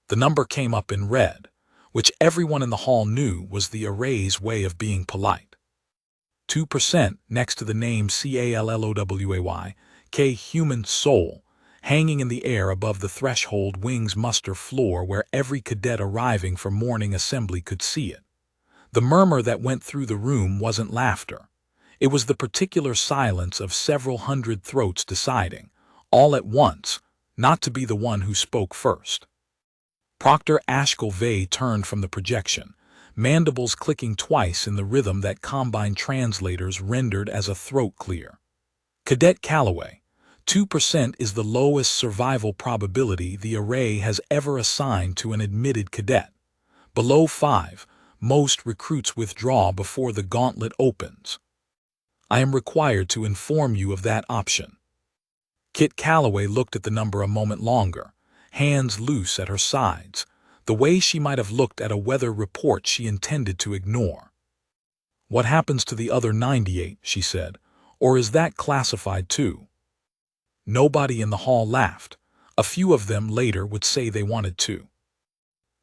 The number came up in red, which everyone in the hall knew was the array's way of being polite. 2% next to the name CALLOWAY, K human soul, hanging in the air above the threshold wing's muster floor where every cadet arriving for morning assembly could see it. The murmur that went through the room wasn't laughter. It was the particular silence of several hundred throats deciding, all at once, not to be the one who spoke first. Proctor Ashkelvey turned from the projection, mandibles clicking twice in the rhythm that Combine translators rendered as a throat clear. Cadet Calloway, 2% is the lowest survival probability the array has ever assigned to an admitted cadet. Below 5, most recruits withdraw before the gauntlet opens. I am required to inform you of that option. Kit Calloway looked at the number a moment longer, hands loose at her sides, the way she might have looked at a weather report she intended to ignore. What happens to the other 98, she said, or is that classified too? Nobody in the hall laughed. A few of them later would say they wanted to.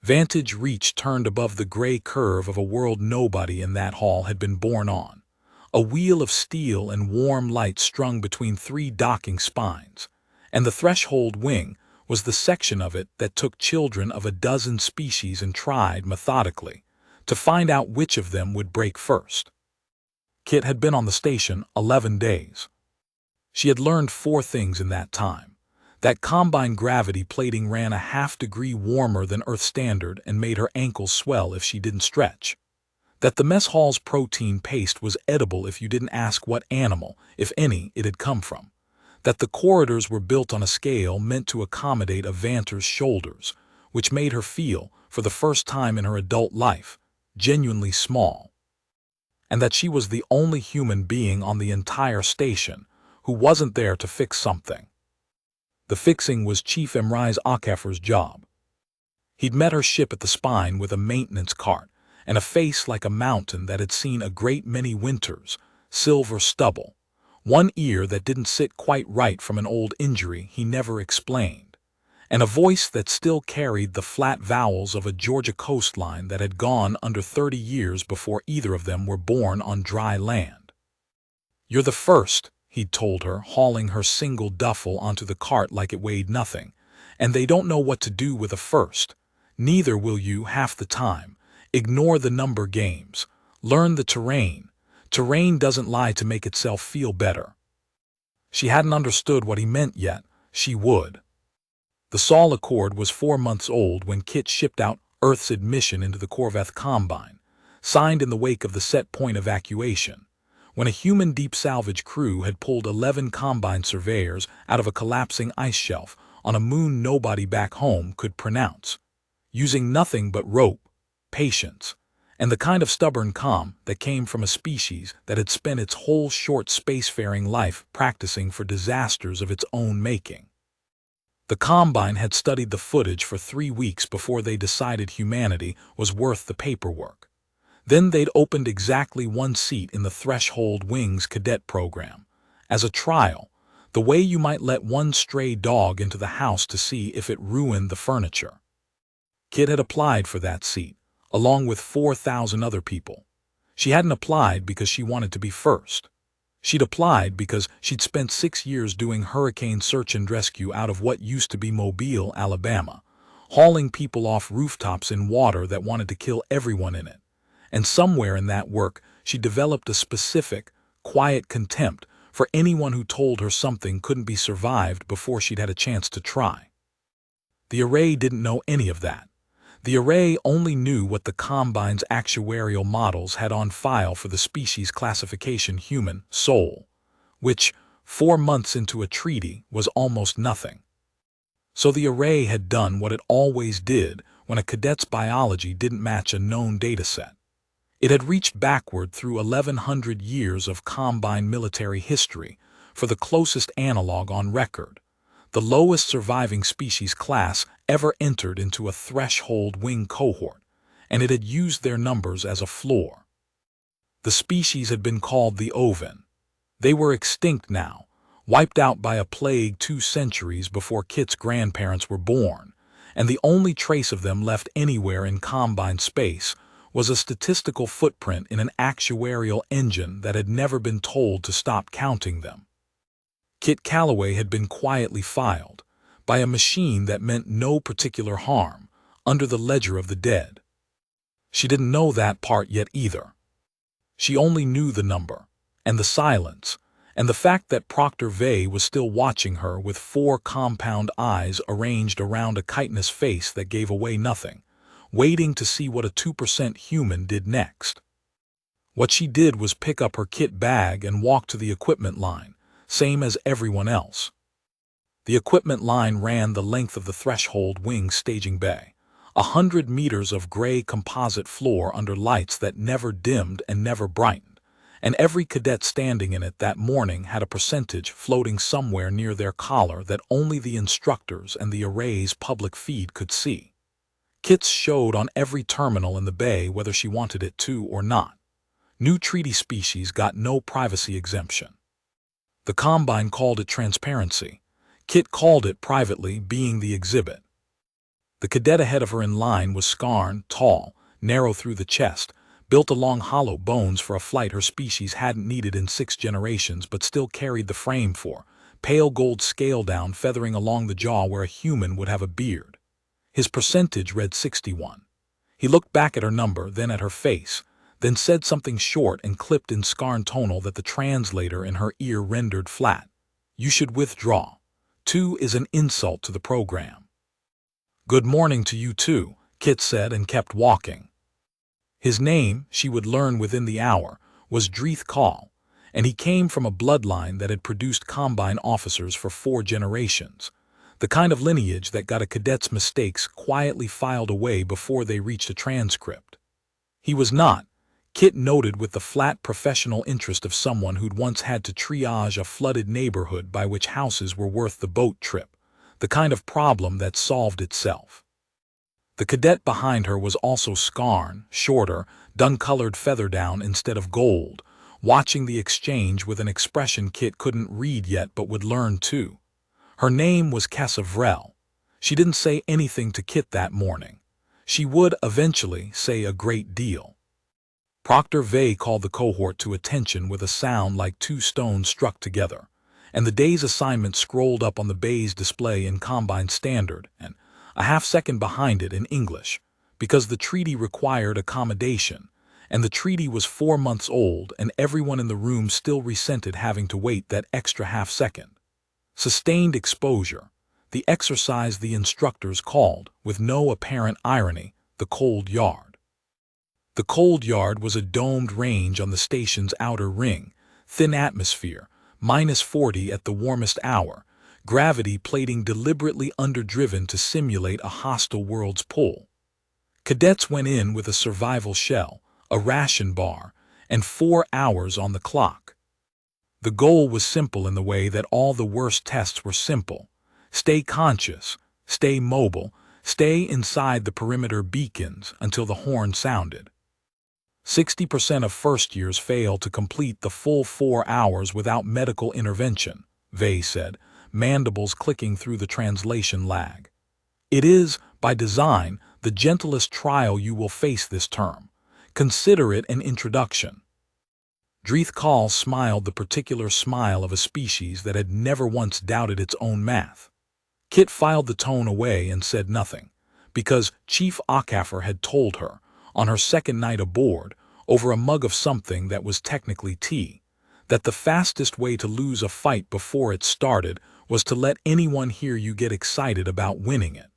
Vantage reach turned above the gray curve of a world nobody in that hall had been born on. A wheel of steel and warm light strung between 3 docking spines, and the threshold wing was the section of it that took children of a dozen species and tried, methodically, to find out which of them would break first. Kit had been on the station 11 days. She had learned 4 things in that time. That Combine gravity plating ran a half-degree warmer than Earth standard and made her ankles swell if she didn't stretch. That the mess hall's protein paste was edible if you didn't ask what animal, if any, it had come from. That the corridors were built on a scale meant to accommodate a Vanter's shoulders, which made her feel, for the first time in her adult life, genuinely small. And that she was the only human being on the entire station who wasn't there to fix something. The fixing was Chief Emrise Akeffer's job. He'd met her ship at the spine with a maintenance cart and a face like a mountain that had seen a great many winters, silver stubble, one ear that didn't sit quite right from an old injury he never explained, and a voice that still carried the flat vowels of a Georgia coastline that had gone under 30 years before either of them were born on dry land. "You're the first," he'd told her, hauling her single duffel onto the cart like it weighed nothing, "and they don't know what to do with a first. Neither will you half the time. Ignore the number games. Learn the terrain. Terrain doesn't lie to make itself feel better." She hadn't understood what he meant yet. She would. The Saul Accord was 4 months old when Kit shipped out Earth's admission into the Corvette Combine, signed in the wake of the set point evacuation, when a human deep salvage crew had pulled 11 Combine surveyors out of a collapsing ice shelf on a moon nobody back home could pronounce, using nothing but rope, patience, and the kind of stubborn calm that came from a species that had spent its whole short spacefaring life practicing for disasters of its own making. The Combine had studied the footage for 3 weeks before they decided humanity was worth the paperwork. Then they'd opened exactly 1 seat in the Threshold Wings cadet program, as a trial, the way you might let 1 stray dog into the house to see if it ruined the furniture. Kit had applied for that seat, along with 4,000 other people. She hadn't applied because she wanted to be first. She'd applied because she'd spent 6 years doing hurricane search and rescue out of what used to be Mobile, Alabama, hauling people off rooftops in water that wanted to kill everyone in it. And somewhere in that work, she developed a specific, quiet contempt for anyone who told her something couldn't be survived before she'd had a chance to try. The array didn't know any of that. The array only knew what the Combine's actuarial models had on file for the species classification human soul, which, 4 months into a treaty, was almost nothing. So the array had done what it always did when a cadet's biology didn't match a known dataset. It had reached backward through 1,100 years of Combine military history for the closest analog on record, the lowest surviving species class ever entered into a threshold wing cohort, and it had used their numbers as a floor. The species had been called the Oven. They were extinct now, wiped out by a plague 2 centuries before Kit's grandparents were born, and the only trace of them left anywhere in Combine space was a statistical footprint in an actuarial engine that had never been told to stop counting them. Kit Calloway had been quietly filed, by a machine that meant no particular harm, under the ledger of the dead. She didn't know that part yet either. She only knew the number, and the silence, and the fact that Proctor Vey was still watching her with 4 compound eyes arranged around a chitinous face that gave away nothing, waiting to see what a 2% human did next. What she did was pick up her kit bag and walk to the equipment line, same as everyone else. The equipment line ran the length of the threshold wing staging bay, 100 meters of gray composite floor under lights that never dimmed and never brightened, and every cadet standing in it that morning had a percentage floating somewhere near their collar that only the instructors and the array's public feed could see. Kits showed on every terminal in the bay whether she wanted it to or not. New treaty species got no privacy exemption. The Combine called it transparency. Kit called it privately being the exhibit. The cadet ahead of her in line was scarn, tall, narrow through the chest, built along hollow bones for a flight her species hadn't needed in 6 generations but still carried the frame for, pale gold scale down feathering along the jaw where a human would have a beard. His percentage read 61. He looked back at her number, then at her face, then said something short and clipped in scarn tonal that the translator in her ear rendered flat. You should withdraw. 2 is an insult to the program. Good morning to you too, Kit said and kept walking. His name, she would learn within the hour, was Dreeth Call, and he came from a bloodline that had produced Combine officers for 4 generations, the kind of lineage that got a cadet's mistakes quietly filed away before they reached a transcript. He was not, Kit noted with the flat professional interest of someone who'd once had to triage a flooded neighborhood by which houses were worth the boat trip, the kind of problem that solved itself. The cadet behind her was also scarn, shorter, dun-colored feather down instead of gold, watching the exchange with an expression Kit couldn't read yet but would learn too. Her name was Vrel. She didn't say anything to Kit that morning. She would eventually say a great deal. Proctor Vey called the cohort to attention with a sound like 2 stones struck together, and the day's assignment scrolled up on the bay's display in Combine Standard and a half-second behind it in English, because the treaty required accommodation, and the treaty was 4 months old and everyone in the room still resented having to wait that extra half-second. Sustained exposure, the exercise the instructors called, with no apparent irony, the cold yard. The cold yard was a domed range on the station's outer ring, thin atmosphere, -40 at the warmest hour, gravity plating deliberately underdriven to simulate a hostile world's pull. Cadets went in with a survival shell, a ration bar, and 4 hours on the clock. The goal was simple in the way that all the worst tests were simple. Stay conscious, stay mobile, stay inside the perimeter beacons until the horn sounded. 60% of first-years fail to complete the full 4 hours without medical intervention, Vey said, mandibles clicking through the translation lag. It is, by design, the gentlest trial you will face this term. Consider it an introduction. Dreeth Call smiled the particular smile of a species that had never once doubted its own math. Kit filed the tone away and said nothing, because Chief Okafor had told her, on her second night aboard, over a mug of something that was technically tea, that the fastest way to lose a fight before it started was to let anyone hear you get excited about winning it.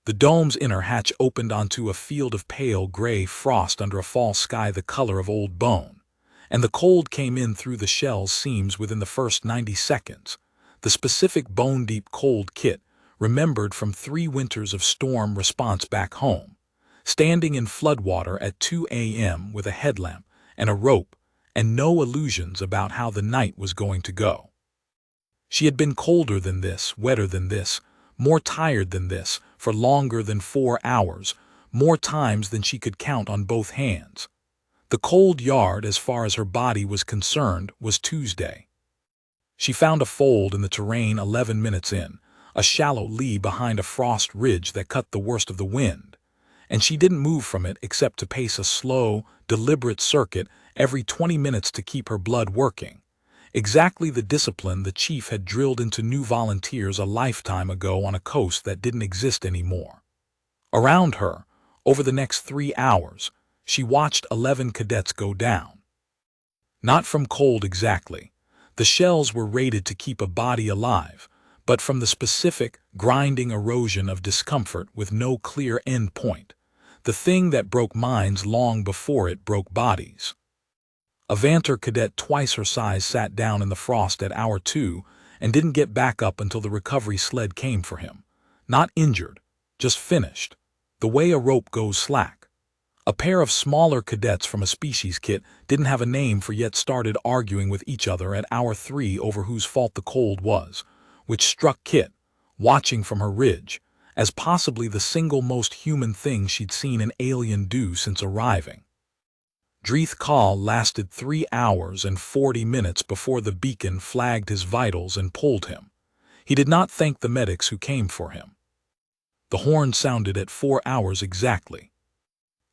The dome's inner hatch opened onto a field of pale gray frost under a fall sky the color of old bone, and the cold came in through the shell's seams within the first 90 seconds, the specific bone-deep cold Kit remembered from 3 winters of storm response back home, standing in floodwater at 2 a.m. with a headlamp and a rope and no illusions about how the night was going to go. She had been colder than this, wetter than this, more tired than this, for longer than 4 hours, more times than she could count on both hands. The cold yard, as far as her body was concerned, was Tuesday. She found a fold in the terrain 11 minutes in, a shallow lee behind a frost ridge that cut the worst of the wind, and she didn't move from it except to pace a slow, deliberate circuit every 20 minutes to keep her blood working. Exactly the discipline the chief had drilled into new volunteers a lifetime ago on a coast that didn't exist anymore. Around her, over the next 3 hours, she watched 11 cadets go down. Not from cold exactly. The shells were rated to keep a body alive, but from the specific, grinding erosion of discomfort with no clear end point, the thing that broke minds long before it broke bodies. A Vanter cadet twice her size sat down in the frost at hour 2 and didn't get back up until the recovery sled came for him. Not injured, just finished, the way a rope goes slack. A pair of smaller cadets from a species kit didn't have a name for yet started arguing with each other at hour 3 over whose fault the cold was, which struck Kit, watching from her ridge, as possibly the single most human thing she'd seen an alien do since arriving. Dreeth call lasted 3 hours and 40 minutes before the beacon flagged his vitals and pulled him. He did not thank the medics who came for him. The horn sounded at 4 hours exactly.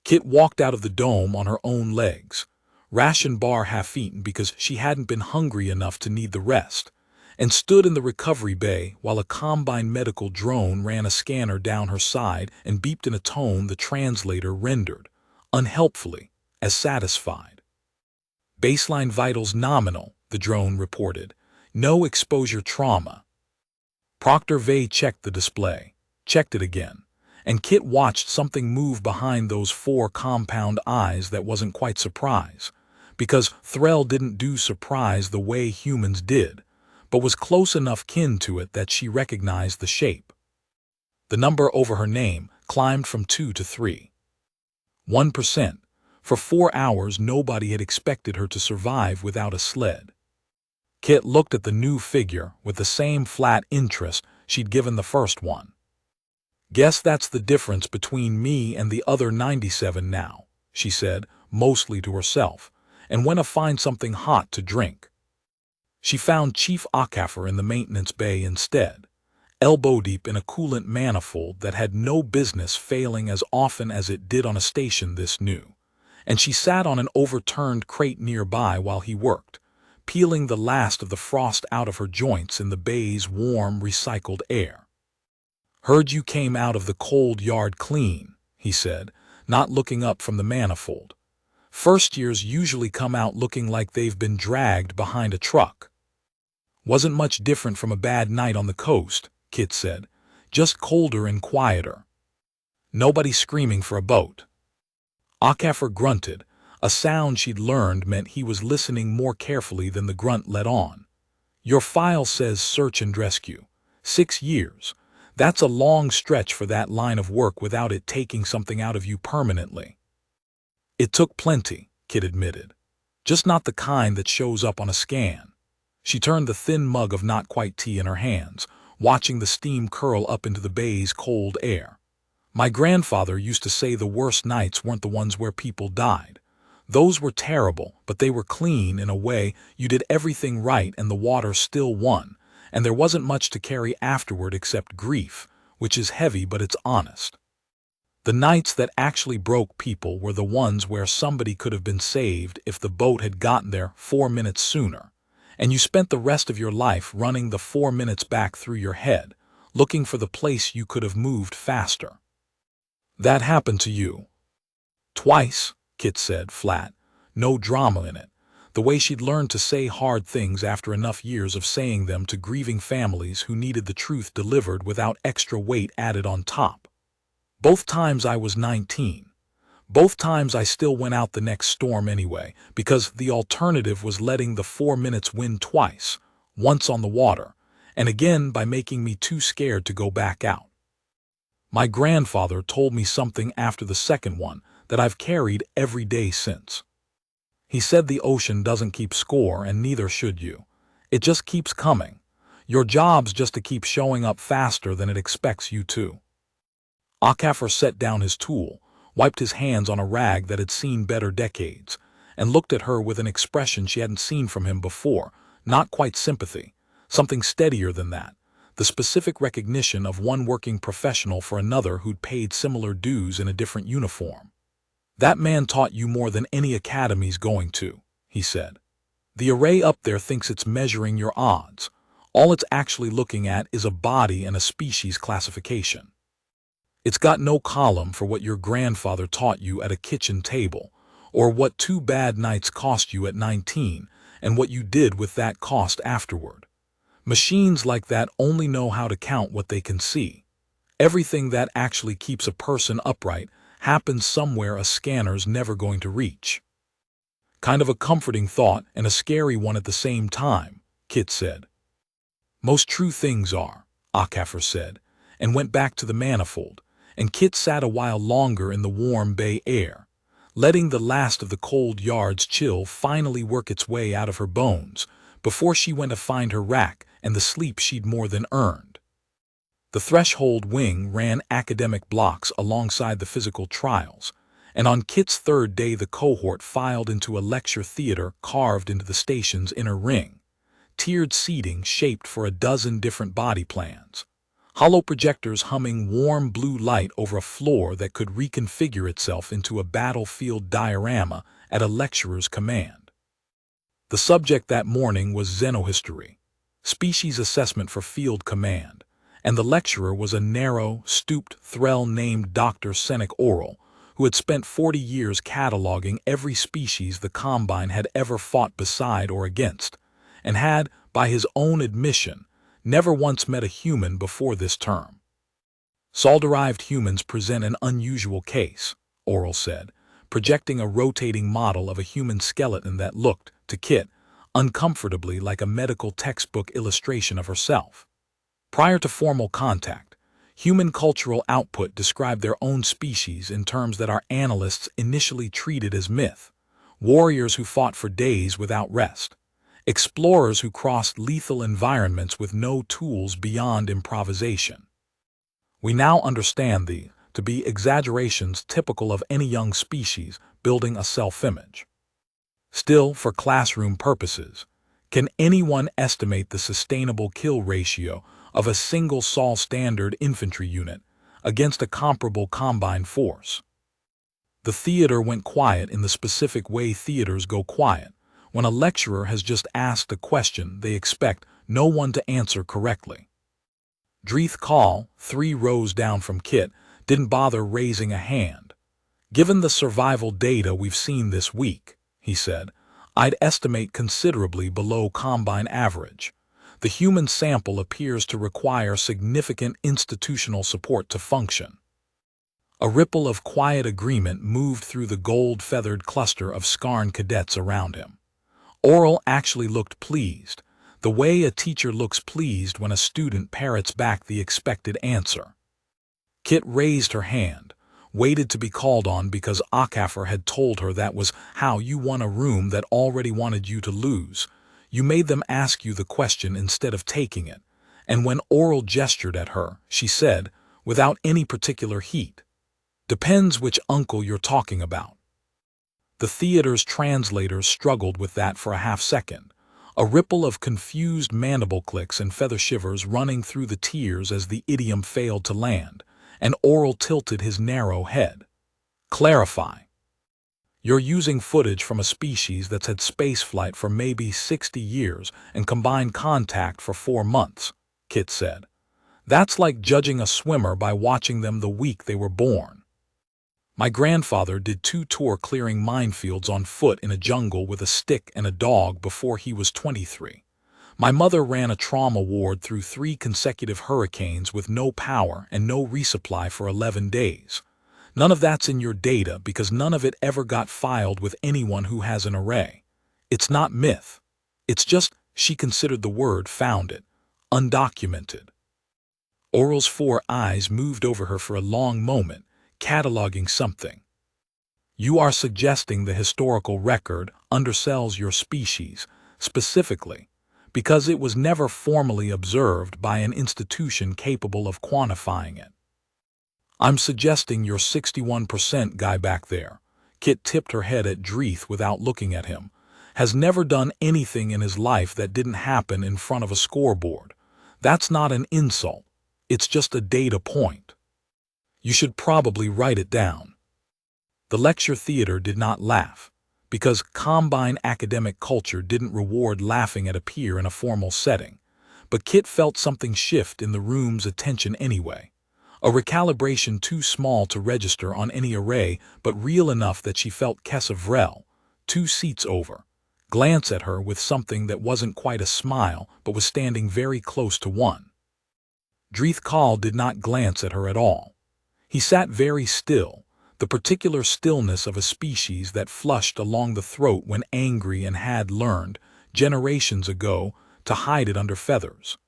Kit walked out of the dome on her own legs, ration bar half-eaten because she hadn't been hungry enough to need the rest, and stood in the recovery bay while a combine medical drone ran a scanner down her side and beeped in a tone the translator rendered, unhelpfully, as satisfied. Baseline vitals nominal, the drone reported. No exposure trauma. Proctor Vey checked the display, checked it again, and Kit watched something move behind those 4 compound eyes that wasn't quite surprise, because Threll didn't do surprise the way humans did, but was close enough kin to it that she recognized the shape. The number over her name climbed from 2 to 3. 1%. For 4 hours nobody had expected her to survive without a sled. Kit looked at the new figure with the same flat interest she'd given the first one. "Guess that's the difference between me and the other 97 now," she said, mostly to herself, and went to find something hot to drink. She found Chief Akaffer in the maintenance bay instead, elbow-deep in a coolant manifold that had no business failing as often as it did on a station this new, and she sat on an overturned crate nearby while he worked, peeling the last of the frost out of her joints in the bay's warm, recycled air. "Heard you came out of the cold yard clean," he said, not looking up from the manifold. "First years usually come out looking like they've been dragged behind a truck." "Wasn't much different from a bad night on the coast," Kit said, "just colder and quieter. Nobody screaming for a boat." Akaffer grunted, a sound she'd learned meant he was listening more carefully than the grunt let on. "Your file says search and rescue. 6 years. That's a long stretch for that line of work without it taking something out of you permanently." "It took plenty," Kit admitted. "Just not the kind that shows up on a scan." She turned the thin mug of not-quite tea in her hands, watching the steam curl up into the bay's cold air. "My grandfather used to say the worst nights weren't the ones where people died. Those were terrible, but they were clean in a way. You did everything right and the water still won, and there wasn't much to carry afterward except grief, which is heavy but it's honest. The nights that actually broke people were the ones where somebody could have been saved if the boat had gotten there 4 minutes sooner, and you spent the rest of your life running the 4 minutes back through your head, looking for the place you could have moved faster. That happened to you." "Twice," Kit said, flat, no drama in it, the way she'd learned to say hard things after enough years of saying them to grieving families who needed the truth delivered without extra weight added on top. "Both times I was 19. Both times I still went out the next storm anyway, because the alternative was letting the 4 minutes win twice, once on the water, and again by making me too scared to go back out. My grandfather told me something after the second one that I've carried every day since. He said the ocean doesn't keep score and neither should you. It just keeps coming. Your job's just to keep showing up faster than it expects you to." Akaffer set down his tool, wiped his hands on a rag that had seen better decades, and looked at her with an expression she hadn't seen from him before, not quite sympathy, something steadier than that, the specific recognition of one working professional for another who'd paid similar dues in a different uniform. "That man taught you more than any academy's going to," he said. "The array up there thinks it's measuring your odds. All it's actually looking at is a body and a species classification. It's got no column for what your grandfather taught you at a kitchen table, or what 2 bad nights cost you at 19, and what you did with that cost afterward. Machines like that only know how to count what they can see. Everything that actually keeps a person upright happens somewhere a scanner's never going to reach." "Kind of a comforting thought and a scary one at the same time," Kit said. "Most true things are," Akaffer said, and went back to the manifold, and Kit sat a while longer in the warm bay air, letting the last of the cold yard's chill finally work its way out of her bones before she went to find her rack and the sleep she'd more than earned. The threshold wing ran academic blocks alongside the physical trials, and on Kit's third day the cohort filed into a lecture theater carved into the station's inner ring, tiered seating shaped for a dozen different body plans, hollow projectors humming warm blue light over a floor that could reconfigure itself into a battlefield diorama at a lecturer's command. The subject that morning was xenohistory, species assessment for field command, and the lecturer was a narrow, stooped thrall named Dr. Senek Oral, who had spent 40 years cataloging every species the Combine had ever fought beside or against, and had, by his own admission, never once met a human before this term. "Sol-derived humans present an unusual case," Oral said, projecting a rotating model of a human skeleton that looked, to Kit, uncomfortably like a medical textbook illustration of herself. Prior to formal contact, human cultural output described their own species in terms that our analysts initially treated as myth: warriors who fought for days without rest, explorers who crossed lethal environments with no tools beyond improvisation. We now understand these to be exaggerations typical of any young species building a self-image. Still, for classroom purposes, can anyone estimate the sustainable kill ratio of a single Sol standard infantry unit against a comparable Combine force? The theater went quiet in the specific way theaters go quiet when a lecturer has just asked a question they expect no one to answer correctly. Dreeth Call, 3 rows down from Kit, didn't bother raising a hand. "Given the survival data we've seen this week," he said, "I'd estimate considerably below Combine average. The human sample appears to require significant institutional support to function." A ripple of quiet agreement moved through the gold-feathered cluster of Scarn cadets around him. Oral actually looked pleased, the way a teacher looks pleased when a student parrots back the expected answer. Kit raised her hand, waited to be called on because Akaffer had told her that was how you won a room that already wanted you to lose. You made them ask you the question instead of taking it, and when Oral gestured at her, she said, without any particular heat, "Depends which uncle you're talking about." The theater's translators struggled with that for a half-second, a ripple of confused mandible clicks and feather shivers running through the tiers as the idiom failed to land, and Oral tilted his narrow head. "Clarify. You're using footage from a species that's had spaceflight for maybe 60 years and combined contact for 4 months, Kit said. "That's like judging a swimmer by watching them the week they were born." "My grandfather did 2 tour clearing minefields on foot in a jungle with a stick and a dog before he was 23. My mother ran a trauma ward through 3 consecutive hurricanes with no power and no resupply for 11 days. None of that's in your data because none of it ever got filed with anyone who has an array. It's not myth. It's just," she considered the word, found it, "undocumented." Oral's 4 eyes moved over her for a long moment, cataloging something. "You are suggesting the historical record undersells your species, specifically, because it was never formally observed by an institution capable of quantifying it." "I'm suggesting your 61% guy back there," Kit tipped her head at Dreeth without looking at him, "has never done anything in his life that didn't happen in front of a scoreboard. That's not an insult. It's just a data point. You should probably write it down. The lecture theater did not laugh, because Combine academic culture didn't reward laughing at a peer in a formal setting. But Kit felt something shift in the room's attention anyway. A recalibration too small to register on any array, but real enough that she felt Kessa Vrel, 2 seats over, glance at her with something that wasn't quite a smile but was standing very close to one. Dreeth Kahl did not glance at her at all. He sat very still, the particular stillness of a species that flushed along the throat when angry and had learned, generations ago, to hide it under feathers.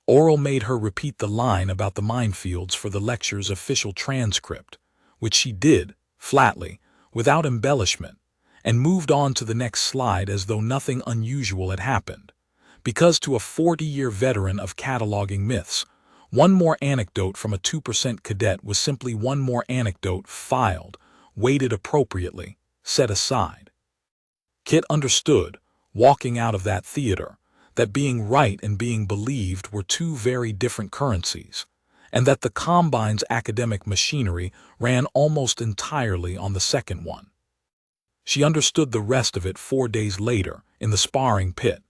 Oral made her repeat the line about the minefields for the lecture's official transcript, which she did, flatly, without embellishment, and moved on to the next slide as though nothing unusual had happened. Because to a 40-year veteran of cataloging myths, one more anecdote from a 2% cadet was simply one more anecdote filed, weighted appropriately, set aside. Kit understood, walking out of that theater, that being right and being believed were 2 very different currencies, and that the Combine's academic machinery ran almost entirely on the second one. She understood the rest of it 4 days later, in the sparring pit,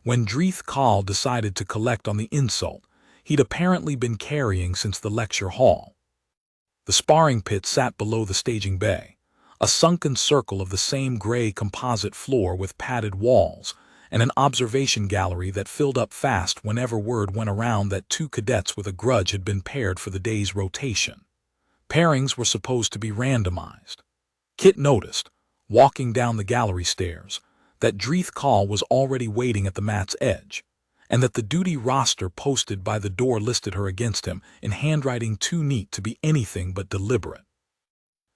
when Dreeth Kahl decided to collect on the insult he'd apparently been carrying since the lecture hall. The sparring pit sat below the staging bay, a sunken circle of the same gray composite floor with padded walls, and an observation gallery that filled up fast whenever word went around that 2 cadets with a grudge had been paired for the day's rotation. Pairings were supposed to be randomized. Kit noticed, walking down the gallery stairs, that Dreeth Kahl was already waiting at the mat's edge, and that the duty roster posted by the door listed her against him in handwriting too neat to be anything but deliberate.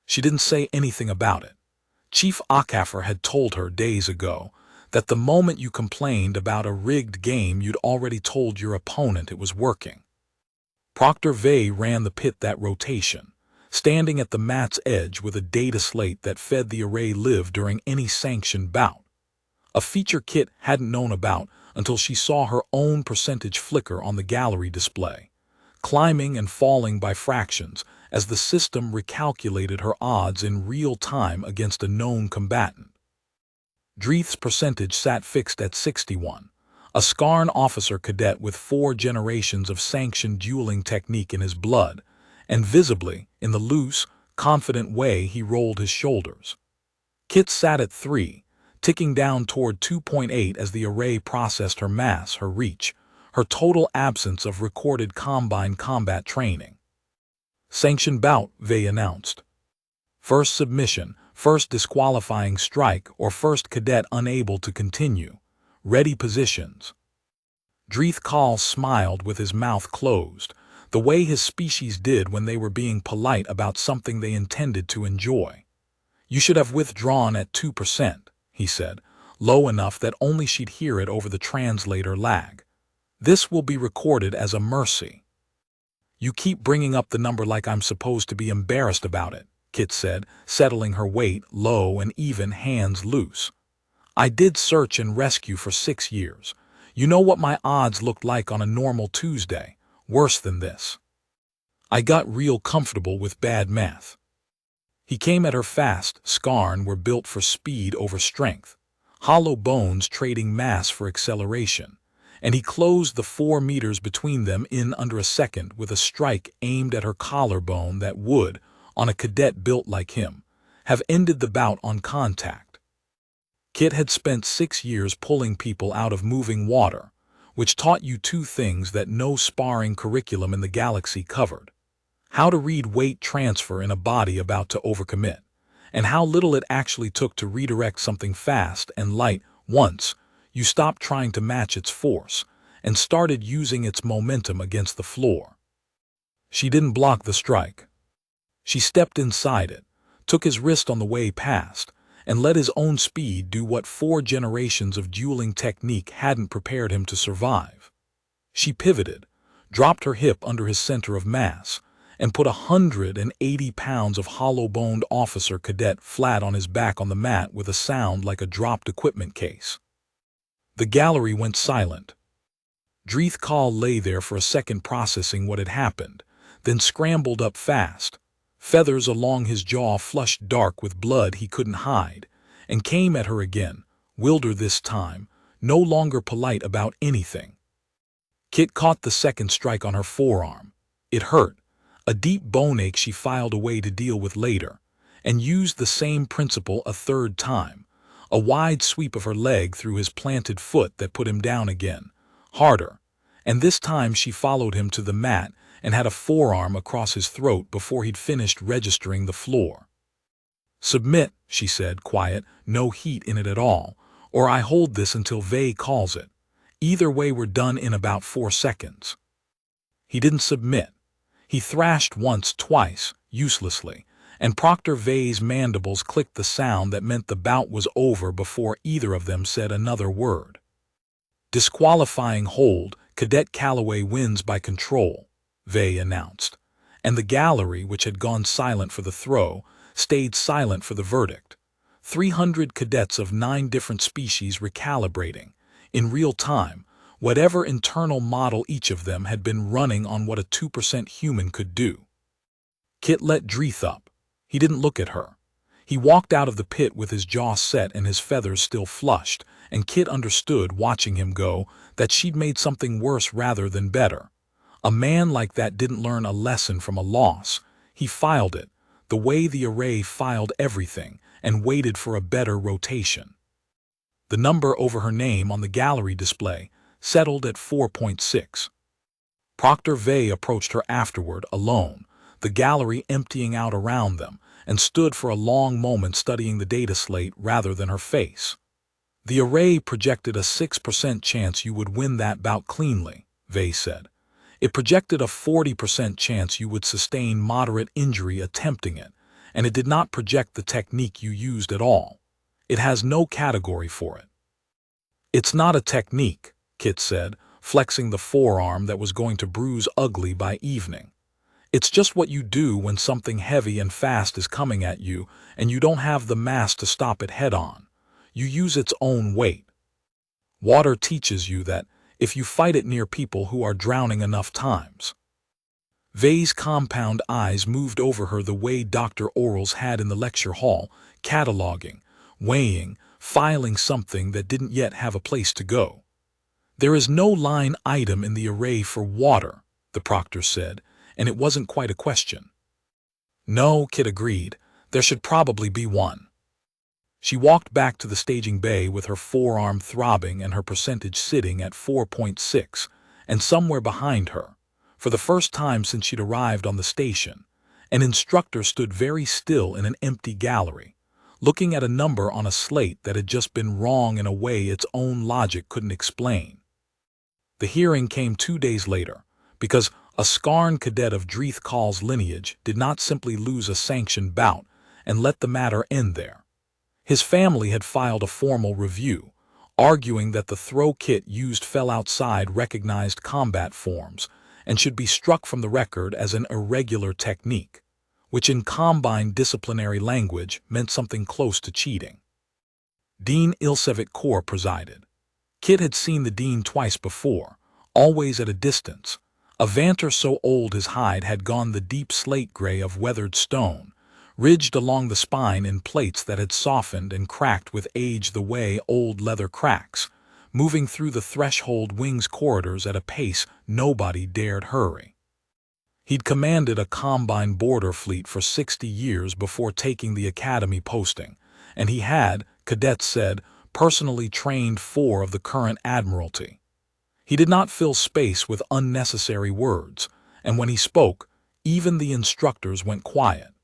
She didn't say anything about it. Chief Akaffer had told her days ago that the moment you complained about a rigged game you'd already told your opponent it was working. Proctor Vey ran the pit that rotation, standing at the mat's edge with a data slate that fed the array live during any sanctioned bout. A feature Kit hadn't known about until she saw her own percentage flicker on the gallery display, climbing and falling by fractions as the system recalculated her odds in real time against a known combatant. Dreeth's percentage sat fixed at 61, a Scarn officer cadet with 4 generations of sanctioned dueling technique in his blood, and visibly, in the loose, confident way he rolled his shoulders. Kit sat at 3, ticking down toward 2.8 as the array processed her mass, her reach, her total absence of recorded Combine combat training. Sanctioned bout, Vey announced. First submission, first disqualifying strike, or first cadet unable to continue. Ready positions. Dreeth Kahl smiled with his mouth closed, the way his species did when they were being polite about something they intended to enjoy. You should have withdrawn at 2%. He said, low enough that only she'd hear it over the translator lag. This will be recorded as a mercy. You keep bringing up the number like I'm supposed to be embarrassed about it, Kit said, settling her weight low and even, hands loose. I did search and rescue for 6 years. You know what my odds looked like on a normal Tuesday. Worse than this. I got real comfortable with bad math. He came at her fast. Scarn were built for speed over strength, hollow bones trading mass for acceleration, and he closed the 4 meters between them in under a second with a strike aimed at her collarbone that would, on a cadet built like him, have ended the bout on contact. Kit had spent 6 years pulling people out of moving water, which taught you 2 things that no sparring curriculum in the galaxy covered: how to read weight transfer in a body about to overcommit, and how little it actually took to redirect something fast and light once you stopped trying to match its force and started using its momentum against the floor. She didn't block the strike. She stepped inside it, took his wrist on the way past, and let his own speed do what 4 generations of dueling technique hadn't prepared him to survive. She pivoted, dropped her hip under his center of mass, and put 180 pounds of hollow-boned officer cadet flat on his back on the mat with a sound like a dropped equipment case. The gallery went silent. Dreeth Call lay there for a second processing what had happened, then scrambled up fast. Feathers along his jaw flushed dark with blood he couldn't hide, and came at her again, wilder this time, no longer polite about anything. Kit caught the second strike on her forearm. It hurt, a deep bone ache she filed away to deal with later, and used the same principle a third time, a wide sweep of her leg through his planted foot that put him down again, harder, and this time she followed him to the mat and had a forearm across his throat before he'd finished registering the floor. "Submit," she said, quiet, no heat in it at all, "or I hold this until Vay calls it. Either way we're done in about 4 seconds." He didn't submit. He thrashed once, twice, uselessly, and Proctor Vay's mandibles clicked the sound that meant the bout was over before either of them said another word. "Disqualifying hold, Cadet Calloway wins by control," Vay announced, and the gallery, which had gone silent for the throw, stayed silent for the verdict. 300 cadets of 9 different species recalibrating, in real time, whatever internal model each of them had been running on what a 2% human could do. Kit let Dreeth up. He didn't look at her. He walked out of the pit with his jaw set and his feathers still flushed, and Kit understood, watching him go, that she'd made something worse rather than better. A man like that didn't learn a lesson from a loss. He filed it, the way the array filed everything, and waited for a better rotation. The number over her name on the gallery display settled at 4.6. Proctor Vay approached her afterward, alone, the gallery emptying out around them, and stood for a long moment studying the data slate rather than her face. "The array projected a 6% chance you would win that bout cleanly," Vay said. "It projected a 40% chance you would sustain moderate injury attempting it, and it did not project the technique you used at all. It has no category for it." "It's not a technique," Kit said, flexing the forearm that was going to bruise ugly by evening. "It's just what you do when something heavy and fast is coming at you and you don't have the mass to stop it head-on. You use its own weight. Water teaches you that if you fight it near people who are drowning enough times." Vay's compound eyes moved over her the way Dr. Orals had in the lecture hall, cataloging, weighing, filing something that didn't yet have a place to go. "There is no line item in the array for water," the proctor said, and it wasn't quite a question. "No," Kit agreed, "there should probably be one." She walked back to the staging bay with her forearm throbbing and her percentage sitting at 4.6, and somewhere behind her, for the first time since she'd arrived on the station, an instructor stood very still in an empty gallery, looking at a number on a slate that had just been wrong in a way its own logic couldn't explain. The hearing came 2 days later, because a Scarn cadet of Dreeth Call's lineage did not simply lose a sanctioned bout and let the matter end there. His family had filed a formal review, arguing that the throw Kit used fell outside recognized combat forms and should be struck from the record as an irregular technique, which in combine disciplinary language meant something close to cheating. Dean Ilsevik Kaur presided. Kit had seen the dean twice before, always at a distance, a vanter so old his hide had gone the deep slate gray of weathered stone, ridged along the spine in plates that had softened and cracked with age the way old leather cracks, moving through the threshold wings corridors at a pace nobody dared hurry. He'd commanded a combine border fleet for 60 years before taking the academy posting, and he had, cadets said, personally trained 4 of the current admiralty. He did not fill space with unnecessary words, and when he spoke, even the instructors went quiet.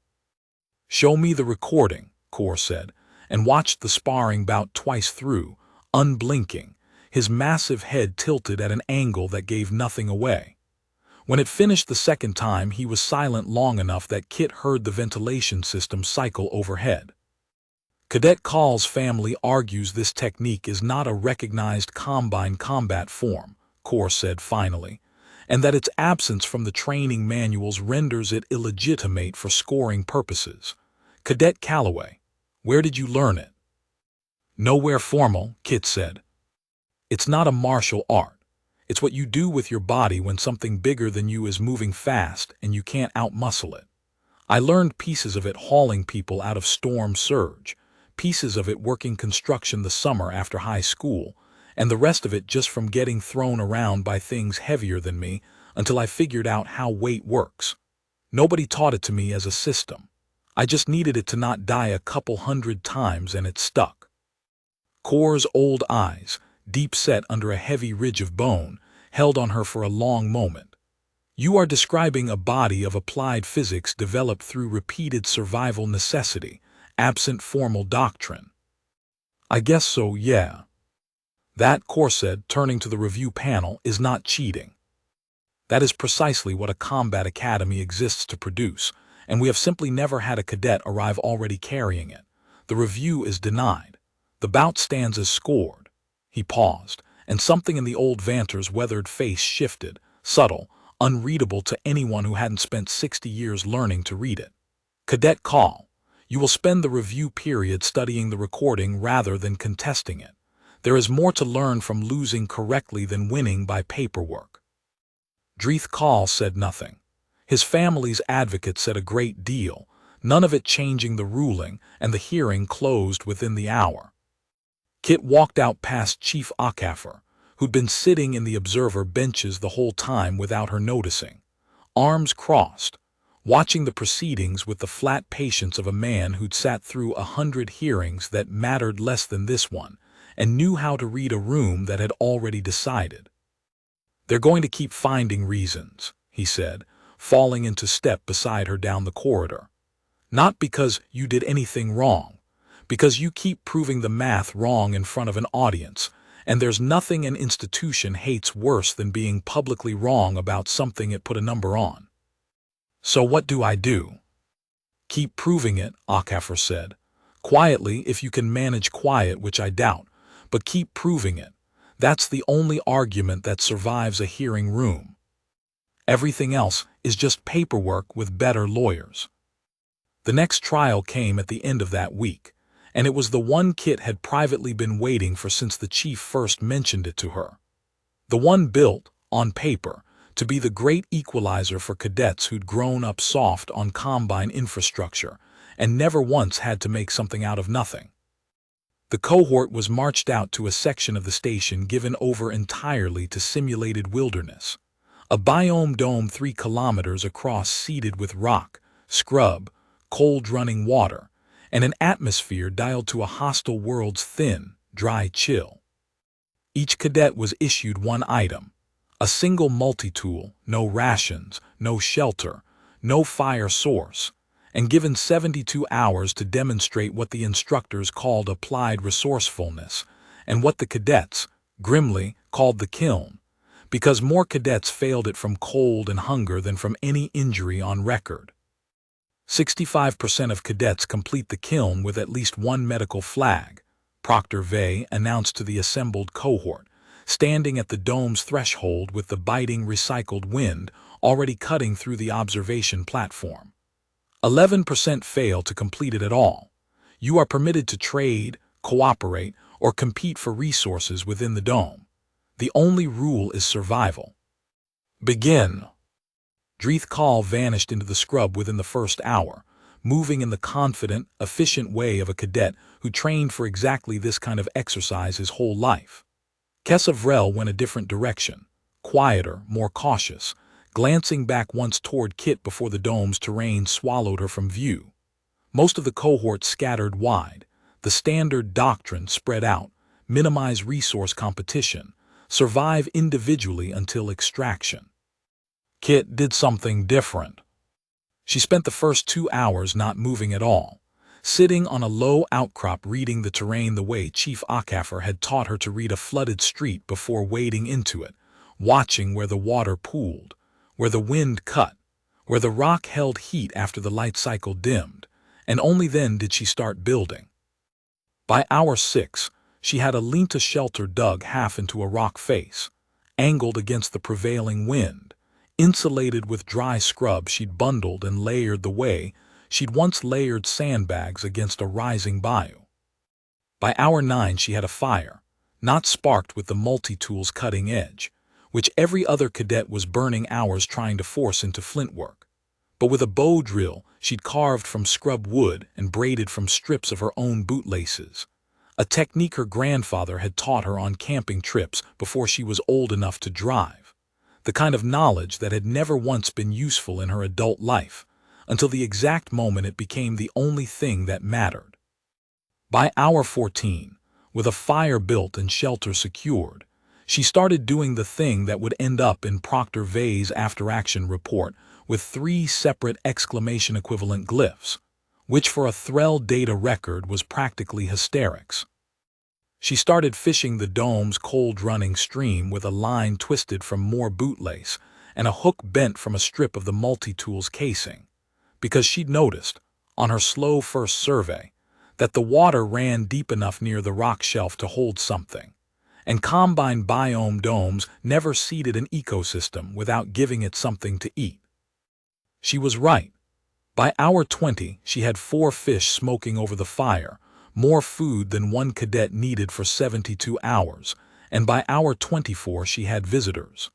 "Show me the recording," Kaur said, and watched the sparring bout twice through, unblinking, his massive head tilted at an angle that gave nothing away. When it finished the second time, he was silent long enough that Kit heard the ventilation system cycle overhead. "Cadet Call's family argues this technique is not a recognized combine combat form," Kaur said finally, "and that its absence from the training manuals renders it illegitimate for scoring purposes. Cadet Calloway, where did you learn it?" "Nowhere formal," Kit said. "It's not a martial art. It's what you do with your body when something bigger than you is moving fast and you can't outmuscle it. I learned pieces of it hauling people out of storm surge, pieces of it working construction the summer after high school, and the rest of it just from getting thrown around by things heavier than me until I figured out how weight works. Nobody taught it to me as a system. I just needed it to not die a couple hundred times and it stuck. Cora's old eyes, deep set under a heavy ridge of bone, held on her for a long moment. You are describing a body of applied physics developed through repeated survival necessity, absent formal doctrine. I guess so, yeah. That, Cor said, turning to the review panel, is not cheating. That is precisely what a combat academy exists to produce, and we have simply never had a cadet arrive already carrying it. The review is denied. The bout stands as scored. He paused, and something in the old Vanter's weathered face shifted, subtle, unreadable to anyone who hadn't spent 60 years learning to read it. Cadet Call, you will spend the review period studying the recording rather than contesting it. There is more to learn from losing correctly than winning by paperwork. Dreeth Call said nothing. His family's advocate said a great deal, none of it changing the ruling, and the hearing closed within the hour. Kit walked out past Chief Akaffer, who'd been sitting in the observer benches the whole time without her noticing, arms crossed, watching the proceedings with the flat patience of a man who'd sat through 100 hearings that mattered less than this one, and knew how to read a room that had already decided. They're going to keep finding reasons, he said, falling into step beside her down the corridor. Not because you did anything wrong, because you keep proving the math wrong in front of an audience, and there's nothing an institution hates worse than being publicly wrong about something it put a number on. So what do I do? Keep proving it, Akaffer said. Quietly, if you can manage quiet, which I doubt, but keep proving it. That's the only argument that survives a hearing room. Everything else is just paperwork with better lawyers. The next trial came at the end of that week, and it was the one Kit had privately been waiting for since the chief first mentioned it to her. The one built, on paper, to be the great equalizer for cadets who'd grown up soft on combine infrastructure and never once had to make something out of nothing. The cohort was marched out to a section of the station given over entirely to simulated wilderness, a biome dome 3 kilometers across seeded with rock, scrub, cold running water, and an atmosphere dialed to a hostile world's thin, dry chill. Each cadet was issued one item, a single multi-tool, no rations, no shelter, no fire source, and given 72 hours to demonstrate what the instructors called applied resourcefulness and what the cadets, grimly, called the kiln, because more cadets failed it from cold and hunger than from any injury on record. 65% of cadets complete the kiln with at least one medical flag, Proctor Vey announced to the assembled cohort, standing at the dome's threshold with the biting recycled wind already cutting through the observation platform. 11% fail to complete it at all. You are permitted to trade, cooperate, or compete for resources within the dome. The only rule is survival. Begin. Dreeth Call vanished into the scrub within the first hour, moving in the confident, efficient way of a cadet who trained for exactly this kind of exercise his whole life. Kesavrel went a different direction, quieter, more cautious, glancing back once toward Kit before the dome's terrain swallowed her from view. Most of the cohort scattered wide, the standard doctrine spread out, minimize resource competition, survive individually until extraction. Kit did something different. She spent the first 2 hours not moving at all, sitting on a low outcrop reading the terrain the way Chief Akaffer had taught her to read a flooded street before wading into it, watching where the water pooled, where the wind cut, where the rock held heat after the light cycle dimmed, and only then did she start building. By hour 6, she had a Linta shelter dug half into a rock face, angled against the prevailing wind, insulated with dry scrub she'd bundled and layered the way she'd once layered sandbags against a rising bayou. By hour 9 she had a fire, not sparked with the multi-tool's cutting edge, which every other cadet was burning hours trying to force into flint work. But with a bow drill she'd carved from scrub wood and braided from strips of her own bootlaces, a technique her grandfather had taught her on camping trips before she was old enough to drive, the kind of knowledge that had never once been useful in her adult life, until the exact moment it became the only thing that mattered. By hour 14, with a fire built and shelter secured, she started doing the thing that would end up in Proctor Vey's after-action report with 3 separate exclamation-equivalent glyphs, which for a Threll data record was practically hysterics. She started fishing the dome's cold-running stream with a line twisted from more bootlace and a hook bent from a strip of the multi-tool's casing, because she'd noticed, on her slow first survey, that the water ran deep enough near the rock shelf to hold something, and combine biome domes never seeded an ecosystem without giving it something to eat. She was right. By hour 20, she had 4 fish smoking over the fire, more food than one cadet needed for 72 hours, and by hour 24 she had visitors.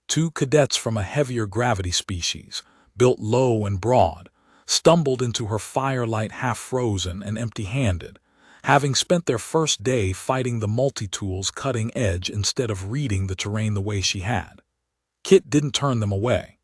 2 cadets from a heavier gravity species, built low and broad, stumbled into her firelight half-frozen and empty-handed, having spent their first day fighting the multi-tool's cutting edge instead of reading the terrain the way she had. Kit didn't turn them away.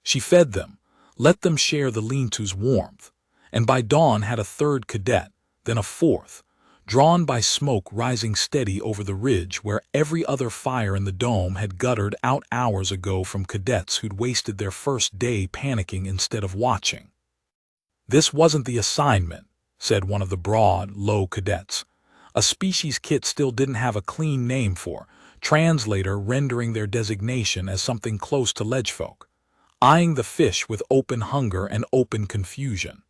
She fed them, let them share the lean-to's warmth, and by dawn had a 3rd cadet, then a 4th, drawn by smoke rising steady over the ridge where every other fire in the dome had guttered out hours ago from cadets who'd wasted their first day panicking instead of watching. "This wasn't the assignment," said one of the broad, low cadets, a species Kit still didn't have a clean name for, translator rendering their designation as something close to ledgefolk, eyeing the fish with open hunger and open confusion.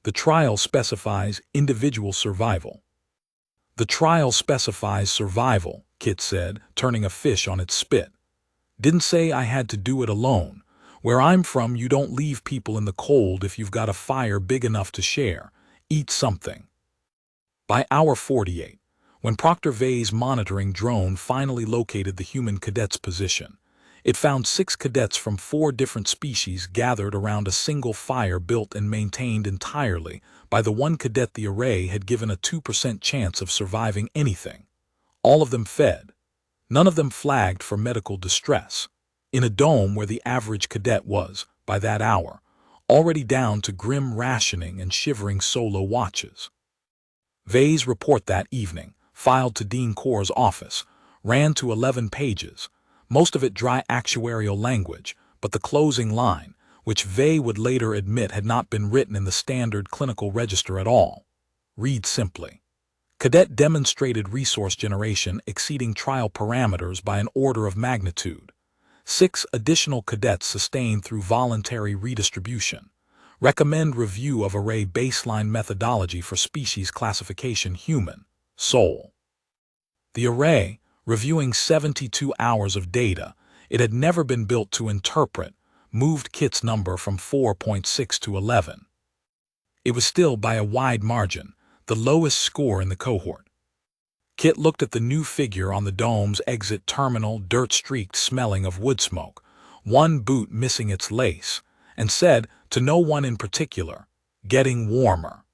"The trial specifies individual survival." "The trial specifies survival," Kit said, turning a fish on its spit. "Didn't say I had to do it alone. Where I'm from, you don't leave people in the cold if you've got a fire big enough to share. Eat something." By hour 48, when Proctor Vey's monitoring drone finally located the human cadet's position, it found 6 cadets from 4 different species gathered around a single fire built and maintained entirely by the one cadet the array had given a 2% chance of surviving anything. All of them fed. None of them flagged for medical distress, in a dome where the average cadet was, by that hour, already down to grim rationing and shivering solo watches. Vey's report that evening, filed to Dean Corps' office, ran to 11 pages, most of it dry actuarial language, but the closing line, which Vey would later admit had not been written in the standard clinical register at all, reads simply: "Cadet demonstrated resource generation exceeding trial parameters by an order of magnitude. 6 additional cadets sustained through voluntary redistribution. Recommend review of array baseline methodology for species classification human, Sol." The array, reviewing 72 hours of data it had never been built to interpret, moved Kit's number from 4.6 to 11. It was still, by a wide margin, the lowest score in the cohort. Kit looked at the new figure on the dome's exit terminal, dirt-streaked, smelling of wood smoke, one boot missing its lace, and said, to no one in particular, "Getting warmer."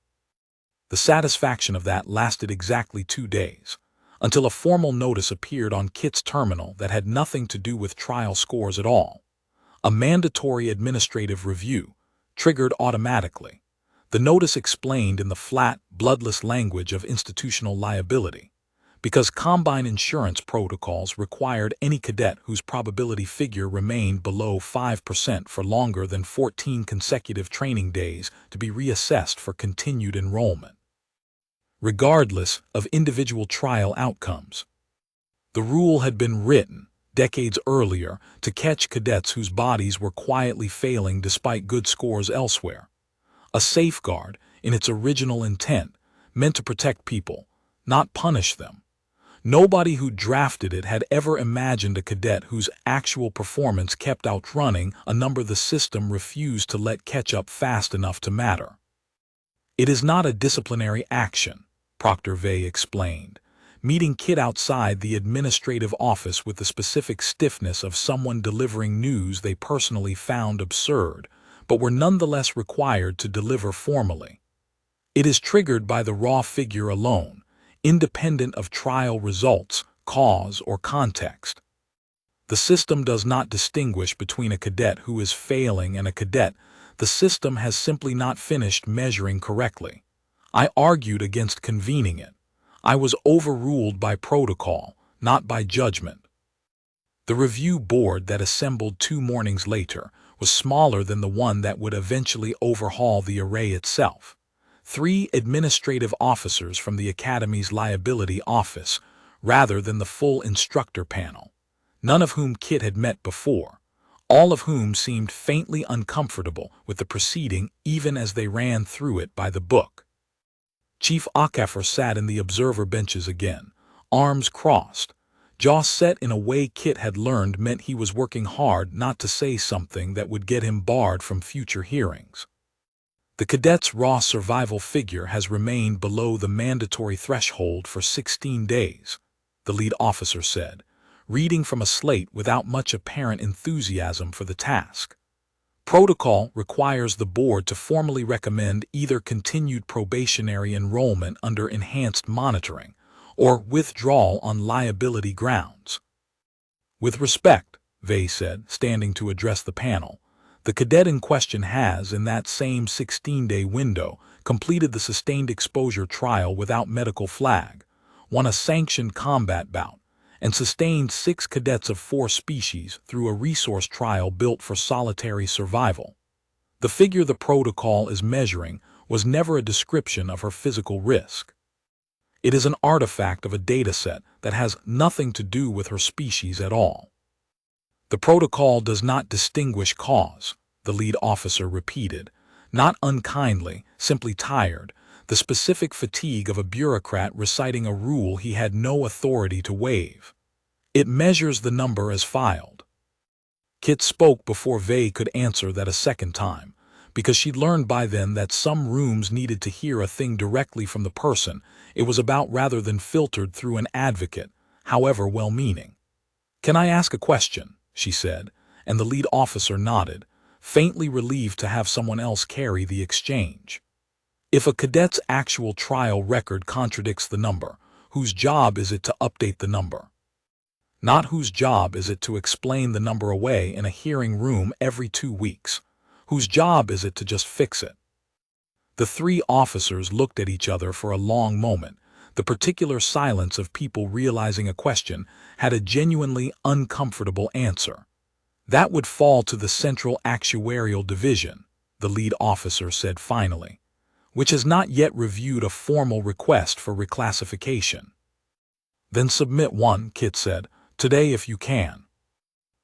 The satisfaction of that lasted exactly 2 days, until a formal notice appeared on Kit's terminal that had nothing to do with trial scores at all. A mandatory administrative review, triggered automatically. The notice explained in the flat, bloodless language of institutional liability, because combine insurance protocols required any cadet whose probability figure remained below 5% for longer than 14 consecutive training days to be reassessed for continued enrollment, regardless of individual trial outcomes. The rule had been written, decades earlier, to catch cadets whose bodies were quietly failing despite good scores elsewhere. A safeguard, in its original intent, meant to protect people, not punish them. Nobody who drafted it had ever imagined a cadet whose actual performance kept outrunning a number the system refused to let catch up fast enough to matter. "It is not a disciplinary action," Proctor Vey explained, meeting Kit outside the administrative office with the specific stiffness of someone delivering news they personally found absurd, but were nonetheless required to deliver formally. It is triggered by the raw figure alone, independent of trial results, cause, or context. The system does not distinguish between a cadet who is failing and a cadet. The system has simply not finished measuring correctly. I argued against convening it. I was overruled by protocol, not by judgment. The review board that assembled 2 mornings later was smaller than the one that would eventually overhaul the array itself. 3 administrative officers from the Academy's liability office, rather than the full instructor panel, none of whom Kit had met before, all of whom seemed faintly uncomfortable with the proceeding even as they ran through it by the book. Chief Okafor sat in the observer benches again, arms crossed, jaw set in a way Kit had learned meant he was working hard not to say something that would get him barred from future hearings. The cadet's raw survival figure has remained below the mandatory threshold for 16 days, the lead officer said, reading from a slate without much apparent enthusiasm for the task. Protocol requires the board to formally recommend either continued probationary enrollment under enhanced monitoring or withdrawal on liability grounds. With respect, Vey said, standing to address the panel, the cadet in question has, in that same 16-day window, completed the sustained exposure trial without medical flag, won a sanctioned combat bout, and sustained 6 cadets of 4 species through a resource trial built for solitary survival. The figure the protocol is measuring was never a description of her physical risk. It is an artifact of a dataset that has nothing to do with her species at all. The protocol does not distinguish cause, the lead officer repeated, not unkindly, simply tired, the specific fatigue of a bureaucrat reciting a rule he had no authority to waive. It measures the number as filed. Kit spoke before Vey could answer that a second time, because she'd learned by then that some rooms needed to hear a thing directly from the person it was about rather than filtered through an advocate, however well-meaning. "Can I ask a question?" she said, and the lead officer nodded, faintly relieved to have someone else carry the exchange. If a cadet's actual trial record contradicts the number, whose job is it to update the number? Not whose job is it to explain the number away in a hearing room every 2 weeks. Whose job is it to just fix it? The 3 officers looked at each other for a long moment. The particular silence of people realizing a question had a genuinely uncomfortable answer. "That would fall to the Central Actuarial Division," the lead officer said finally, "which has not yet reviewed a formal request for reclassification." "Then submit one," Kit said, "today if you can.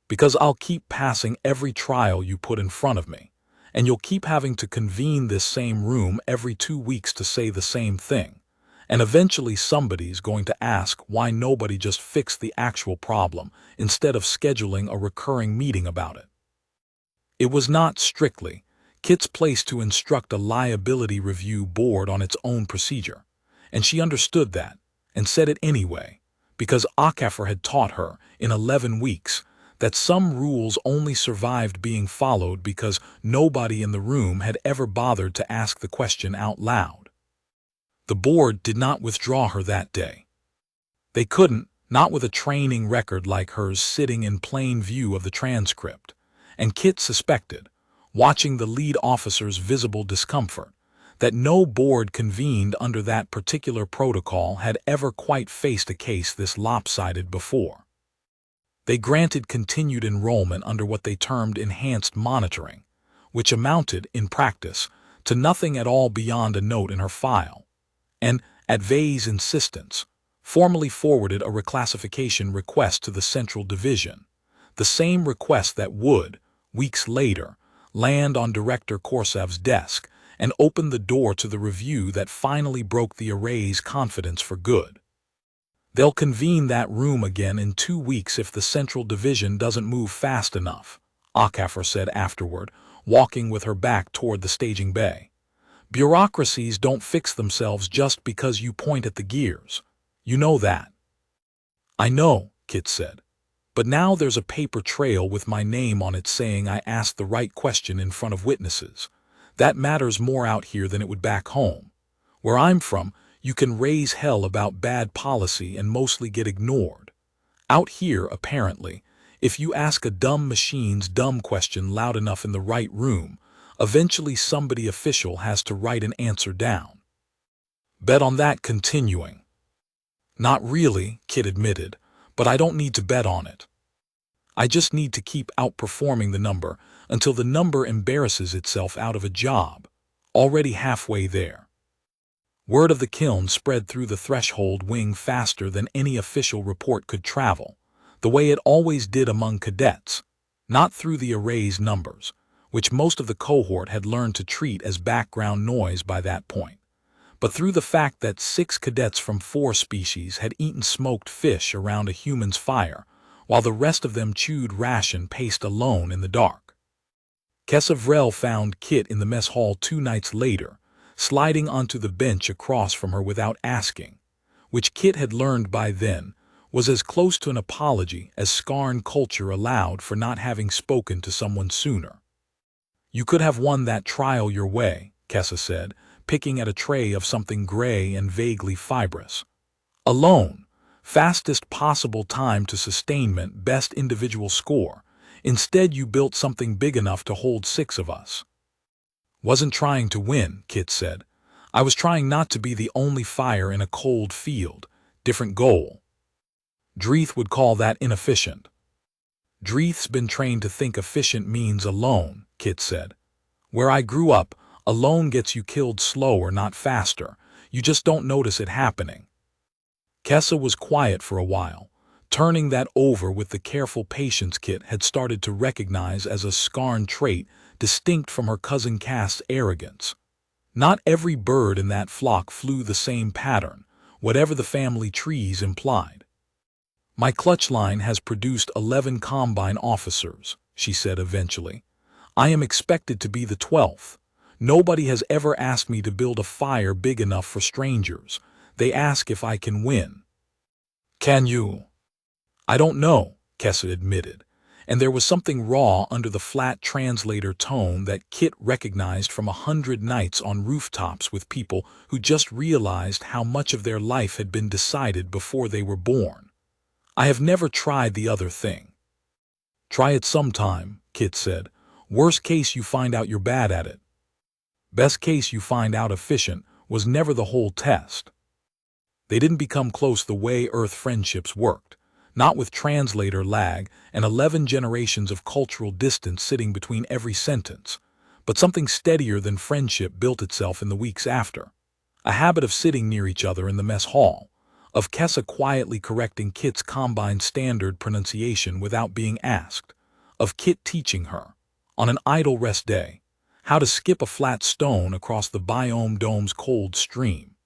Because I'll keep passing every trial you put in front of me, and you'll keep having to convene this same room every 2 weeks to say the same thing, and eventually somebody's going to ask why nobody just fixed the actual problem instead of scheduling a recurring meeting about it." It was not strictly Kit's place to instruct a liability review board on its own procedure, and she understood that, and said it anyway, because Okafor had taught her, in 11 weeks, that some rules only survived being followed because nobody in the room had ever bothered to ask the question out loud. The board did not withdraw her that day. They couldn't, not with a training record like hers sitting in plain view of the transcript, and Kit suspected, watching the lead officer's visible discomfort, that no board convened under that particular protocol had ever quite faced a case this lopsided before. They granted continued enrollment under what they termed enhanced monitoring, which amounted, in practice, to nothing at all beyond a note in her file, and, at Vey's insistence, formally forwarded a reclassification request to the Central Division, the same request that would, weeks later, land on Director Korsav's desk and open the door to the review that finally broke the array's confidence for good. "They'll convene that room again in 2 weeks if the Central Division doesn't move fast enough," Okafor said afterward, walking with her back toward the staging bay. "Bureaucracies don't fix themselves just because you point at the gears. You know that. I know, Kit said. But now there's a paper trail with my name on it saying I asked the right question in front of witnesses. That matters more out here than it would back home. Where I'm from, you can raise hell about bad policy and mostly get ignored. Out here, apparently, if you ask a dumb machine's dumb question loud enough in the right room, eventually somebody official has to write an answer down. Bet on that continuing. Not really, Kit admitted, but I don't need to bet on it. I just need to keep outperforming the number until the number embarrasses itself out of a job. Already halfway there. Word of the kiln spread through the threshold wing faster than any official report could travel, the way it always did among cadets, not through the array's numbers, which most of the cohort had learned to treat as background noise by that point, but through the fact that 6 cadets from 4 species had eaten smoked fish around a human's fire, while the rest of them chewed ration paced alone in the dark. Vrel found Kit in the mess hall 2 nights later, sliding onto the bench across from her without asking, which Kit had learned by then was as close to an apology as Scarn culture allowed for not having spoken to someone sooner. You could have won that trial your way, Kessa said, picking at a tray of something gray and vaguely fibrous. Alone, fastest possible time to sustainment, best individual score. Instead you built something big enough to hold 6 of us. Wasn't trying to win, Kit said. I was trying not to be the only fire in a cold field. Different goal. Dreeth would call that inefficient. Dreeth's been trained to think efficient means alone, Kit said. Where I grew up, alone gets you killed slower, not faster. You just don't notice it happening. Kessa was quiet for a while, turning that over with the careful patience Kit had started to recognize as a Scarn trait distinct from her cousin Cass's arrogance. Not every bird in that flock flew the same pattern, whatever the family trees implied. My clutch line has produced 11 combine officers, she said eventually. I am expected to be the 12th. Nobody has ever asked me to build a fire big enough for strangers. They ask if I can win. Can you? I don't know, Kessa admitted, and there was something raw under the flat translator tone that Kit recognized from 100 nights on rooftops with people who just realized how much of their life had been decided before they were born. I have never tried the other thing. Try it sometime, Kit said. Worst case you find out you're bad at it. Best case you find out efficient was never the whole test. They didn't become close the way Earth friendships worked, not with translator lag and 11 generations of cultural distance sitting between every sentence, but something steadier than friendship built itself in the weeks after. A habit of sitting near each other in the mess hall, of Kessa quietly correcting Kit's combine standard pronunciation without being asked, of Kit teaching her, on an idle rest day, how to skip a flat stone across the biome dome's cold stream.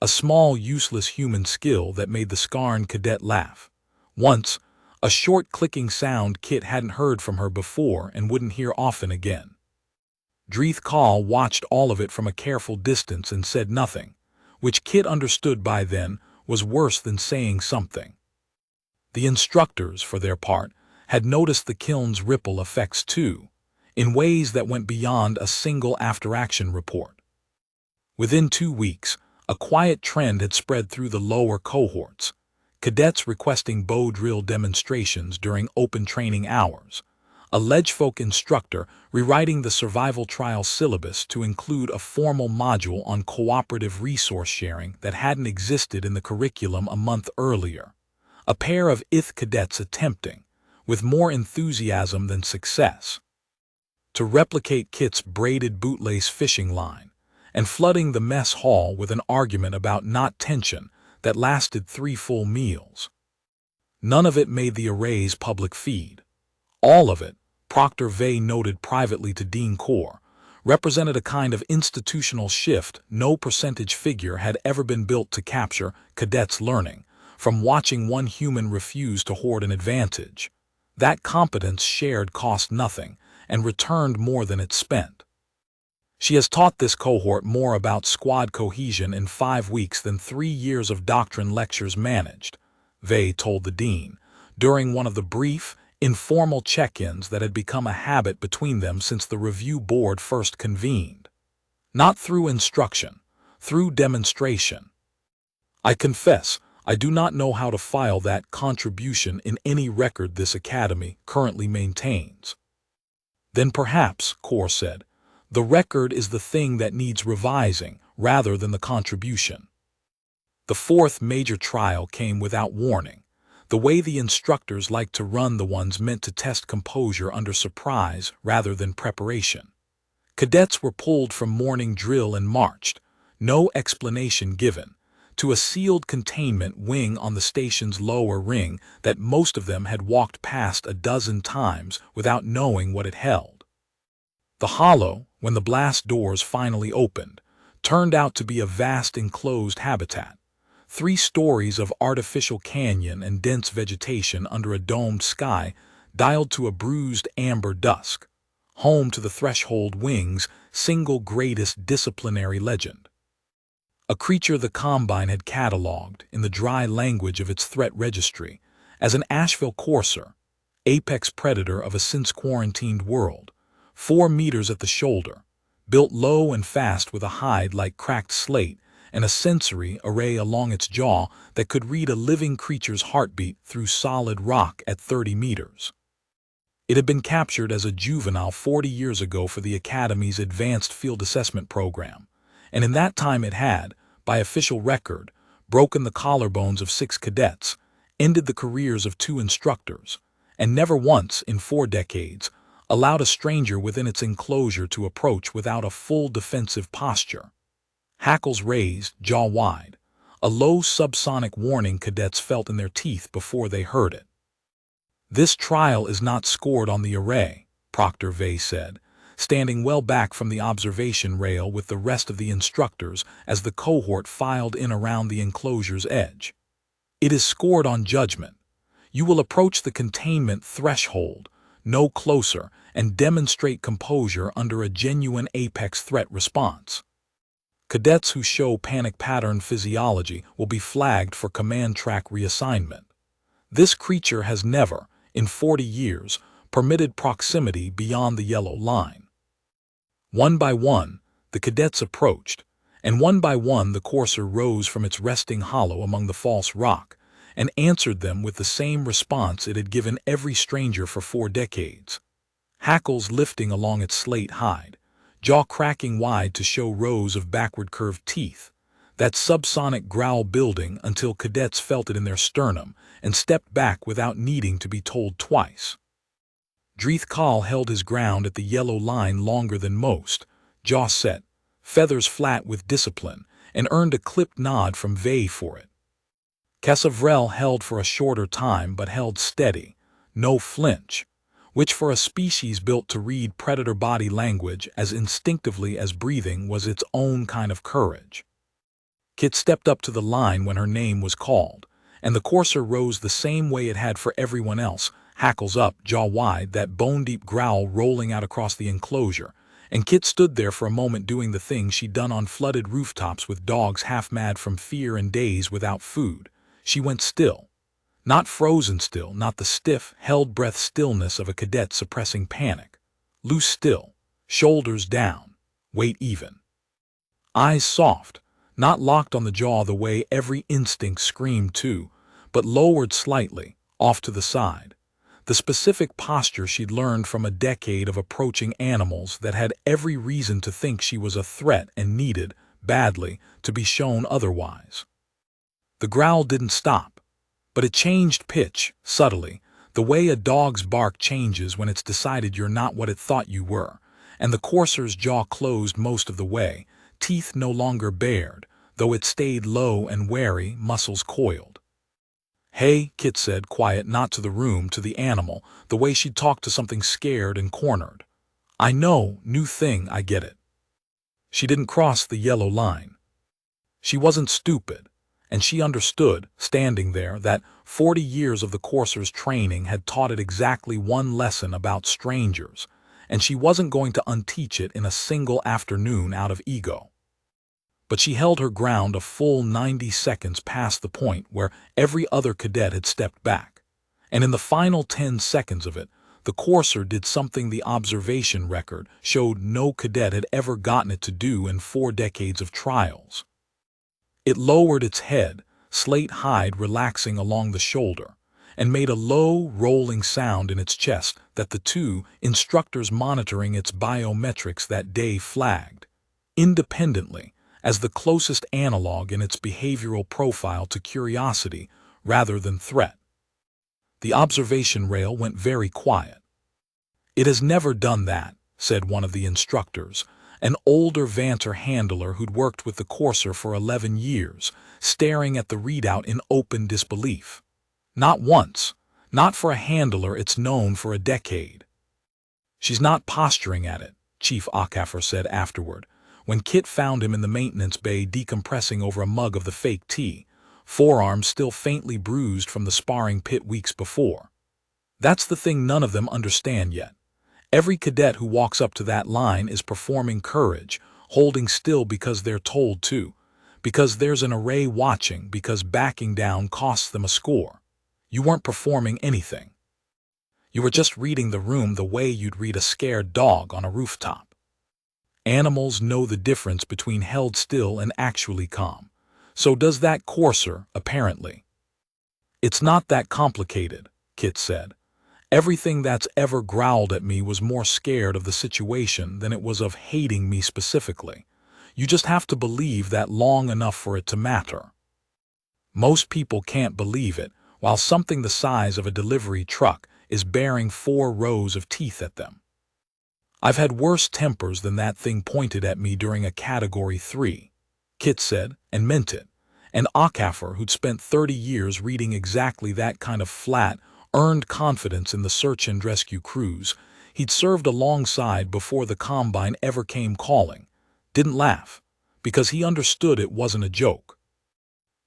A small, useless human skill that made the Scarn cadet laugh. Once, a short clicking sound Kit hadn't heard from her before and wouldn't hear often again. Dreeth Kahl watched all of it from a careful distance and said nothing, which Kit understood by then was worse than saying something. The instructors, for their part, had noticed the kiln's ripple effects too, in ways that went beyond a single after-action report. Within 2 weeks, a quiet trend had spread through the lower cohorts, cadets requesting bow drill demonstrations during open training hours, a Legfolk instructor rewriting the survival trial syllabus to include a formal module on cooperative resource sharing that hadn't existed in the curriculum a month earlier, a pair of ITH cadets attempting, with more enthusiasm than success, to replicate Kit's braided bootlace fishing line, and flooding the mess hall with an argument about not tension that lasted 3 full meals. None of it made the array's public feed. All of it, Proctor Vey noted privately to Dean Core, represented a kind of institutional shift no percentage figure had ever been built to capture cadets' learning, from watching one human refuse to hoard an advantage. That competence shared cost nothing and returned more than it spent. She has taught this cohort more about squad cohesion in 5 weeks than 3 years of doctrine lectures managed, Vey told the dean, during one of the brief, informal check-ins that had become a habit between them since the review board first convened. Not through instruction, through demonstration. I confess, I do not know how to file that contribution in any record this academy currently maintains. Then perhaps, Core said, the record is the thing that needs revising rather than the contribution. The fourth major trial came without warning, the way the instructors like to run the ones meant to test composure under surprise rather than preparation. Cadets were pulled from morning drill and marched, no explanation given, to a sealed containment wing on the station's lower ring that most of them had walked past a dozen times without knowing what it held. The hollow, when the blast doors finally opened, turned out to be a vast enclosed habitat, 3 stories of artificial canyon and dense vegetation under a domed sky dialed to a bruised amber dusk, home to the Threshold Wing's single greatest disciplinary legend. A creature the Combine had catalogued, in the dry language of its threat registry, as an Asheville courser, apex predator of a since-quarantined world, 4 meters at the shoulder, built low and fast with a hide like cracked slate and a sensory array along its jaw that could read a living creature's heartbeat through solid rock at 30 meters. It had been captured as a juvenile 40 years ago for the Academy's Advanced Field Assessment Program, and in that time it had, by official record, broken the collarbones of 6 cadets, ended the careers of 2 instructors, and never once, in 4 decades, allowed a stranger within its enclosure to approach without a full defensive posture. Hackles raised, jaw wide, a low subsonic warning cadets felt in their teeth before they heard it. This trial is not scored on the array, Proctor Vey said, standing well back from the observation rail with the rest of the instructors as the cohort filed in around the enclosure's edge. It is scored on judgment. You will approach the containment threshold, no closer, and demonstrate composure under a genuine apex threat response. Cadets who show panic pattern physiology will be flagged for command track reassignment. This creature has never, in 40 years, permitted proximity beyond the yellow line. One by one, the cadets approached, and one by one the courser rose from its resting hollow among the false rock and answered them with the same response it had given every stranger for 4 decades. Hackles lifting along its slate hide, jaw cracking wide to show rows of backward curved teeth, that subsonic growl building until cadets felt it in their sternum and stepped back without needing to be told twice. Dreeth Kahl held his ground at the yellow line longer than most, jaw set, feathers flat with discipline, and earned a clipped nod from Vey for it. Cassavrel held for a shorter time but held steady, no flinch, which for a species built to read predator body language as instinctively as breathing was its own kind of courage. Kit stepped up to the line when her name was called, and the courser rose the same way it had for everyone else, hackles up, jaw wide, that bone-deep growl rolling out across the enclosure, and Kit stood there for a moment doing the thing she'd done on flooded rooftops with dogs half-mad from fear and days without food. She went still. Not frozen still, not the stiff, held-breath stillness of a cadet suppressing panic. Loose still, shoulders down, weight even. Eyes soft, not locked on the jaw the way every instinct screamed to, but lowered slightly, off to the side. The specific posture she'd learned from a decade of approaching animals that had every reason to think she was a threat and needed, badly, to be shown otherwise. The growl didn't stop, but it changed pitch, subtly, the way a dog's bark changes when it's decided you're not what it thought you were, and the courser's jaw closed most of the way, teeth no longer bared, though it stayed low and wary, muscles coiled. "Hey," Kit said, quiet, not to the room, to the animal, the way she'd talked to something scared and cornered. "I know, new thing, I get it." She didn't cross the yellow line. She wasn't stupid, and she understood, standing there, that 40 years of the courser's training had taught it exactly one lesson about strangers, and she wasn't going to unteach it in a single afternoon out of ego. But she held her ground a full 90 seconds past the point where every other cadet had stepped back. And in the final 10 seconds of it, the courser did something the observation record showed no cadet had ever gotten it to do in 4 decades of trials. It lowered its head, slate hide relaxing along the shoulder, and made a low, rolling sound in its chest that the 2 instructors monitoring its biometrics that day flagged, independently, as the closest analog in its behavioral profile to curiosity rather than threat. The observation rail went very quiet. "It has never done that," said one of the instructors, an older Vanter handler who'd worked with the courser for 11 years, staring at the readout in open disbelief. "Not once. Not for a handler it's known for a decade." "She's not posturing at it," Chief Okafor said afterward, when Kit found him in the maintenance bay decompressing over a mug of the fake tea, forearms still faintly bruised from the sparring pit weeks before. "That's the thing none of them understand yet. Every cadet who walks up to that line is performing courage, holding still because they're told to, because there's an array watching, because backing down costs them a score. You weren't performing anything. You were just reading the room the way you'd read a scared dog on a rooftop. Animals know the difference between held still and actually calm. So does that courser, apparently." "It's not that complicated," Kit said. "Everything that's ever growled at me was more scared of the situation than it was of hating me specifically. You just have to believe that long enough for it to matter. Most people can't believe it, while something the size of a delivery truck is baring 4 rows of teeth at them. I've had worse tempers than that thing pointed at me during a Category 3, Kit said, and meant it. And Okafor, who'd spent 30 years reading exactly that kind of flat, earned confidence in the search and rescue crews he'd served alongside before the Combine ever came calling, didn't laugh, because he understood it wasn't a joke.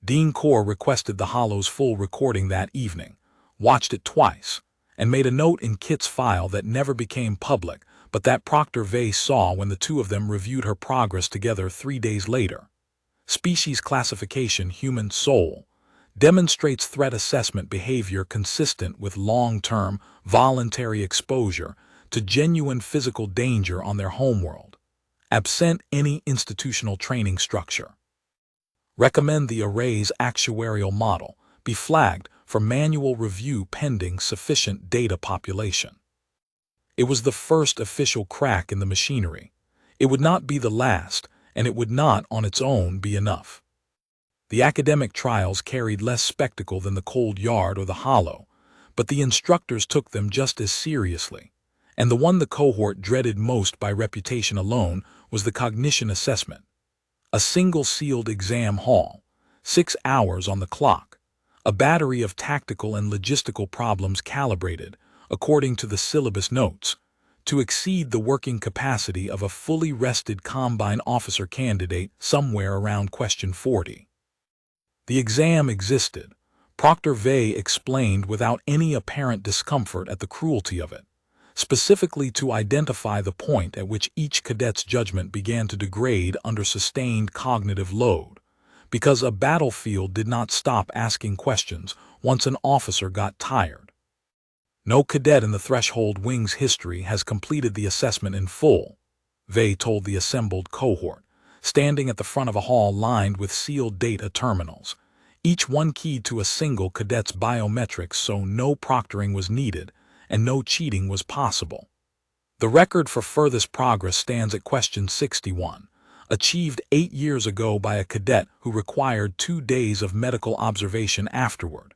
Dean Core requested the Hollow's full recording that evening, watched it twice, and made a note in Kit's file that never became public, but that Proctor Vey saw when the 2 of them reviewed her progress together 3 days later. Species classification human soul demonstrates threat assessment behavior consistent with long-term, voluntary exposure to genuine physical danger on their homeworld, absent any institutional training structure. Recommend the array's actuarial model be flagged for manual review pending sufficient data population. It was the first official crack in the machinery. It would not be the last, and it would not on its own be enough. The academic trials carried less spectacle than the Cold Yard or the Hollow, but the instructors took them just as seriously, and the one the cohort dreaded most by reputation alone was the cognition assessment. A single sealed exam hall, 6 hours on the clock, a battery of tactical and logistical problems calibrated, according to the syllabus notes, to exceed the working capacity of a fully rested Combine officer candidate somewhere around question 40. The exam existed, Proctor Vey explained without any apparent discomfort at the cruelty of it, specifically to identify the point at which each cadet's judgment began to degrade under sustained cognitive load, because a battlefield did not stop asking questions once an officer got tired. No cadet in the Threshold Wing's history has completed the assessment in full, Vey told the assembled cohort, standing at the front of a hall lined with sealed data terminals, each one keyed to a single cadet's biometrics so no proctoring was needed and no cheating was possible. The record for furthest progress stands at question 61, achieved 8 years ago by a cadet who required 2 days of medical observation afterward.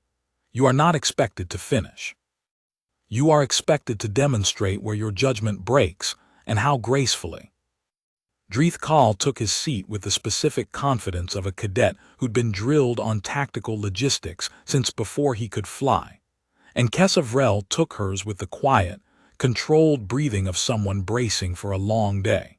You are not expected to finish. You are expected to demonstrate where your judgment breaks and how gracefully. Dreeth Kahl took his seat with the specific confidence of a cadet who'd been drilled on tactical logistics since before he could fly, and Kessa Vrel took hers with the quiet, controlled breathing of someone bracing for a long day.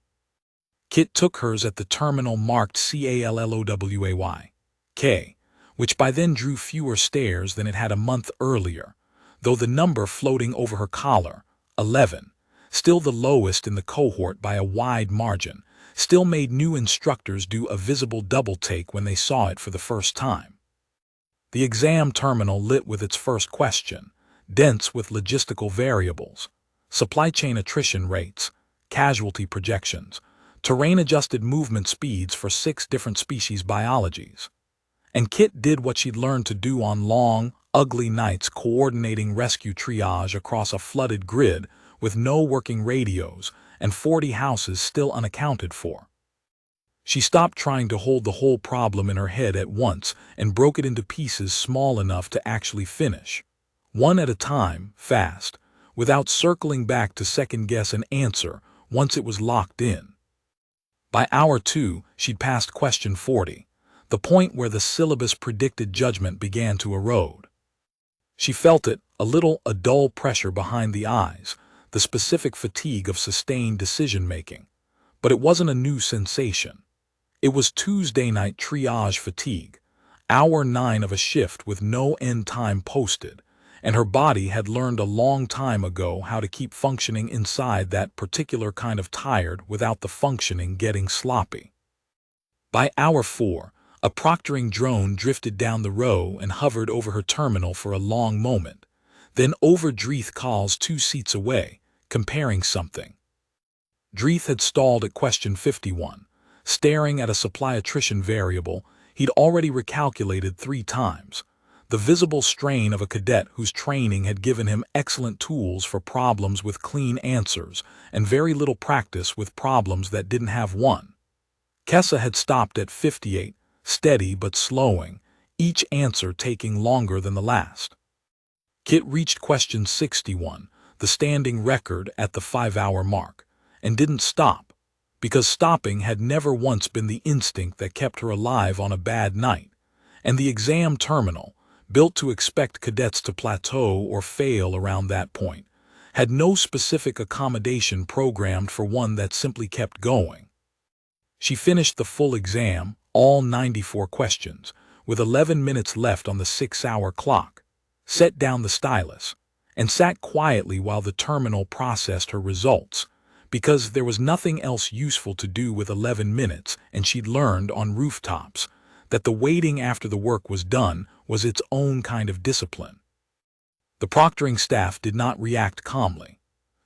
Kit took hers at the terminal marked CALLOWAY, K, which by then drew fewer stares than it had a month earlier, though the number floating over her collar, 11, still the lowest in the cohort by a wide margin, still made new instructors do a visible double take when they saw it for the first time. The exam terminal lit with its first question, dense with logistical variables, supply chain attrition rates, casualty projections, terrain-adjusted movement speeds for 6 different species biologies. And Kit did what she'd learned to do on long, ugly nights coordinating rescue triage across a flooded grid with no working radios and 40 houses still unaccounted for. She stopped trying to hold the whole problem in her head at once and broke it into pieces small enough to actually finish, one at a time, fast, without circling back to second-guess an answer once it was locked in. By hour 2, she'd passed question 40, the point where the syllabus predicted judgment began to erode. She felt it, a dull pressure behind the eyes, the specific fatigue of sustained decision-making. But it wasn't a new sensation. It was Tuesday night triage fatigue, hour 9 of a shift with no end time posted, and her body had learned a long time ago how to keep functioning inside that particular kind of tired without the functioning getting sloppy. By hour 4, a proctoring drone drifted down the row and hovered over her terminal for a long moment, then over Dreeth calls 2 seats away, comparing something. Dreeth had stalled at question 51, staring at a supply attrition variable he'd already recalculated 3 times, the visible strain of a cadet whose training had given him excellent tools for problems with clean answers and very little practice with problems that didn't have one. Kessa had stopped at 58, steady but slowing, each answer taking longer than the last. Kit reached question 61, the standing record at the 5-hour mark, and didn't stop, because stopping had never once been the instinct that kept her alive on a bad night, and the exam terminal, built to expect cadets to plateau or fail around that point, had no specific accommodation programmed for one that simply kept going. She finished the full exam, all 94 questions, with 11 minutes left on the 6-hour clock, set down the stylus, and sat quietly while the terminal processed her results, because there was nothing else useful to do with 11 minutes, and she'd learned on rooftops that the waiting after the work was done was its own kind of discipline. The proctoring staff did not react calmly.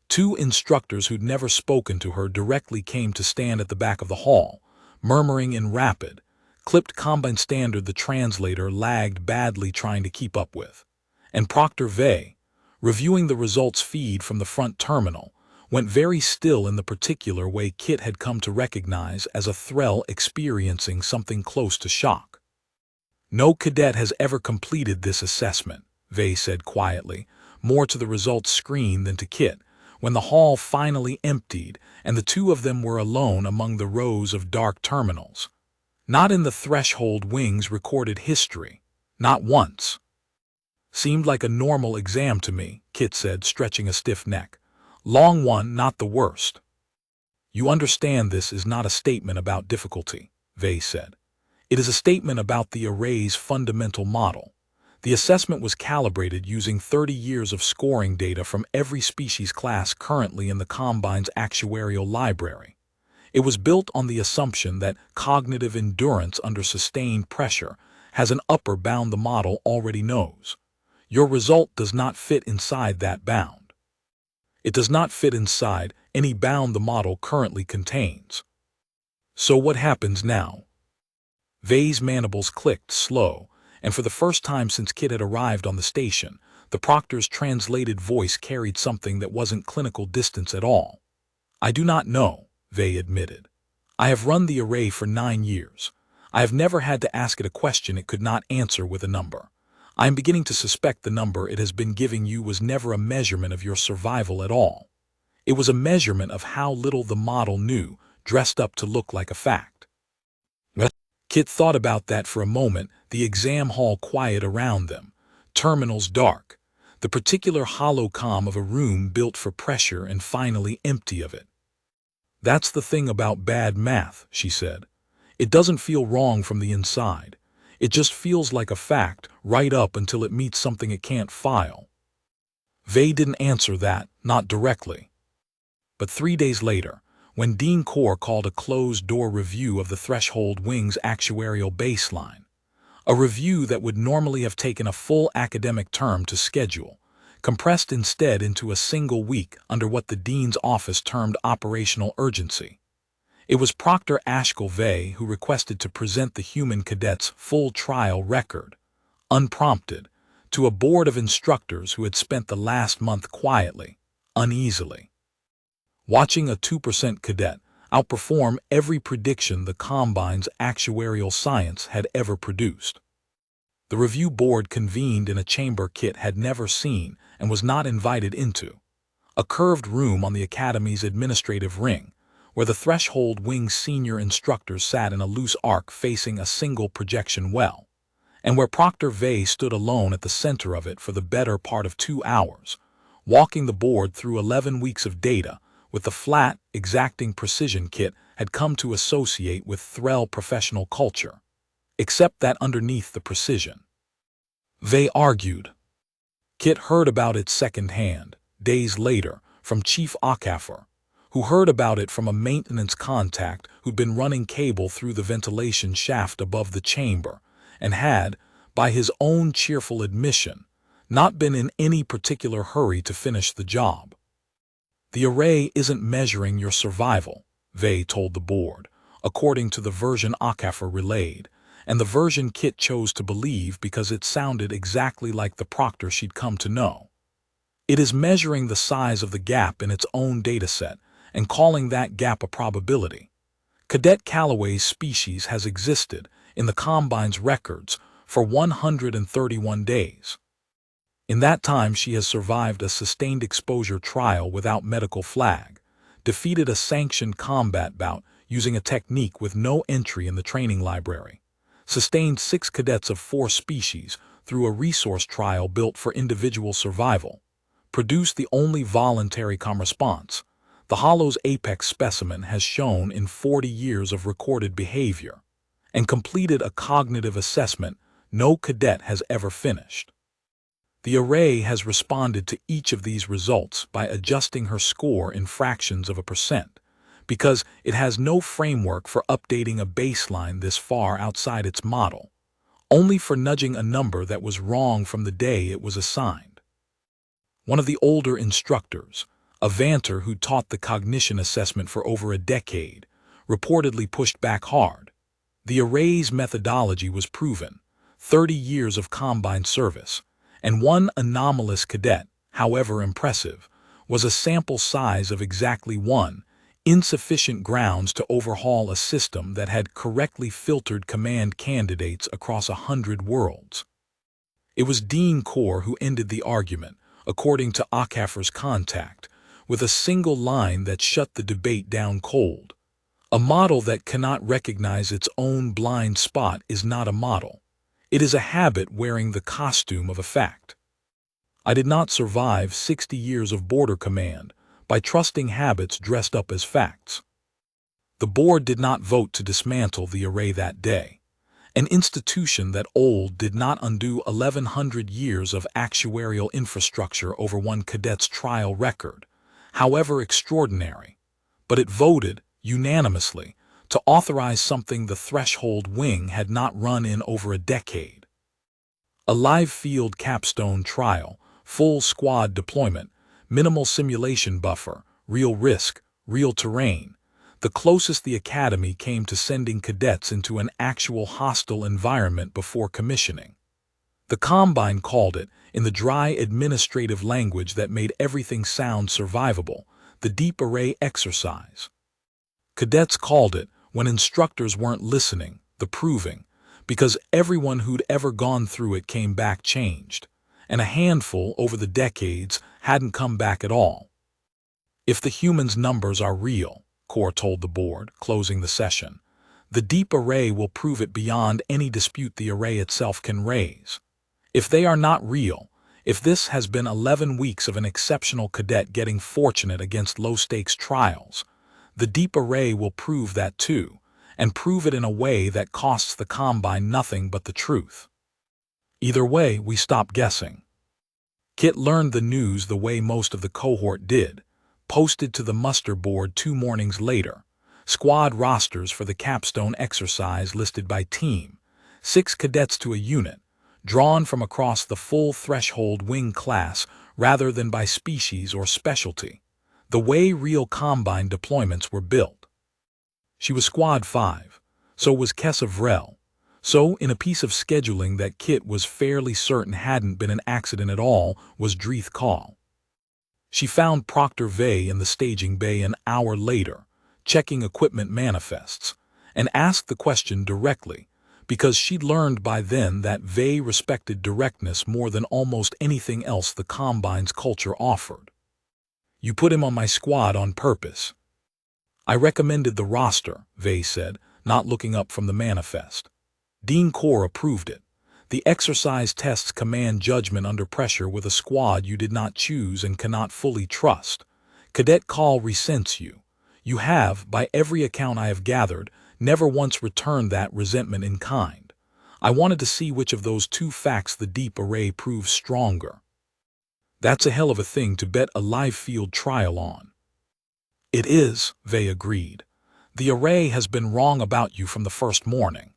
2 instructors who'd never spoken to her directly came to stand at the back of the hall, murmuring in rapid, clipped Combine Standard the translator lagged badly trying to keep up with, and Proctor Vey, reviewing the results feed from the front terminal, went very still in the particular way Kit had come to recognize as a thrall experiencing something close to shock. "No cadet has ever completed this assessment," Vey said quietly, more to the results screen than to Kit, when the hall finally emptied and the 2 of them were alone among the rows of dark terminals. Not in the threshold wings recorded history, not once. "Seemed like a normal exam to me," Kit said, stretching a stiff neck. "Long one, not the worst." "You understand this is not a statement about difficulty," Vey said. "It is a statement about the array's fundamental model. The assessment was calibrated using 30 years of scoring data from every species class currently in the Combine's actuarial library. It was built on the assumption that cognitive endurance under sustained pressure has an upper bound the model already knows. Your result does not fit inside that bound. It does not fit inside any bound the model currently contains. So what happens now?" Vey's mandibles clicked slow, and for the first time since Kit had arrived on the station, the proctor's translated voice carried something that wasn't clinical distance at all. "I do not know," Vey admitted. "I have run the array for 9 years. I have never had to ask it a question it could not answer with a number. I am beginning to suspect the number it has been giving you was never a measurement of your survival at all. It was a measurement of how little the model knew, dressed up to look like a fact." Kit thought about that for a moment, the exam hall quiet around them, terminals dark, the particular hollow calm of a room built for pressure and finally empty of it. "That's the thing about bad math," she said. "It doesn't feel wrong from the inside. It just feels like a fact right up until it meets something it can't file." Vey didn't answer that, not directly. But 3 days later, when Dean Corr called a closed-door review of the Threshold Wing's actuarial baseline, a review that would normally have taken a full academic term to schedule, compressed instead into a single week under what the dean's office termed operational urgency. It was Proctor Ashkel Vey who requested to present the human cadet's full trial record, unprompted, to a board of instructors who had spent the last month quietly, uneasily, watching a 2% cadet outperform every prediction the Combine's actuarial science had ever produced. The review board convened in a chamber Kit had never seen and was not invited into, a curved room on the Academy's administrative ring, where the Threshold Wing senior instructors sat in a loose arc facing a single projection well, and where Proctor Vey stood alone at the center of it for the better part of 2 hours, walking the board through 11 weeks of data with the flat, exacting precision Kit had come to associate with Threll professional culture, except that underneath the precision, Vey argued, Kit heard about it secondhand, days later, from Chief Okafor, who heard about it from a maintenance contact who'd been running cable through the ventilation shaft above the chamber and had, by his own cheerful admission, not been in any particular hurry to finish the job. The array isn't measuring your survival, Vey told the board, according to the version Okafor relayed, and the version Kit chose to believe because it sounded exactly like the proctor she'd come to know. It is measuring the size of the gap in its own dataset and calling that gap a probability. Cadet Calloway's species has existed in the Combine's records for 131 days. In that time, she has survived a sustained exposure trial without medical flag, defeated a sanctioned combat bout using a technique with no entry in the training library, sustained 6 cadets of 4 species through a resource trial built for individual survival, produced the only voluntary response the Hollow's apex specimen has shown in 40 years of recorded behavior, and completed a cognitive assessment no cadet has ever finished. The array has responded to each of these results by adjusting her score in fractions of a percent, because it has no framework for updating a baseline this far outside its model, only for nudging a number that was wrong from the day it was assigned. One of the older instructors, a Vanter who taught the cognition assessment for over a decade, reportedly pushed back hard. The array's methodology was proven, 30 years of Combine service, and one anomalous cadet, however impressive, was a sample size of exactly 1, insufficient grounds to overhaul a system that had correctly filtered command candidates across 100 worlds. It was Dean Corr who ended the argument, according to Okafor's contact, with a single line that shut the debate down cold. A model that cannot recognize its own blind spot is not a model. It is a habit wearing the costume of a fact. I did not survive 60 years of border command by trusting habits dressed up as facts. The board did not vote to dismantle the array that day. An institution that old did not undo 1,100 years of actuarial infrastructure over one cadet's trial record, however extraordinary, but it voted, unanimously, to authorize something the Threshold Wing had not run in over a decade. A live field capstone trial, full squad deployment, minimal simulation buffer, real risk, real terrain, the closest the Academy came to sending cadets into an actual hostile environment before commissioning. The Combine called it, in the dry administrative language that made everything sound survivable, the deep array exercise. Cadets called it, when instructors weren't listening, the proving, because everyone who'd ever gone through it came back changed, and a handful over the decades hadn't come back at all. If the humans' numbers are real, Corr told the board, closing the session, the deep array will prove it beyond any dispute the array itself can raise. If they are not real, if this has been 11 weeks of an exceptional cadet getting fortunate against low-stakes trials, the deep array will prove that too, and prove it in a way that costs the Combine nothing but the truth. Either way, we stop guessing. Kit learned the news the way most of the cohort did, posted to the muster board 2 mornings later. Squad rosters for the capstone exercise listed by team. 6 cadets to a unit, drawn from across the full threshold wing class rather than by species or specialty. The way real combine deployments were built. She was Squad 5. So was Kessa Vrel. So, in a piece of scheduling that Kit was fairly certain hadn't been an accident at all, was Dreeth Call. She found Proctor Vey in the staging bay an hour later, checking equipment manifests, and asked the question directly, because she'd learned by then that Vey respected directness more than almost anything else the Combine's culture offered. "You put him on my squad on purpose." "I recommended the roster," Vey said, not looking up from the manifest. Dean Corr approved it. "The exercise tests command judgment under pressure with a squad you did not choose and cannot fully trust. Cadet Call resents you. You have, by every account I have gathered, never once returned that resentment in kind. I wanted to see which of those 2 facts the deep array proves stronger." "That's a hell of a thing to bet a live field trial on." "It is," Vey agreed. "The array has been wrong about you from the first morning.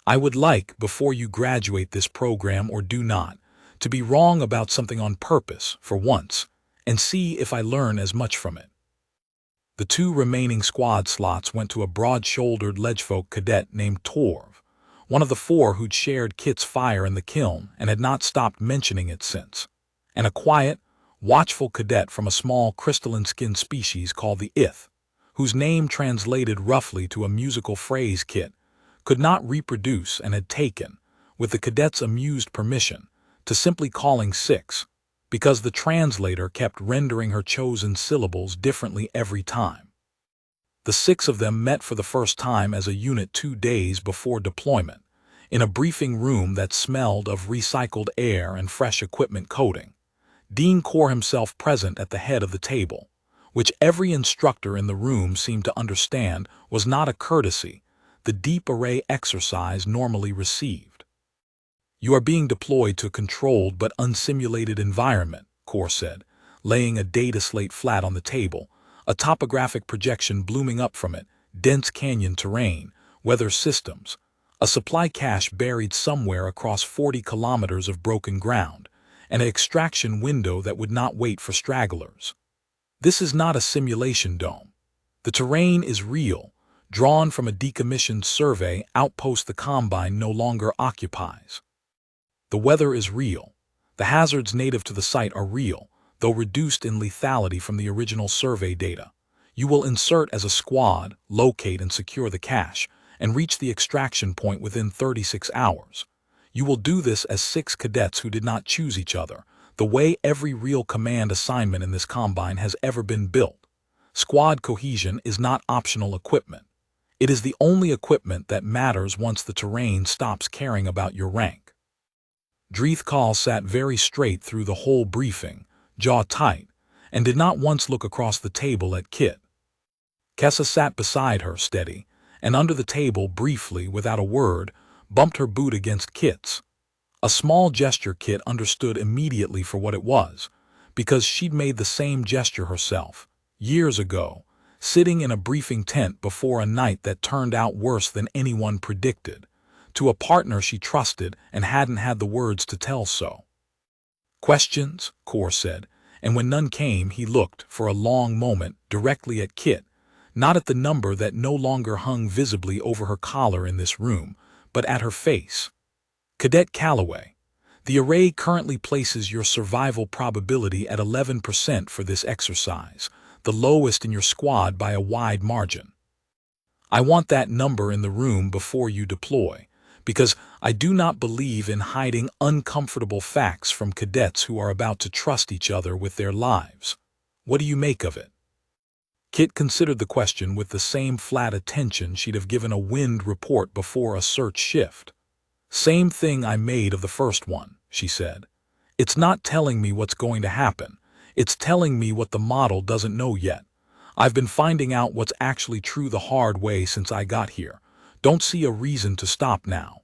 I would like, before you graduate this program or do not, to be wrong about something on purpose, for once, and see if I learn as much from it." The 2 remaining squad slots went to a broad-shouldered ledgefolk cadet named Torv, one of the 4 who'd shared Kit's fire in the kiln and had not stopped mentioning it since, and a quiet, watchful cadet from a small crystalline-skinned species called the Ith, whose name translated roughly to a musical phrase Kit could not reproduce and had taken, with the cadet's amused permission, to simply calling 6, because the translator kept rendering her chosen syllables differently every time. The 6 of them met for the first time as a unit 2 days before deployment, in a briefing room that smelled of recycled air and fresh equipment coating. Dean Corr himself present at the head of the table, which every instructor in the room seemed to understand was not a courtesy the deep array exercise normally received. "You are being deployed to a controlled but unsimulated environment," Corr said, laying a data slate flat on the table, a topographic projection blooming up from it, dense canyon terrain, weather systems, a supply cache buried somewhere across 40 kilometers of broken ground, and an extraction window that would not wait for stragglers. "This is not a simulation dome. The terrain is real, drawn from a decommissioned survey outpost the Combine no longer occupies. The weather is real. The hazards native to the site are real, though reduced in lethality from the original survey data. You will insert as a squad, locate and secure the cache, and reach the extraction point within 36 hours. You will do this as 6 cadets who did not choose each other, the way every real command assignment in this Combine has ever been built. Squad cohesion is not optional equipment. It is the only equipment that matters once the terrain stops caring about your rank." Dreeth Call sat very straight through the whole briefing, jaw tight, and did not once look across the table at Kit. Kessa sat beside her, steady, and under the table briefly, without a word, bumped her boot against Kit's. A small gesture Kit understood immediately for what it was, because she'd made the same gesture herself, years ago, sitting in a briefing tent before a night that turned out worse than anyone predicted, to a partner she trusted and hadn't had the words to tell so. "Questions?" Corr said, and when none came he looked, for a long moment, directly at Kit, not at the number that no longer hung visibly over her collar in this room, but at her face. "Cadet Calloway, the array currently places your survival probability at 11% for this exercise, the lowest in your squad by a wide margin. I want that number in the room before you deploy, because I do not believe in hiding uncomfortable facts from cadets who are about to trust each other with their lives. What do you make of it?" Kit considered the question with the same flat attention she'd have given a wind report before a search shift. "Same thing I made of the first one," she said. "It's not telling me what's going to happen. It's telling me what the model doesn't know yet. I've been finding out what's actually true the hard way since I got here. Don't see a reason to stop now."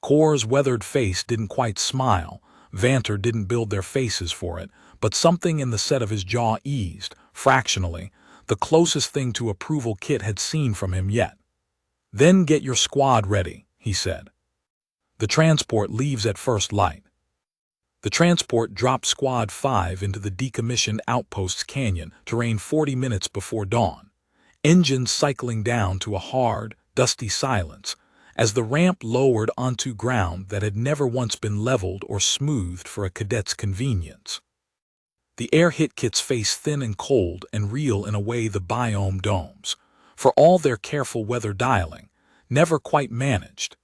Corr's weathered face didn't quite smile. Vanter didn't build their faces for it, but something in the set of his jaw eased, fractionally, the closest thing to approval Kit had seen from him yet. "Then get your squad ready," he said. "The transport leaves at first light." The transport dropped Squad 5 into the decommissioned Outposts Canyon terrain 40 minutes before dawn, engines cycling down to a hard, dusty silence as the ramp lowered onto ground that had never once been leveled or smoothed for a cadet's convenience. The air hit Kit's face thin and cold and real in a way the biome domes, for all their careful weather dialing, never quite managed.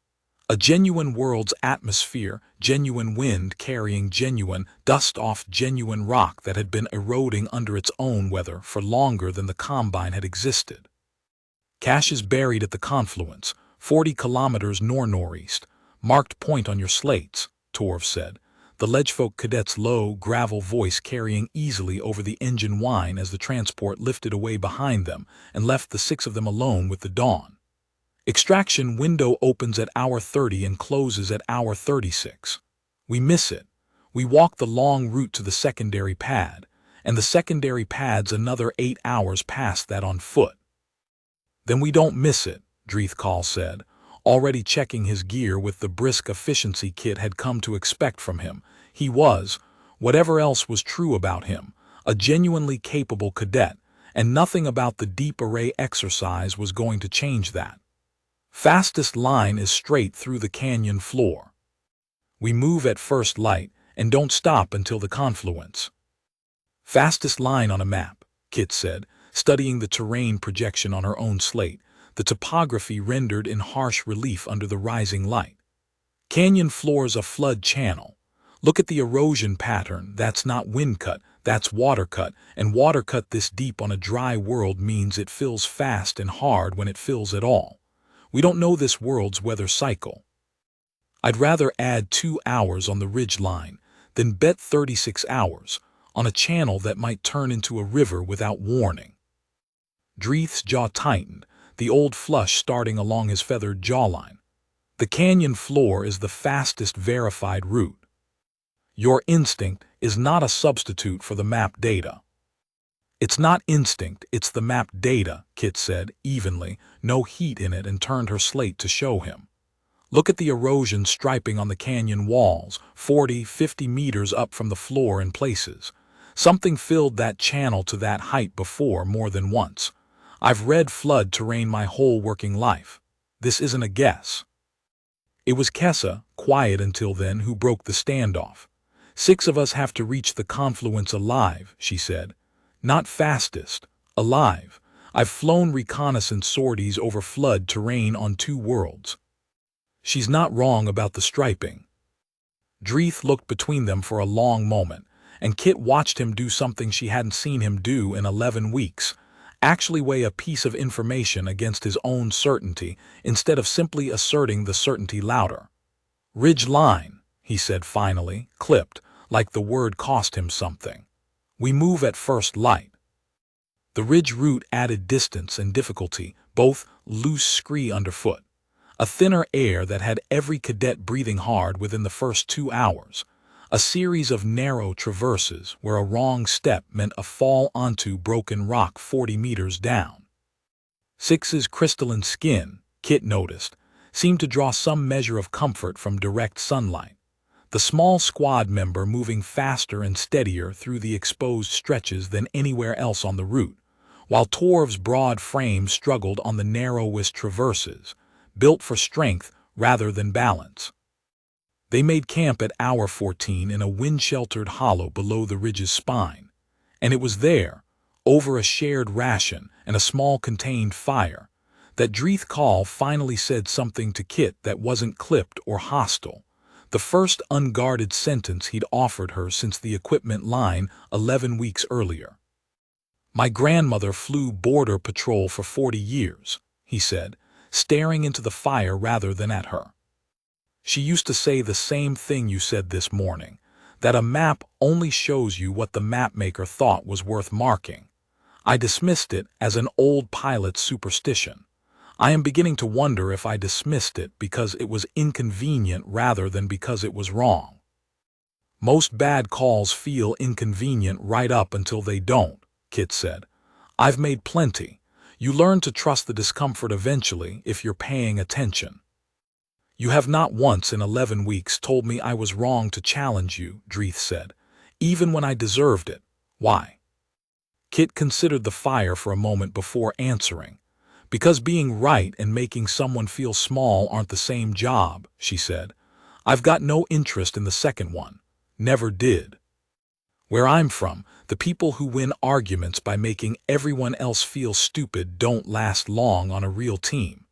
A genuine world's atmosphere, genuine wind carrying genuine dust off genuine rock that had been eroding under its own weather for longer than the Combine had existed. "Cache is buried at the confluence, 40 kilometers nor-northeast, marked point on your slates," Torv said, the Ledgefolk cadet's low, gravel voice carrying easily over the engine whine as the transport lifted away behind them and left the 6 of them alone with the dawn. "Extraction window opens at hour 30 and closes at hour 36. We miss it. We walk the long route to the secondary pad, and the secondary pad's another 8 hours past that on foot." "Then we don't miss it," Dreethcall said, already checking his gear with the brisk efficiency Kit had come to expect from him. He was, whatever else was true about him, a genuinely capable cadet, and nothing about the deep array exercise was going to change that. "Fastest line is straight through the canyon floor. We move at first light and don't stop until the confluence." "Fastest line on a map," Kit said, studying the terrain projection on her own slate, the topography rendered in harsh relief under the rising light. "Canyon floor's a flood channel. Look at the erosion pattern. That's not wind cut, that's water cut, and water cut this deep on a dry world means it fills fast and hard when it fills at all. We don't know this world's weather cycle. I'd rather add 2 hours on the ridge line than bet 36 hours on a channel that might turn into a river without warning." Dreeth's jaw tightened, the old flush starting along his feathered jawline. "The canyon floor is the fastest verified route. Your instinct is not a substitute for the map data." "It's not instinct, it's the map data," Kit said, evenly, no heat in it, and turned her slate to show him. "Look at the erosion striping on the canyon walls, 40, 50 meters up from the floor in places. Something filled that channel to that height before more than once. I've read flood terrain my whole working life. This isn't a guess." It was Kessa, quiet until then, who broke the standoff. "6 of us have to reach the confluence alive," she said. "Not fastest, alive. I've flown reconnaissance sorties over flood terrain on 2 worlds." "She's not wrong about the striping." Dreeth looked between them for a long moment, and Kit watched him do something she hadn't seen him do in 11 weeks, actually weigh a piece of information against his own certainty instead of simply asserting the certainty louder. "Ridge line," he said finally, clipped, like the word cost him something. "We move at first light." The ridge route added distance and difficulty, both loose scree underfoot. A thinner air that had every cadet breathing hard within the first 2 hours. A series of narrow traverses where a wrong step meant a fall onto broken rock 40 meters down. 6's crystalline skin, Kit noticed, seemed to draw some measure of comfort from direct sunlight. The small squad member moving faster and steadier through the exposed stretches than anywhere else on the route, while Torv's broad frame struggled on the narrowest traverses, built for strength rather than balance. They made camp at hour 14 in a wind-sheltered hollow below the ridge's spine, and it was there, over a shared ration and a small contained fire, that Dreethcall finally said something to Kit that wasn't clipped or hostile, the first unguarded sentence he'd offered her since the equipment line 11 weeks earlier. "My grandmother flew border patrol for 40 years, he said, staring into the fire rather than at her. "She used to say the same thing you said this morning, that a map only shows you what the mapmaker thought was worth marking. I dismissed it as an old pilot's superstition. I am beginning to wonder if I dismissed it because it was inconvenient rather than because it was wrong." Most bad calls feel inconvenient right up until they don't, Kit said. I've made plenty. You learn to trust the discomfort eventually if you're paying attention. You have not once in 11 weeks told me I was wrong to challenge you, Dreeth said, even when I deserved it. Why? Kit considered the fire for a moment before answering. Because being right and making someone feel small aren't the same job, she said. I've got no interest in the second one. Never did. Where I'm from, the people who win arguments by making everyone else feel stupid don't last long on a real team.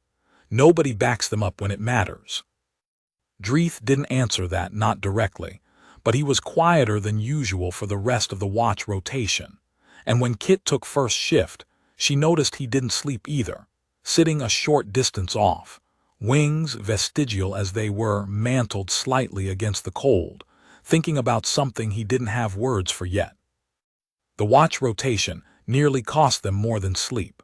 Nobody backs them up when it matters. Dreeth didn't answer that, not directly, but he was quieter than usual for the rest of the watch rotation. And when Kit took first shift, she noticed he didn't sleep either, sitting a short distance off, wings, vestigial as they were, mantled slightly against the cold, thinking about something he didn't have words for yet. The watch rotation nearly cost them more than sleep.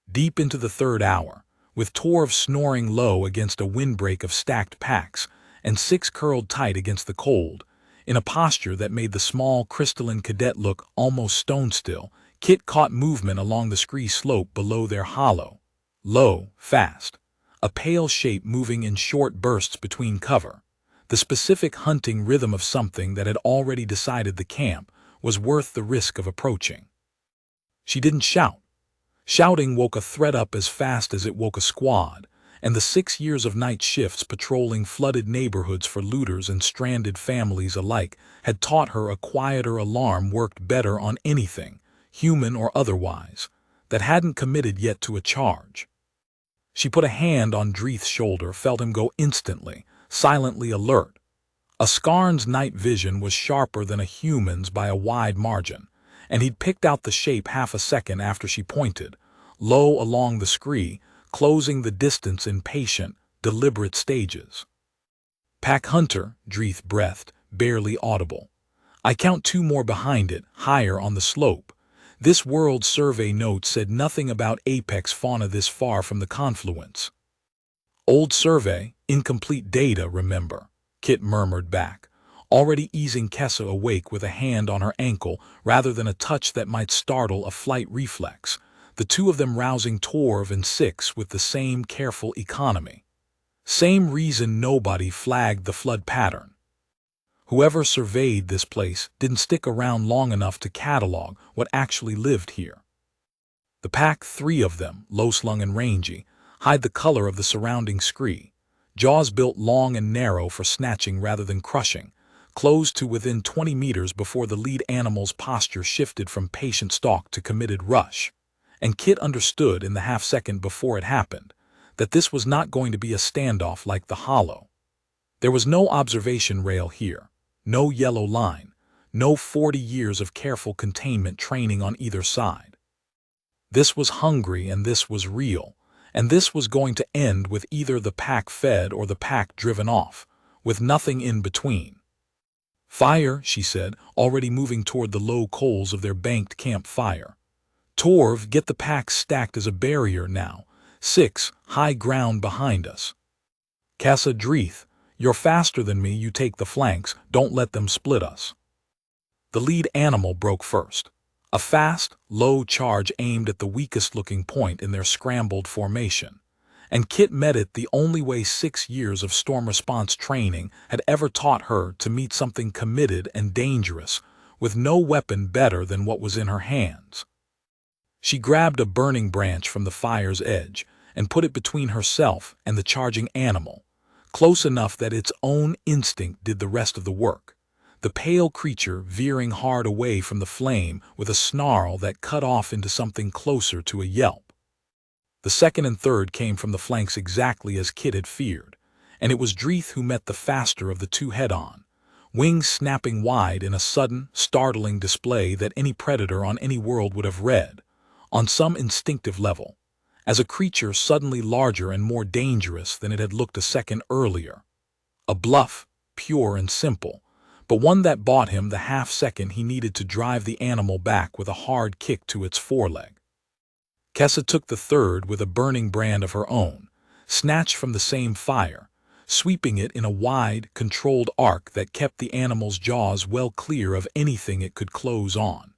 Deep into the third hour, with Torv snoring low against a windbreak of stacked packs and Six curled tight against the cold, in a posture that made the small crystalline cadet look almost stone-still, Kit caught movement along the scree slope below their hollow. Low, fast, a pale shape moving in short bursts between cover. The specific hunting rhythm of something that had already decided the camp was worth the risk of approaching. She didn't shout. Shouting woke a threat up as fast as it woke a squad, and the 6 years of night shifts patrolling flooded neighborhoods for looters and stranded families alike had taught her a quieter alarm worked better on anything, human or otherwise, that hadn't committed yet to a charge. She put a hand on Dreeth's shoulder, felt him go instantly, silently alert. A Skarn's night vision was sharper than a human's by a wide margin, and he'd picked out the shape half a second after she pointed, low along the scree, closing the distance in patient, deliberate stages. Pack Hunter, Dreeth breathed, barely audible. I count 2 more behind it, higher on the slope. This World Survey note said nothing about apex fauna this far from the confluence. Old survey, incomplete data, remember, Kit murmured back, already easing Kessa awake with a hand on her ankle rather than a touch that might startle a flight reflex, the two of them rousing Torv and Six with the same careful economy. Same reason nobody flagged the flood pattern. Whoever surveyed this place didn't stick around long enough to catalog what actually lived here. The pack, 3 of them, low-slung and rangy, hide the color of the surrounding scree, jaws built long and narrow for snatching rather than crushing, closed to within 20 meters before the lead animal's posture shifted from patient stalk to committed rush. And Kit understood in the half-second before it happened that this was not going to be a standoff like the Hollow. There was no observation rail here, no yellow line, no 40 years of careful containment training on either side. This was hungry and this was real, and this was going to end with either the pack fed or the pack driven off, with nothing in between. Fire, she said, already moving toward the low coals of their banked campfire. Torv, get the pack stacked as a barrier now. 6, high ground behind us. Kessa, Dreeth, you're faster than me, you take the flanks, don't let them split us. The lead animal broke first. A fast, low charge aimed at the weakest-looking point in their scrambled formation, and Kit met it the only way 6 years of storm response training had ever taught her to meet something committed and dangerous, with no weapon better than what was in her hands. She grabbed a burning branch from the fire's edge and put it between herself and the charging animal, close enough that its own instinct did the rest of the work, the pale creature veering hard away from the flame with a snarl that cut off into something closer to a yelp. The second and third came from the flanks exactly as Kit had feared, and it was Dreeth who met the faster of the two head-on, wings snapping wide in a sudden, startling display that any predator on any world would have read, on some instinctive level, as a creature suddenly larger and more dangerous than it had looked a second earlier. A bluff, pure and simple, but one that bought him the half-second he needed to drive the animal back with a hard kick to its foreleg. Kessa took the third with a burning brand of her own, snatched from the same fire, sweeping it in a wide, controlled arc that kept the animal's jaws well clear of anything it could close on.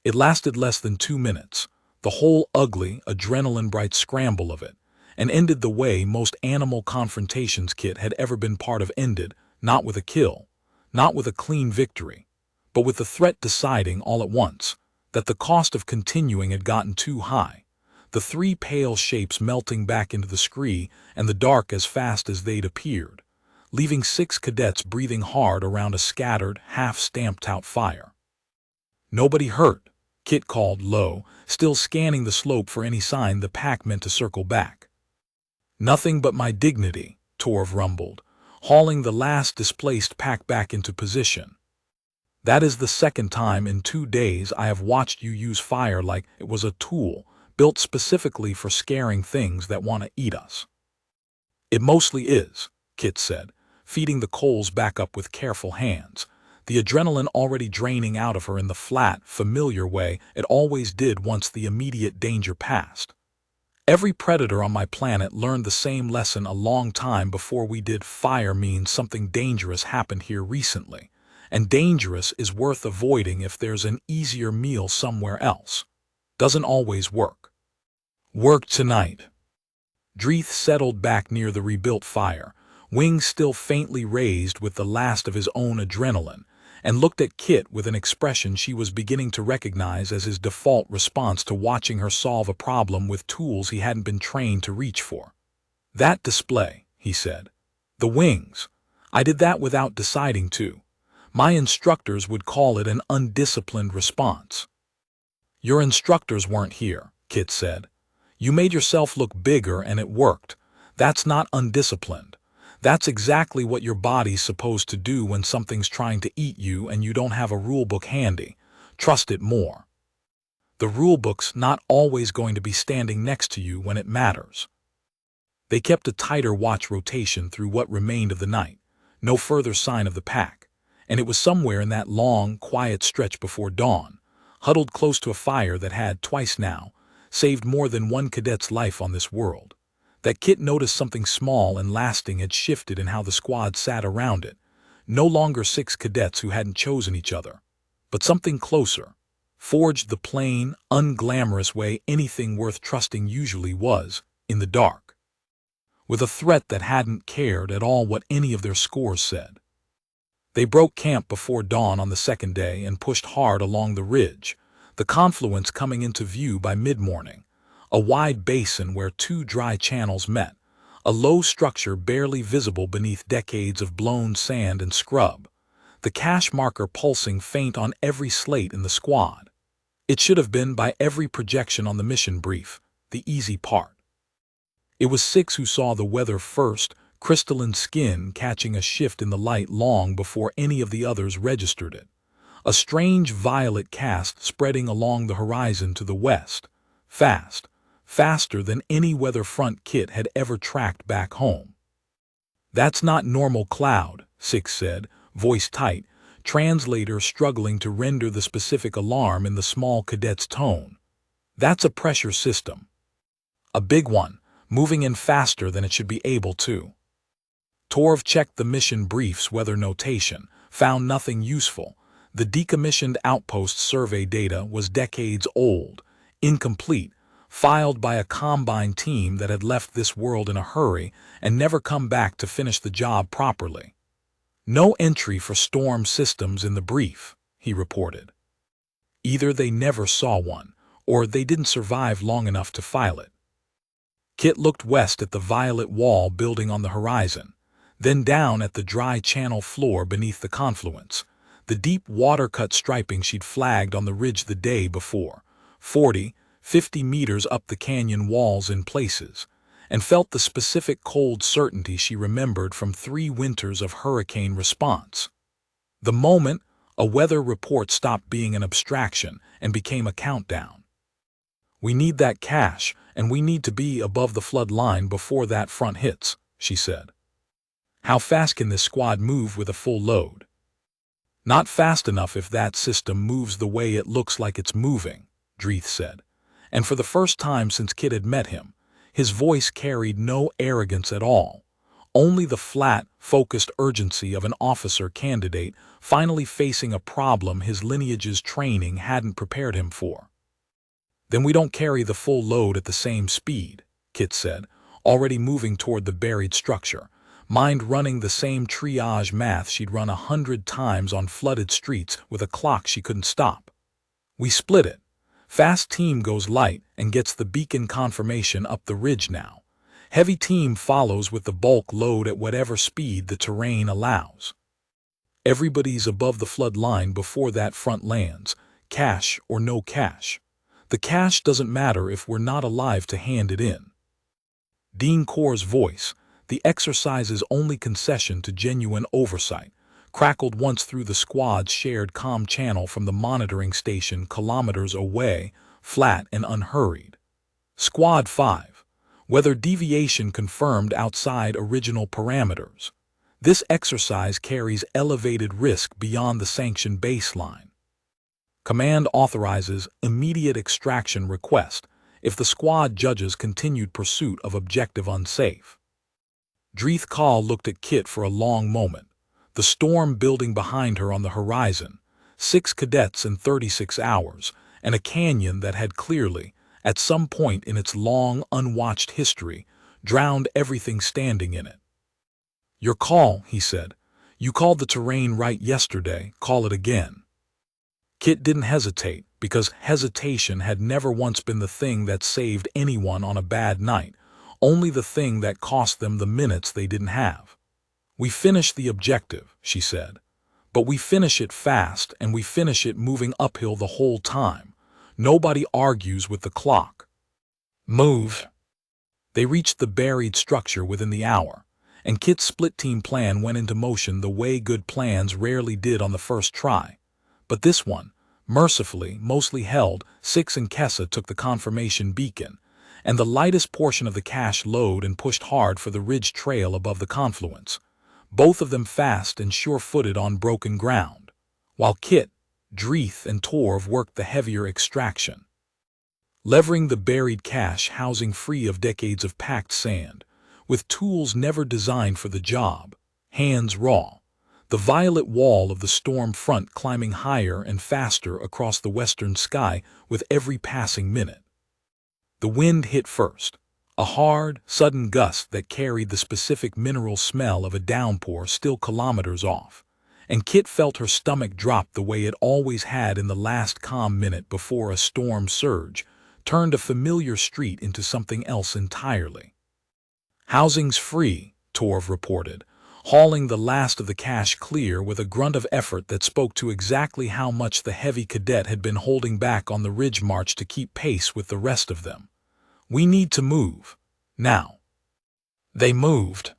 It lasted less than 2 minutes, the whole ugly, adrenaline-bright scramble of it, and ended the way most animal confrontations Kit had ever been part of ended, not with a kill, not with a clean victory, but with the threat deciding all at once that the cost of continuing had gotten too high, the three pale shapes melting back into the scree and the dark as fast as they'd appeared, leaving 6 cadets breathing hard around a scattered, half-stamped-out fire. "Nobody hurt," Kit called low, still scanning the slope for any sign the pack meant to circle back. "Nothing but my dignity," Torv rumbled, hauling the last displaced pack back into position. "That is the second time in 2 days I have watched you use fire like it was a tool built specifically for scaring things that want to eat us." "It mostly is," Kit said, feeding the coals back up with careful hands, the adrenaline already draining out of her in the flat, familiar way it always did once the immediate danger passed. "Every predator on my planet learned the same lesson a long time before we did. Fire means something dangerous happened here recently, and dangerous is worth avoiding if there's an easier meal somewhere else. Doesn't always work." "Work tonight." Dreeth settled back near the rebuilt fire, wings still faintly raised with the last of his own adrenaline, and looked at Kit with an expression she was beginning to recognize as his default response to watching her solve a problem with tools he hadn't been trained to reach for. "That display," he said. "The wings. I did that without deciding to. My instructors would call it an undisciplined response." "Your instructors weren't here," Kit said. "You made yourself look bigger and it worked. That's not undisciplined. That's exactly what your body's supposed to do when something's trying to eat you and you don't have a rulebook handy. Trust it more. The rulebook's not always going to be standing next to you when it matters." They kept a tighter watch rotation through what remained of the night, no further sign of the pack, and it was somewhere in that long, quiet stretch before dawn, huddled close to a fire that had, twice now, saved more than one cadet's life on this world, that Kit noticed something small and lasting had shifted in how the squad sat around it. No longer 6 cadets who hadn't chosen each other, but something closer, forged the plain, unglamorous way anything worth trusting usually was, in the dark, with a threat that hadn't cared at all what any of their scores said. They broke camp before dawn on the second day and pushed hard along the ridge, the confluence coming into view by mid-morning, a wide basin where 2 dry channels met, a low structure barely visible beneath decades of blown sand and scrub, the cache marker pulsing faint on every slate in the squad. It should have been by every projection on the mission brief, the easy part. It was 6 who saw the weather first, crystalline skin catching a shift in the light long before any of the others registered it. A strange violet cast spreading along the horizon to the west, fast, faster than any weather front Kit had ever tracked back home. "That's not normal cloud," Six said, voice tight, translator struggling to render the specific alarm in the small cadet's tone. "That's a pressure system. A big one, moving in faster than it should be able to." Torv checked the mission brief's weather notation, found nothing useful. The decommissioned outpost survey data was decades old, incomplete, filed by a Combine team that had left this world in a hurry and never come back to finish the job properly. "No entry for storm systems in the brief," he reported. Either they never saw one, or they didn't survive long enough to file it. Kit looked west at the violet wall building on the horizon, then down at the dry channel floor beneath the confluence, the deep water-cut striping she'd flagged on the ridge the day before, 40-50 meters up the canyon walls in places, and felt the specific cold certainty she remembered from 3 winters of hurricane response. The moment, a weather report stopped being an abstraction and became a countdown. "We need that cache, and we need to be above the flood line before that front hits," she said. "How fast can this squad move with a full load?" "Not fast enough if that system moves the way it looks like it's moving," Dreeth said, and for the first time since Kit had met him, his voice carried no arrogance at all, only the flat, focused urgency of an officer candidate finally facing a problem his lineage's training hadn't prepared him for. Then we don't carry the full load at the same speed, Kit said, already moving toward the buried structure, mind running the same triage math she'd run 100 times on flooded streets with a clock she couldn't stop. We split it. Fast team goes light and gets the beacon confirmation up the ridge now. Heavy team follows with the bulk load at whatever speed the terrain allows. Everybody's above the flood line before that front lands, cash or no cash. The cash doesn't matter if we're not alive to hand it in. Dean Corr's voice, the exercise's only concession to genuine oversight, crackled once through the squad's shared comm channel from the monitoring station kilometers away, flat and unhurried. Squad 5. Weather deviation confirmed outside original parameters. This exercise carries elevated risk beyond the sanctioned baseline. Command authorizes immediate extraction request if the squad judges continued pursuit of objective unsafe. Dreeth Kahl looked at Kit for a long moment, the storm building behind her on the horizon, 6 cadets in 36 hours, and a canyon that had clearly, at some point in its long, unwatched history, drowned everything standing in it. Your call, he said. You called the terrain right yesterday, call it again. Kit didn't hesitate, because hesitation had never once been the thing that saved anyone on a bad night, only the thing that cost them the minutes they didn't have. We finish the objective, she said. But we finish it fast, and we finish it moving uphill the whole time. Nobody argues with the clock. Move. They reached the buried structure within the hour, and Kit's split-team plan went into motion the way good plans rarely did on the first try. But this one, mercifully, mostly held, Six and Kessa took the confirmation beacon, and the lightest portion of the cache load and pushed hard for the ridge trail above the confluence, both of them fast and sure-footed on broken ground, while Kit, Dreeth, and Torv worked the heavier extraction. Levering the buried cache housing free of decades of packed sand, with tools never designed for the job, hands raw, the violet wall of the storm front climbing higher and faster across the western sky with every passing minute. The wind hit first, a hard, sudden gust that carried the specific mineral smell of a downpour still kilometers off, and Kit felt her stomach drop the way it always had in the last calm minute before a storm surge turned a familiar street into something else entirely. Housing's free, Torv reported, hauling the last of the cache clear with a grunt of effort that spoke to exactly how much the heavy cadet had been holding back on the ridge march to keep pace with the rest of them. We need to move. Now. They moved.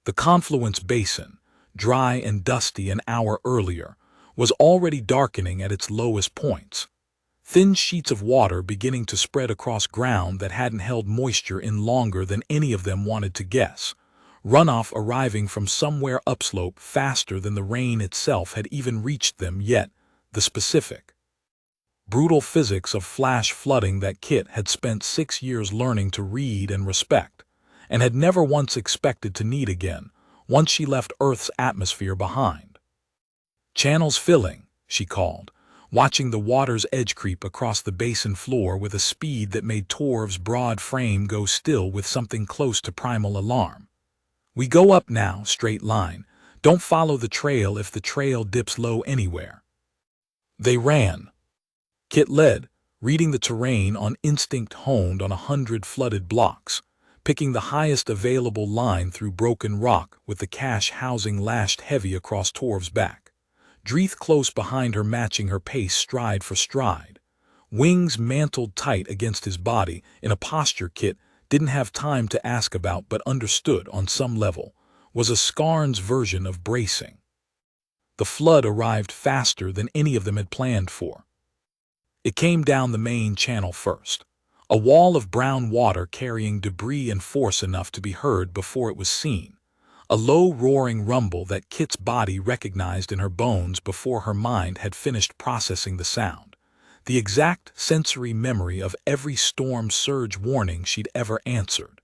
The confluence basin, dry and dusty an hour earlier, was already darkening at its lowest points. Thin sheets of water beginning to spread across ground that hadn't held moisture in longer than any of them wanted to guess. Runoff arriving from somewhere upslope faster than the rain itself had even reached them yet, the specific. Brutal physics of flash flooding that Kit had spent 6 years learning to read and respect, and had never once expected to need again, once she left Earth's atmosphere behind. Channels filling, she called, watching the water's edge creep across the basin floor with a speed that made Torv's broad frame go still with something close to primal alarm. We go up now, straight line. Don't follow the trail if the trail dips low anywhere. They ran. Kit led, reading the terrain on instinct honed on 100 flooded blocks, picking the highest available line through broken rock with the cache housing lashed heavy across Torv's back. Dreeth close behind her matching her pace stride for stride. Wings mantled tight against his body in a posture Kit didn't have time to ask about but understood on some level, was a Skarn's version of bracing. The flood arrived faster than any of them had planned for. It came down the main channel first, a wall of brown water carrying debris and force enough to be heard before it was seen, a low roaring rumble that Kit's body recognized in her bones before her mind had finished processing the sound. The exact sensory memory of every storm surge warning she'd ever answered.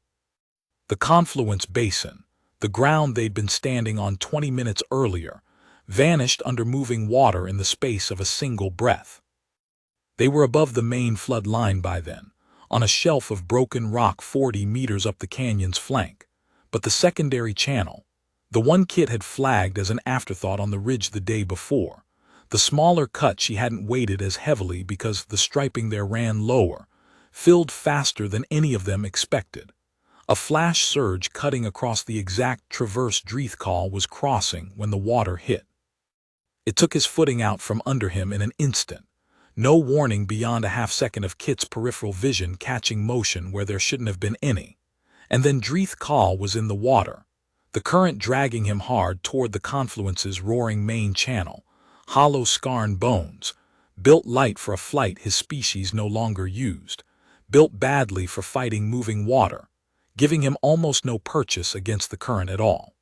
The confluence basin, The ground they'd been standing on 20 minutes earlier vanished under moving water in the space of a single breath. They were above the main flood line by then, on a shelf of broken rock 40 meters up the canyon's flank, but the secondary channel, the one Kit had flagged as an afterthought on the ridge the day before, the smaller cut she hadn't weighted as heavily because the striping there ran lower, filled faster than any of them expected. A flash surge cutting across the exact traverse Dreithkal was crossing when the water hit. It took his footing out from under him in an instant, no warning beyond a half-second of Kit's peripheral vision catching motion where there shouldn't have been any. And then Dreithkal was in the water, the current dragging him hard toward the confluence's roaring main channel, hollow scarn bones, built light for a flight his species no longer used, built badly for fighting moving water, giving him almost no purchase against the current at all.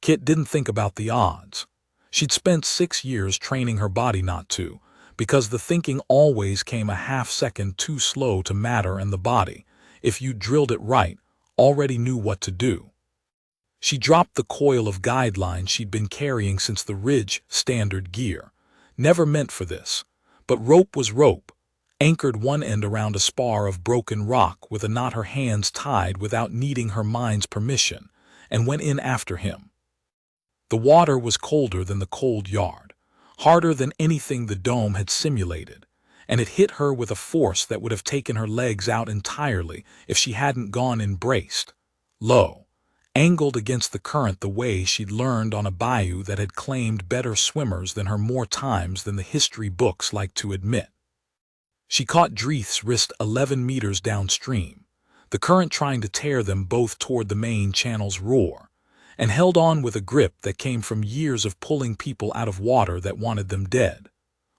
Kit didn't think about the odds. She'd spent 6 years training her body not to, because the thinking always came a half-second too slow to matter, and the body, if you drilled it right, already knew what to do. She dropped the coil of guidelines she'd been carrying since the Ridge standard gear, never meant for this, but rope was rope, anchored one end around a spar of broken rock with a knot her hands tied without needing her mind's permission, and went in after him. The water was colder than the cold yard, harder than anything the dome had simulated, and it hit her with a force that would have taken her legs out entirely if she hadn't gone in braced, low, angled against the current the way she'd learned on a bayou that had claimed better swimmers than her more times than the history books liked to admit. She caught Dreith's wrist 11 meters downstream, the current trying to tear them both toward the main channel's roar, and held on with a grip that came from years of pulling people out of water that wanted them dead,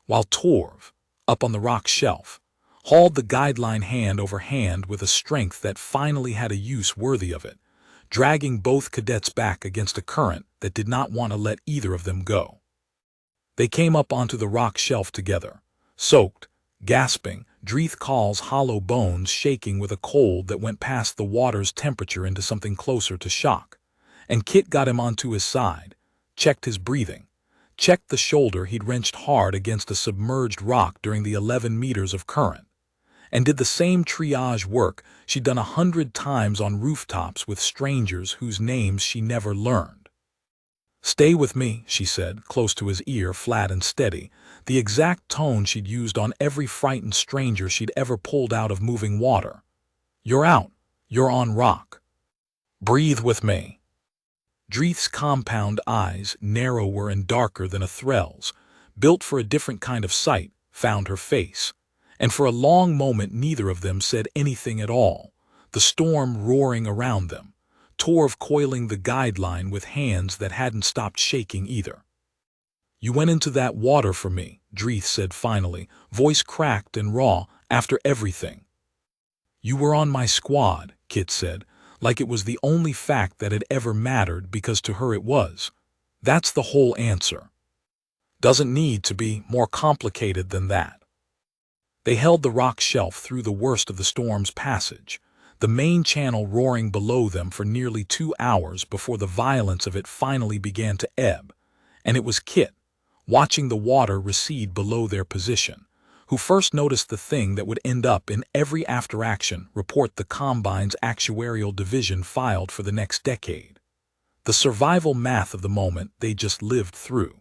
while Torv, up on the rock shelf, hauled the guideline hand over hand with a strength that finally had a use worthy of it, dragging both cadets back against a current that did not want to let either of them go. They came up onto the rock shelf together, soaked, gasping, Dreithkal's hollow bones shaking with a cold that went past the water's temperature into something closer to shock, and Kit got him onto his side, checked his breathing, checked the shoulder he'd wrenched hard against a submerged rock during the 11 meters of current, and did the same triage work she'd done 100 times on rooftops with strangers whose names she never learned. "Stay with me," she said, close to his ear, flat and steady, the exact tone she'd used on every frightened stranger she'd ever pulled out of moving water. "You're out. You're on rock. Breathe with me." Dreith's compound eyes, narrower and darker than a threll's, built for a different kind of sight, found her face, and for a long moment neither of them said anything at all, the storm roaring around them, Torv coiling the guideline with hands that hadn't stopped shaking either. "You went into that water for me," Dreith said finally, voice cracked and raw, "after everything." "You were on my squad," Kit said, like it was the only fact that had ever mattered, because to her it was. "That's the whole answer. Doesn't need to be more complicated than that." They held the rock shelf through the worst of the storm's passage, the main channel roaring below them for nearly 2 hours before the violence of it finally began to ebb, and it was Kit, watching the water recede below their position, who first noticed the thing that would end up in every after-action report the Combine's actuarial division filed for the next decade. The survival math of the moment they just lived through.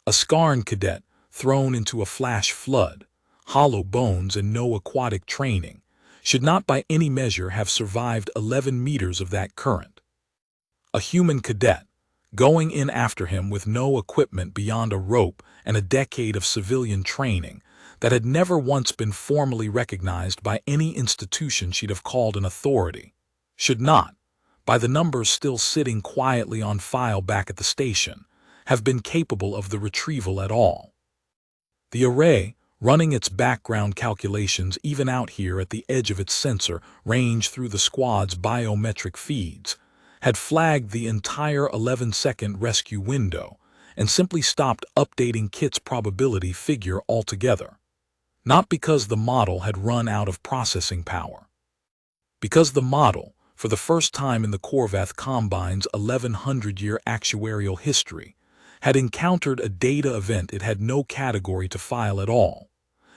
A Scarn cadet thrown into a flash flood, hollow bones and no aquatic training, should not by any measure have survived 11 meters of that current. A human cadet, going in after him with no equipment beyond a rope and a decade of civilian training that had never once been formally recognized by any institution she'd have called an authority, should not, by the numbers still sitting quietly on file back at the station, have been capable of the retrieval at all. The array, running its background calculations even out here at the edge of its sensor range through the squad's biometric feeds, had flagged the entire 11-second rescue window and simply stopped updating Kit's probability figure altogether. Not because the model had run out of processing power. Because the model, for the first time in the Corvath Combine's 1100-year actuarial history, had encountered a data event it had no category to file at all,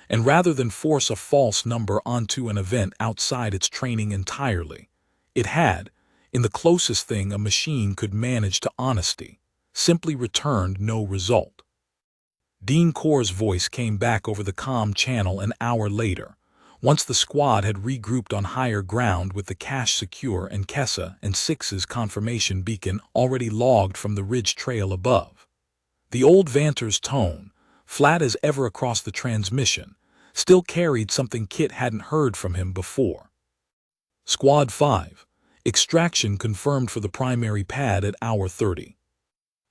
and rather than force a false number onto an event outside its training entirely, it had, in the closest thing a machine could manage to honesty, simply returned no result. Dean Corr's voice came back over the comm channel an hour later, once the squad had regrouped on higher ground with the cache secure and Kessa and Six's confirmation beacon already logged from the ridge trail above. The old Vanter's tone, flat as ever across the transmission, still carried something Kit hadn't heard from him before. Squad 5. Extraction confirmed for the primary pad at hour 30.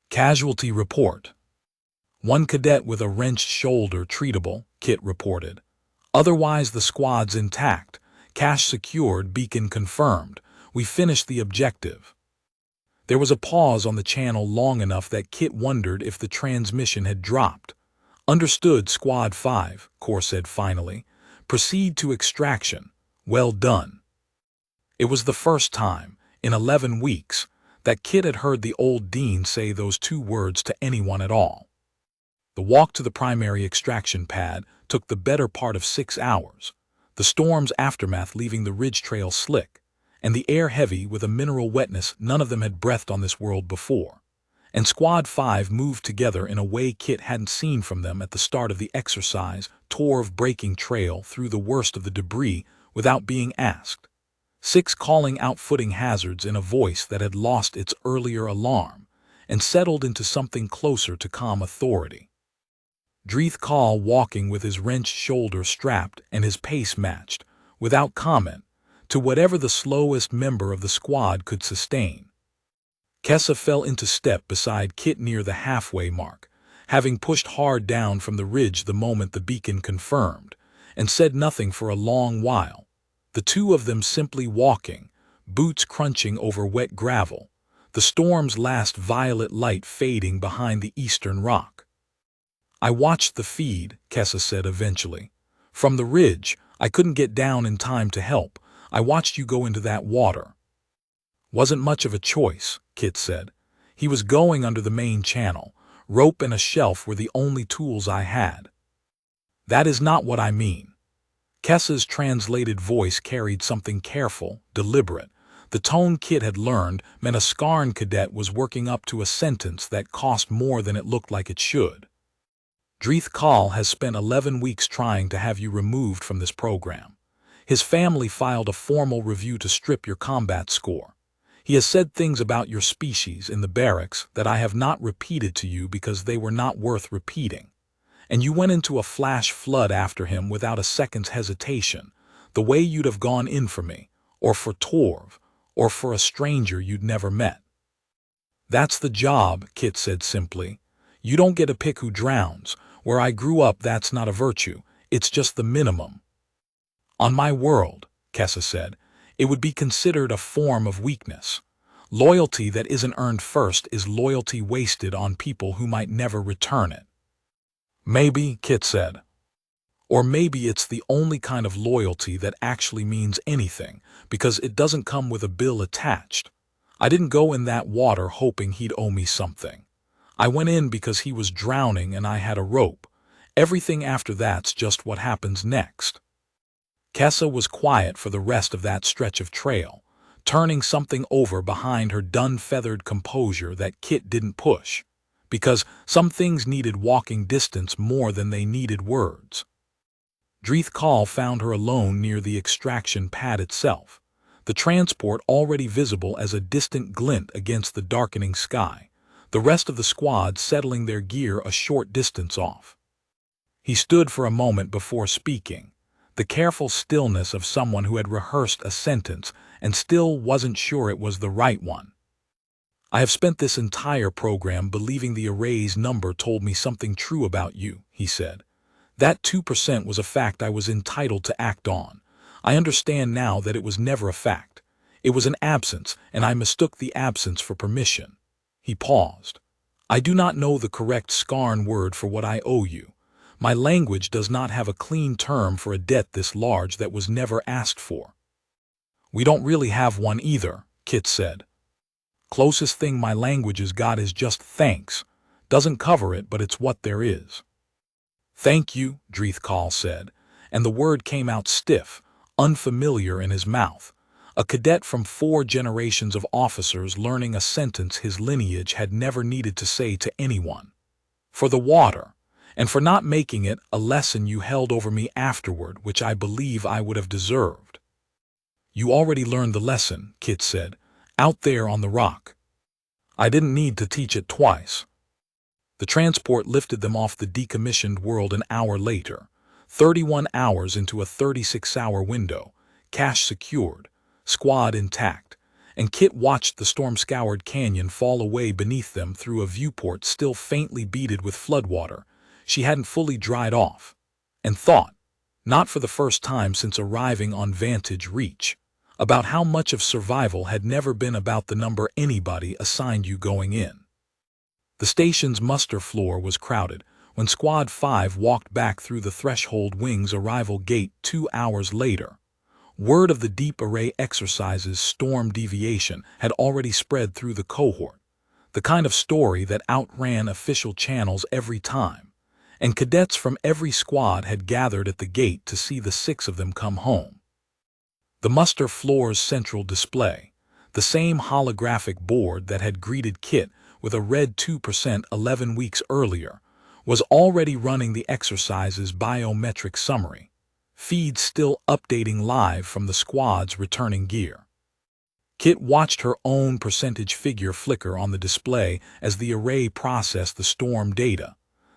Casualty report. One cadet with a wrenched shoulder treatable, Kit reported. Otherwise the squad's intact, cache secured, beacon confirmed. We finished the objective. There was a pause on the channel long enough that Kit wondered if the transmission had dropped. Understood, Squad 5, Corr said finally. Proceed to extraction. Well done. It was the first time, in 11 weeks, that Kit had heard the old Dean say those two words to anyone at all. The walk to the primary extraction pad took the better part of 6 hours, the storm's aftermath leaving the ridge trail slick, and the air heavy with a mineral wetness none of them had breathed on this world before. And Squad 5 moved together in a way Kit hadn't seen from them at the start of the exercise, Torv breaking trail through the worst of the debris without being asked. 6 calling out footing hazards in a voice that had lost its earlier alarm and settled into something closer to calm authority. Dreeth Call walking with his wrenched shoulder strapped and his pace matched, without comment, to whatever the slowest member of the squad could sustain. Kessa fell into step beside Kit near the halfway mark, having pushed hard down from the ridge the moment the beacon confirmed, and said nothing for a long while, the two of them simply walking, boots crunching over wet gravel, the storm's last violet light fading behind the eastern rock. I watched the feed, Kessa said eventually. From the ridge, I couldn't get down in time to help. I watched you go into that water. Wasn't much of a choice, Kit said. He was going under the main channel. Rope and a shelf were the only tools I had. That is not what I mean. Kessa's translated voice carried something careful, deliberate. The tone Kit had learned meant a Skarn cadet was working up to a sentence that cost more than it looked like it should. Dreeth Call has spent 11 weeks trying to have you removed from this program. His family filed a formal review to strip your combat score. He has said things about your species in the barracks that I have not repeated to you because they were not worth repeating. And you went into a flash flood after him without a second's hesitation, the way you'd have gone in for me, or for Torv, or for a stranger you'd never met. That's the job, Kit said simply. You don't get to pick who drowns. Where I grew up, that's not a virtue. It's just the minimum. On my world, Kessa said, it would be considered a form of weakness. Loyalty that isn't earned first is loyalty wasted on people who might never return it. Maybe, Kit said. Or maybe it's the only kind of loyalty that actually means anything, because it doesn't come with a bill attached. I didn't go in that water hoping he'd owe me something. I went in because he was drowning and I had a rope. Everything after that's just what happens next. Kessa was quiet for the rest of that stretch of trail, turning something over behind her dun-feathered composure that Kit didn't push, because some things needed walking distance more than they needed words. Dreeth Call found her alone near the extraction pad itself, the transport already visible as a distant glint against the darkening sky, the rest of the squad settling their gear a short distance off. He stood for a moment before speaking, the careful stillness of someone who had rehearsed a sentence and still wasn't sure it was the right one. I have spent this entire program believing the array's number told me something true about you, he said. That 2% was a fact I was entitled to act on. I understand now that it was never a fact. It was an absence, and I mistook the absence for permission. He paused. I do not know the correct Skarn word for what I owe you. My language does not have a clean term for a debt this large that was never asked for. We don't really have one either, Kit said. Closest thing my language has got is just thanks. Doesn't cover it, but it's what there is. Thank you, Dreethkal said, and the word came out stiff, unfamiliar in his mouth. A cadet from 4 generations of officers learning a sentence his lineage had never needed to say to anyone. For the water, and for not making it a lesson you held over me afterward, which I believe I would have deserved. You already learned the lesson, Kit said, out there on the rock. I didn't need to teach it twice. The transport lifted them off the decommissioned world an hour later, 31 hours into a 36-hour window, cash secured, squad intact, and Kit watched the storm-scoured canyon fall away beneath them through a viewport still faintly beaded with floodwater she hadn't fully dried off, and thought, not for the first time since arriving on Vantage Reach, about how much of survival had never been about the number anybody assigned you going in. The station's muster floor was crowded when Squad 5 walked back through the threshold wing's arrival gate 2 hours later. Word of the deep array exercises storm deviation had already spread through the cohort, the kind of story that outran official channels every time, and cadets from every squad had gathered at the gate to see the 6 of them come home. The muster floor's central display, the same holographic board that had greeted Kit with a red 2% 11 weeks earlier, was already running the exercise's biometric summary, feeds still updating live from the squad's returning gear. Kit watched her own percentage figure flicker on the display as the array processed the storm data,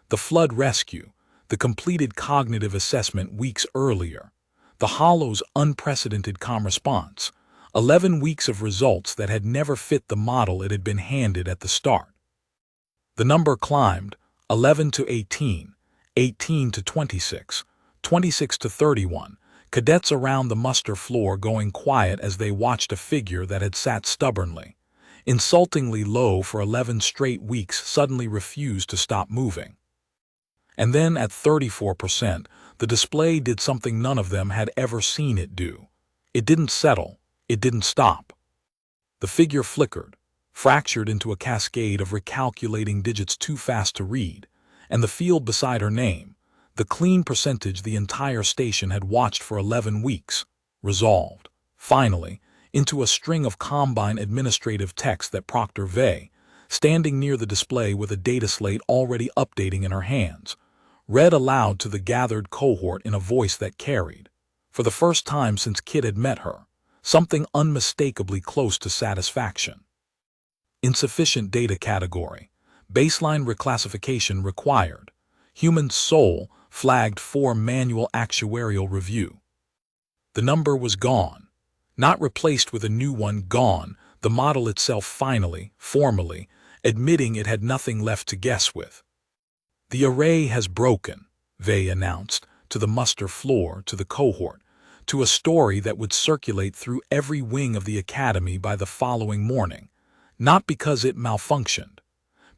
the flood rescue, the completed cognitive assessment weeks earlier, the Hollow's unprecedented calm response, 11 weeks of results that had never fit the model it had been handed at the start. The number climbed, 11 to 18, 18 to 26, 26 to 31, cadets around the muster floor going quiet as they watched a figure that had sat stubbornly, insultingly low for 11 straight weeks suddenly refused to stop moving. And then at 34%, the display did something none of them had ever seen it do. It didn't settle. It didn't stop. The figure flickered, fractured into a cascade of recalculating digits too fast to read, and the field beside her name, the clean percentage the entire station had watched for 11 weeks, resolved, finally, into a string of combine administrative text that Proctor Vey, standing near the display with a data slate already updating in her hands, read aloud to the gathered cohort in a voice that carried, for the first time since Kit had met her, something unmistakably close to satisfaction. Insufficient data category. Baseline reclassification required. Human soul flagged for manual actuarial review. The number was gone. Not replaced with a new one, gone, the model itself finally, formally, admitting it had nothing left to guess with. The array has broken, Vey announced, to the muster floor, to the cohort, to a story that would circulate through every wing of the academy by the following morning, not because it malfunctioned,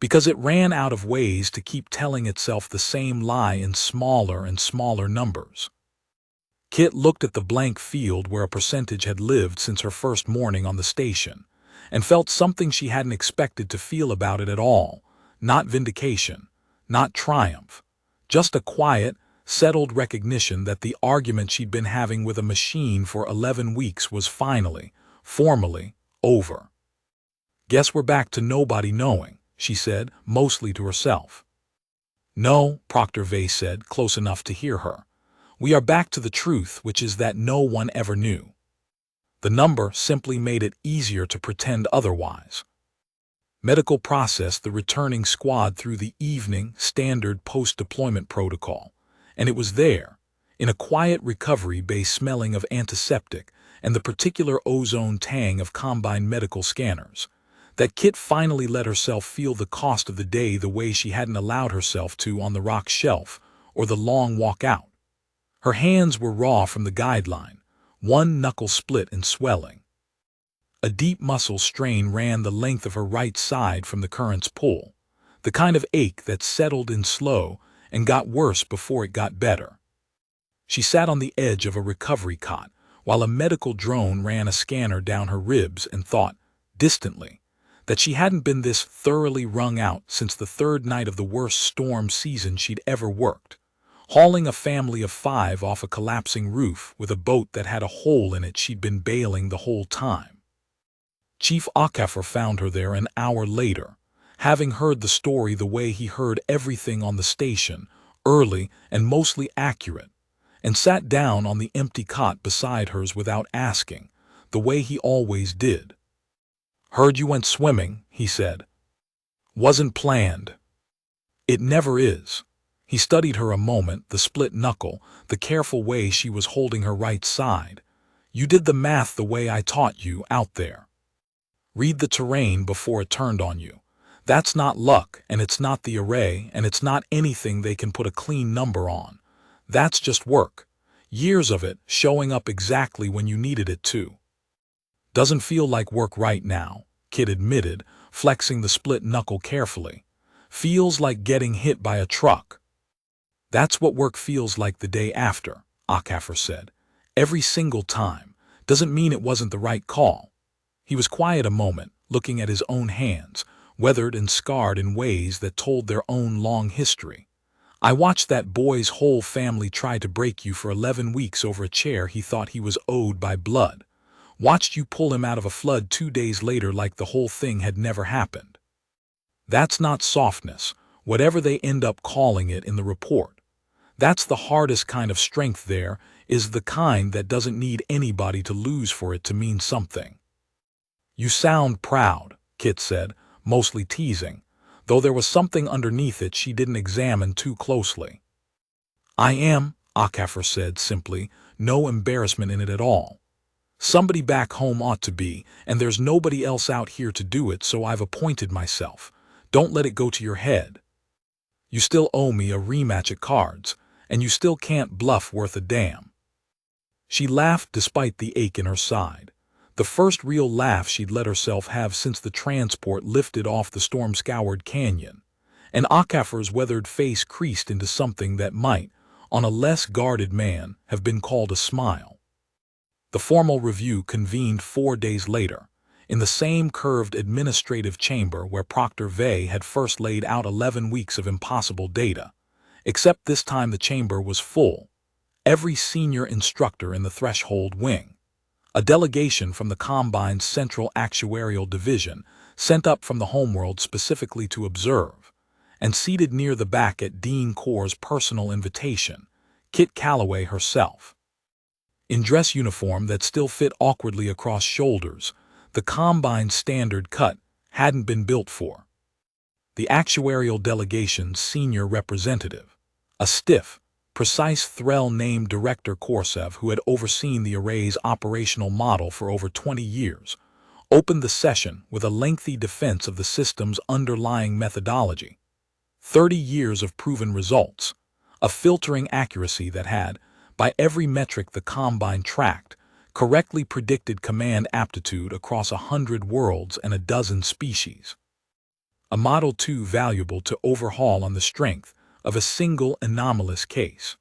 because it ran out of ways to keep telling itself the same lie in smaller and smaller numbers. Kit looked at the blank field where a percentage had lived since her first morning on the station, and felt something she hadn't expected to feel about it at all, not vindication, not triumph, just a quiet, settled recognition that the argument she'd been having with a machine for 11 weeks was finally, formally, over. Guess we're back to nobody knowing, she said, mostly to herself. No, Proctor Vey said, close enough to hear her. We are back to the truth, which is that no one ever knew. The number simply made it easier to pretend otherwise. Medical processed the returning squad through the evening standard post-deployment protocol, and it was there, in a quiet recovery bay smelling of antiseptic and the particular ozone tang of combined medical scanners, that Kit finally let herself feel the cost of the day the way she hadn't allowed herself to on the rock shelf or the long walk out. Her hands were raw from the guideline, one knuckle split and swelling. A deep muscle strain ran the length of her right side from the current's pull, the kind of ache that settled in slow and got worse before it got better. She sat on the edge of a recovery cot, while a medical drone ran a scanner down her ribs, and thought, distantly, that she hadn't been this thoroughly wrung out since the third night of the worst storm season she'd ever worked, hauling a family of 5 off a collapsing roof with a boat that had a hole in it she'd been bailing the whole time. Chief Okafor found her there an hour later, having heard the story the way he heard everything on the station, early and mostly accurate, and sat down on the empty cot beside hers without asking, the way he always did. "Heard you went swimming," he said. "Wasn't planned." "It never is." He studied her a moment, the split knuckle, the careful way she was holding her right side. "You did the math the way I taught you out there. Read the terrain before it turned on you. That's not luck, and it's not the array, and it's not anything they can put a clean number on. That's just work. Years of it, showing up exactly when you needed it to." "Doesn't feel like work right now," Kit admitted, flexing the split knuckle carefully. "Feels like getting hit by a truck." "That's what work feels like the day after," Okafor said. "Every single time. Doesn't mean it wasn't the right call." He was quiet a moment, looking at his own hands, weathered and scarred in ways that told their own long history. "I watched that boy's whole family try to break you for 11 weeks over a chair he thought he was owed by blood. Watched you pull him out of a flood 2 days later like the whole thing had never happened. That's not softness, whatever they end up calling it in the report. That's the hardest kind of strength. There is the kind that doesn't need anybody to lose for it to mean something." "You sound proud," Kit said, mostly teasing, though there was something underneath it she didn't examine too closely. "I am," Okafor said simply, no embarrassment in it at all. "Somebody back home ought to be, and there's nobody else out here to do it, so I've appointed myself. Don't let it go to your head. You still owe me a rematch at cards, and you still can't bluff worth a damn." She laughed despite the ache in her side. The first real laugh she'd let herself have since the transport lifted off the storm-scoured canyon, and Okafor's weathered face creased into something that might, on a less guarded man, have been called a smile. The formal review convened 4 days later, in the same curved administrative chamber where Proctor Vey had first laid out 11 weeks of impossible data, except this time the chamber was full, every senior instructor in the threshold wing. A delegation from the Combine's Central Actuarial Division, sent up from the homeworld specifically to observe, and seated near the back at Dean Corr's personal invitation, Kit Calloway herself. In dress uniform that still fit awkwardly across shoulders, the Combine's standard cut hadn't been built for. The actuarial delegation's senior representative, a stiff, precise thrall named Director Korsev, who had overseen the array's operational model for over 20 years, opened the session with a lengthy defense of the system's underlying methodology. 30 years of proven results, a filtering accuracy that had, by every metric the Combine tracked, correctly predicted command aptitude across 100 worlds and a dozen species. A model too valuable to overhaul on the strength of a single anomalous case.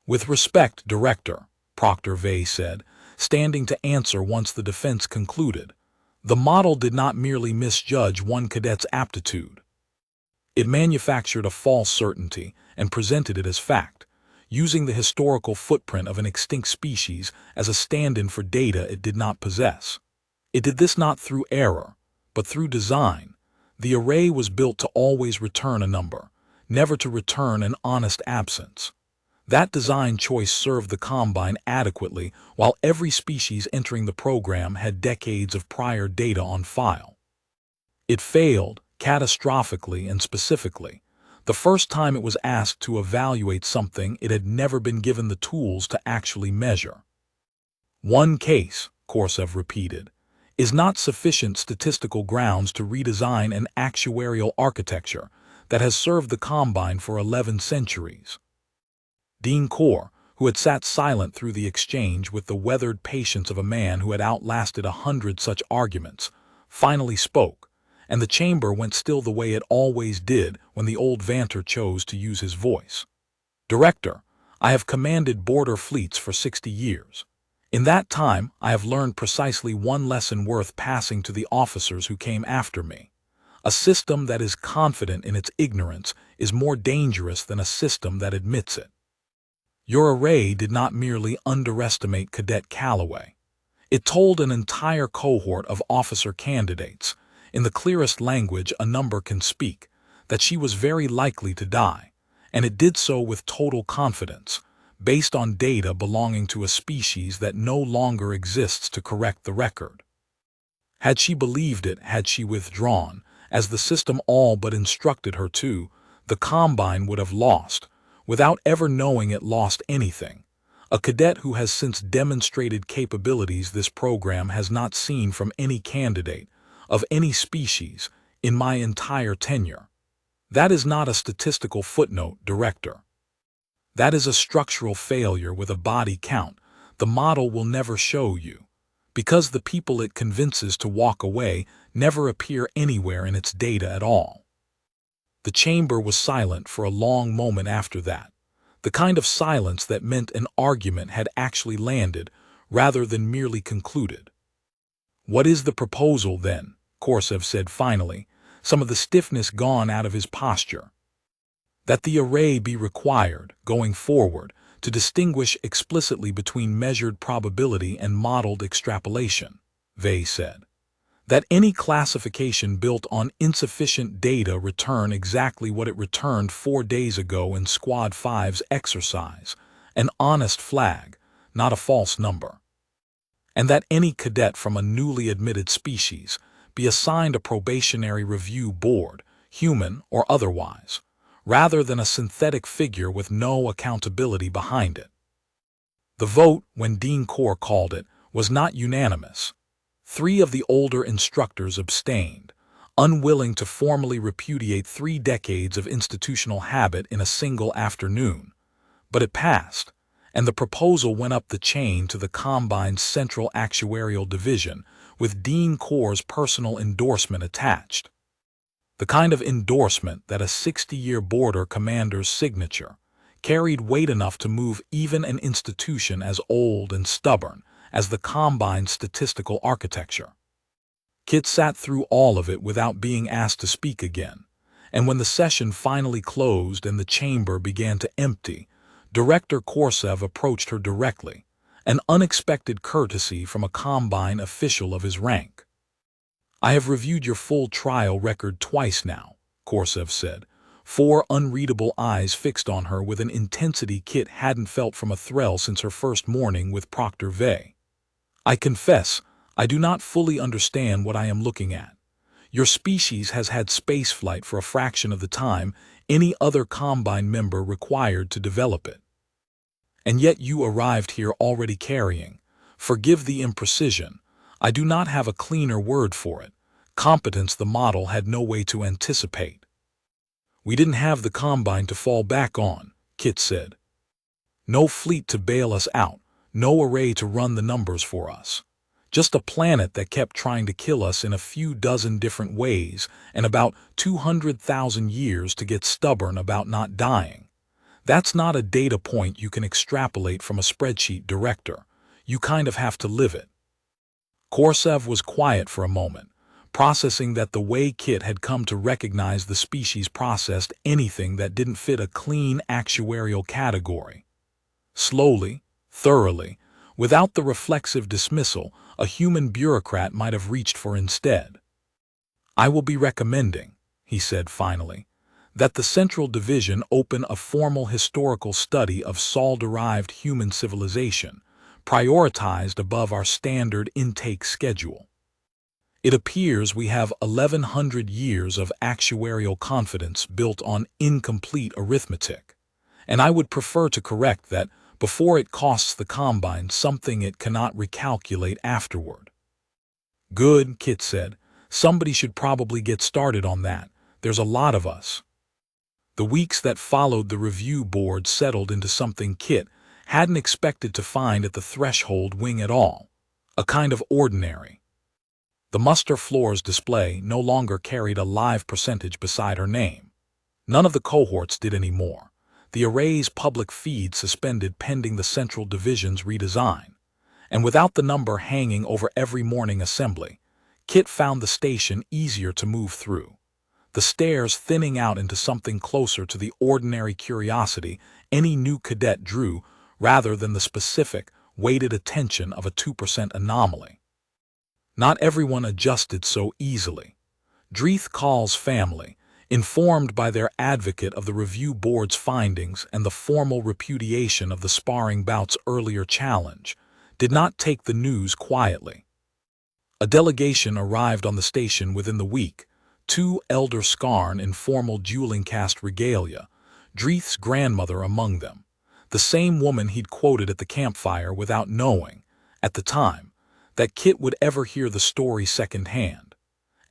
"With respect, Director," Proctor Vey said, standing to answer once the defense concluded, "the model did not merely misjudge one cadet's aptitude. It manufactured a false certainty and presented it as fact, using the historical footprint of an extinct species as a stand-in for data it did not possess. It did this not through error, but through design. The array was built to always return a number, never to return an honest absence. That design choice served the Combine adequately while every species entering the program had decades of prior data on file. It failed, catastrophically and specifically, the first time it was asked to evaluate something it had never been given the tools to actually measure. One case, Korsev repeated, is not sufficient statistical grounds to redesign an actuarial architecture that has served the Combine for 11 centuries. Dean Corr, who had sat silent through the exchange with the weathered patience of a man who had outlasted 100 such arguments, finally spoke, and the chamber went still the way it always did when the old Vanter chose to use his voice. "Director, I have commanded border fleets for 60 years. In that time, I have learned precisely one lesson worth passing to the officers who came after me. A system that is confident in its ignorance is more dangerous than a system that admits it. Your array did not merely underestimate Cadet Calloway. It told an entire cohort of officer candidates, in the clearest language a number can speak, that she was very likely to die, and it did so with total confidence, based on data belonging to a species that no longer exists to correct the record. Had she believed it, had she withdrawn, as the system all but instructed her to, the Combine would have lost, without ever knowing it lost anything. A cadet who has since demonstrated capabilities this program has not seen from any candidate, of any species, in my entire tenure. That is not a statistical footnote, Director. That is a structural failure with a body count the model will never show you, because the people it convinces to walk away never appear anywhere in its data at all. The chamber was silent for a long moment after that, the kind of silence that meant an argument had actually landed rather than merely concluded. "What is the proposal, then?" Korsav said finally, some of the stiffness gone out of his posture. "That the array be required, going forward, to distinguish explicitly between measured probability and modeled extrapolation," Vey said. "That any classification built on insufficient data return exactly what it returned 4 days ago in Squad 5's exercise, an honest flag, not a false number. And that any cadet from a newly admitted species be assigned a probationary review board, human or otherwise, rather than a synthetic figure with no accountability behind it." The vote, when Dean Corr called it, was not unanimous. 3 of the older instructors abstained, unwilling to formally repudiate 3 decades of institutional habit in a single afternoon. But it passed, and the proposal went up the chain to the Combine's Central Actuarial Division, with Dean Corr's personal endorsement attached. The kind of endorsement that a 60-year border commander's signature carried weight enough to move even an institution as old and stubborn as the Combine's statistical architecture. Kit sat through all of it without being asked to speak again, and when the session finally closed and the chamber began to empty, Director Korsav approached her directly, an unexpected courtesy from a Combine official of his rank. "I have reviewed your full trial record twice now," Korsav said, 4 unreadable eyes fixed on her with an intensity Kit hadn't felt from a thrall since her first morning with Proctor Vey. "I confess, I do not fully understand what I am looking at. Your species has had spaceflight for a fraction of the time any other Combine member required to develop it. And yet you arrived here already carrying, forgive the imprecision, I do not have a cleaner word for it, competence the model had no way to anticipate." "We didn't have the Combine to fall back on," Kit said. "No fleet to bail us out, no array to run the numbers for us. Just a planet that kept trying to kill us in a few dozen different ways and about 200,000 years to get stubborn about not dying. That's not a data point you can extrapolate from a spreadsheet, Director. You kind of have to live it." Korsav was quiet for a moment, processing that the way Kit had come to recognize the species processed anything that didn't fit a clean actuarial category. Slowly, thoroughly, without the reflexive dismissal a human bureaucrat might have reached for instead. "I will be recommending," he said finally, "that the Central Division open a formal historical study of Sol-derived human civilization, prioritized above our standard intake schedule. It appears we have 1,100 years of actuarial confidence built on incomplete arithmetic, and I would prefer to correct that before it costs the Combine something it cannot recalculate afterward." "Good," Kit said. "Somebody should probably get started on that. There's a lot of us." The weeks that followed the review board settled into something Kit hadn't expected to find at the threshold wing at all, a kind of ordinary. The muster floor's display no longer carried a live percentage beside her name. None of the cohorts did any more. The array's public feed suspended pending the Central Division's redesign, and without the number hanging over every morning assembly, Kit found the station easier to move through, the stairs thinning out into something closer to the ordinary curiosity any new cadet drew rather than the specific, weighted attention of a 2% anomaly. Not everyone adjusted so easily. Dreeth Call's family, informed by their advocate of the review board's findings and the formal repudiation of the sparring bout's earlier challenge, did not take the news quietly. A delegation arrived on the station within the week, 2 elder Scarn in formal dueling cast regalia, Dreeth's grandmother among them, the same woman he'd quoted at the campfire without knowing, at the time, that Kit would ever hear the story secondhand,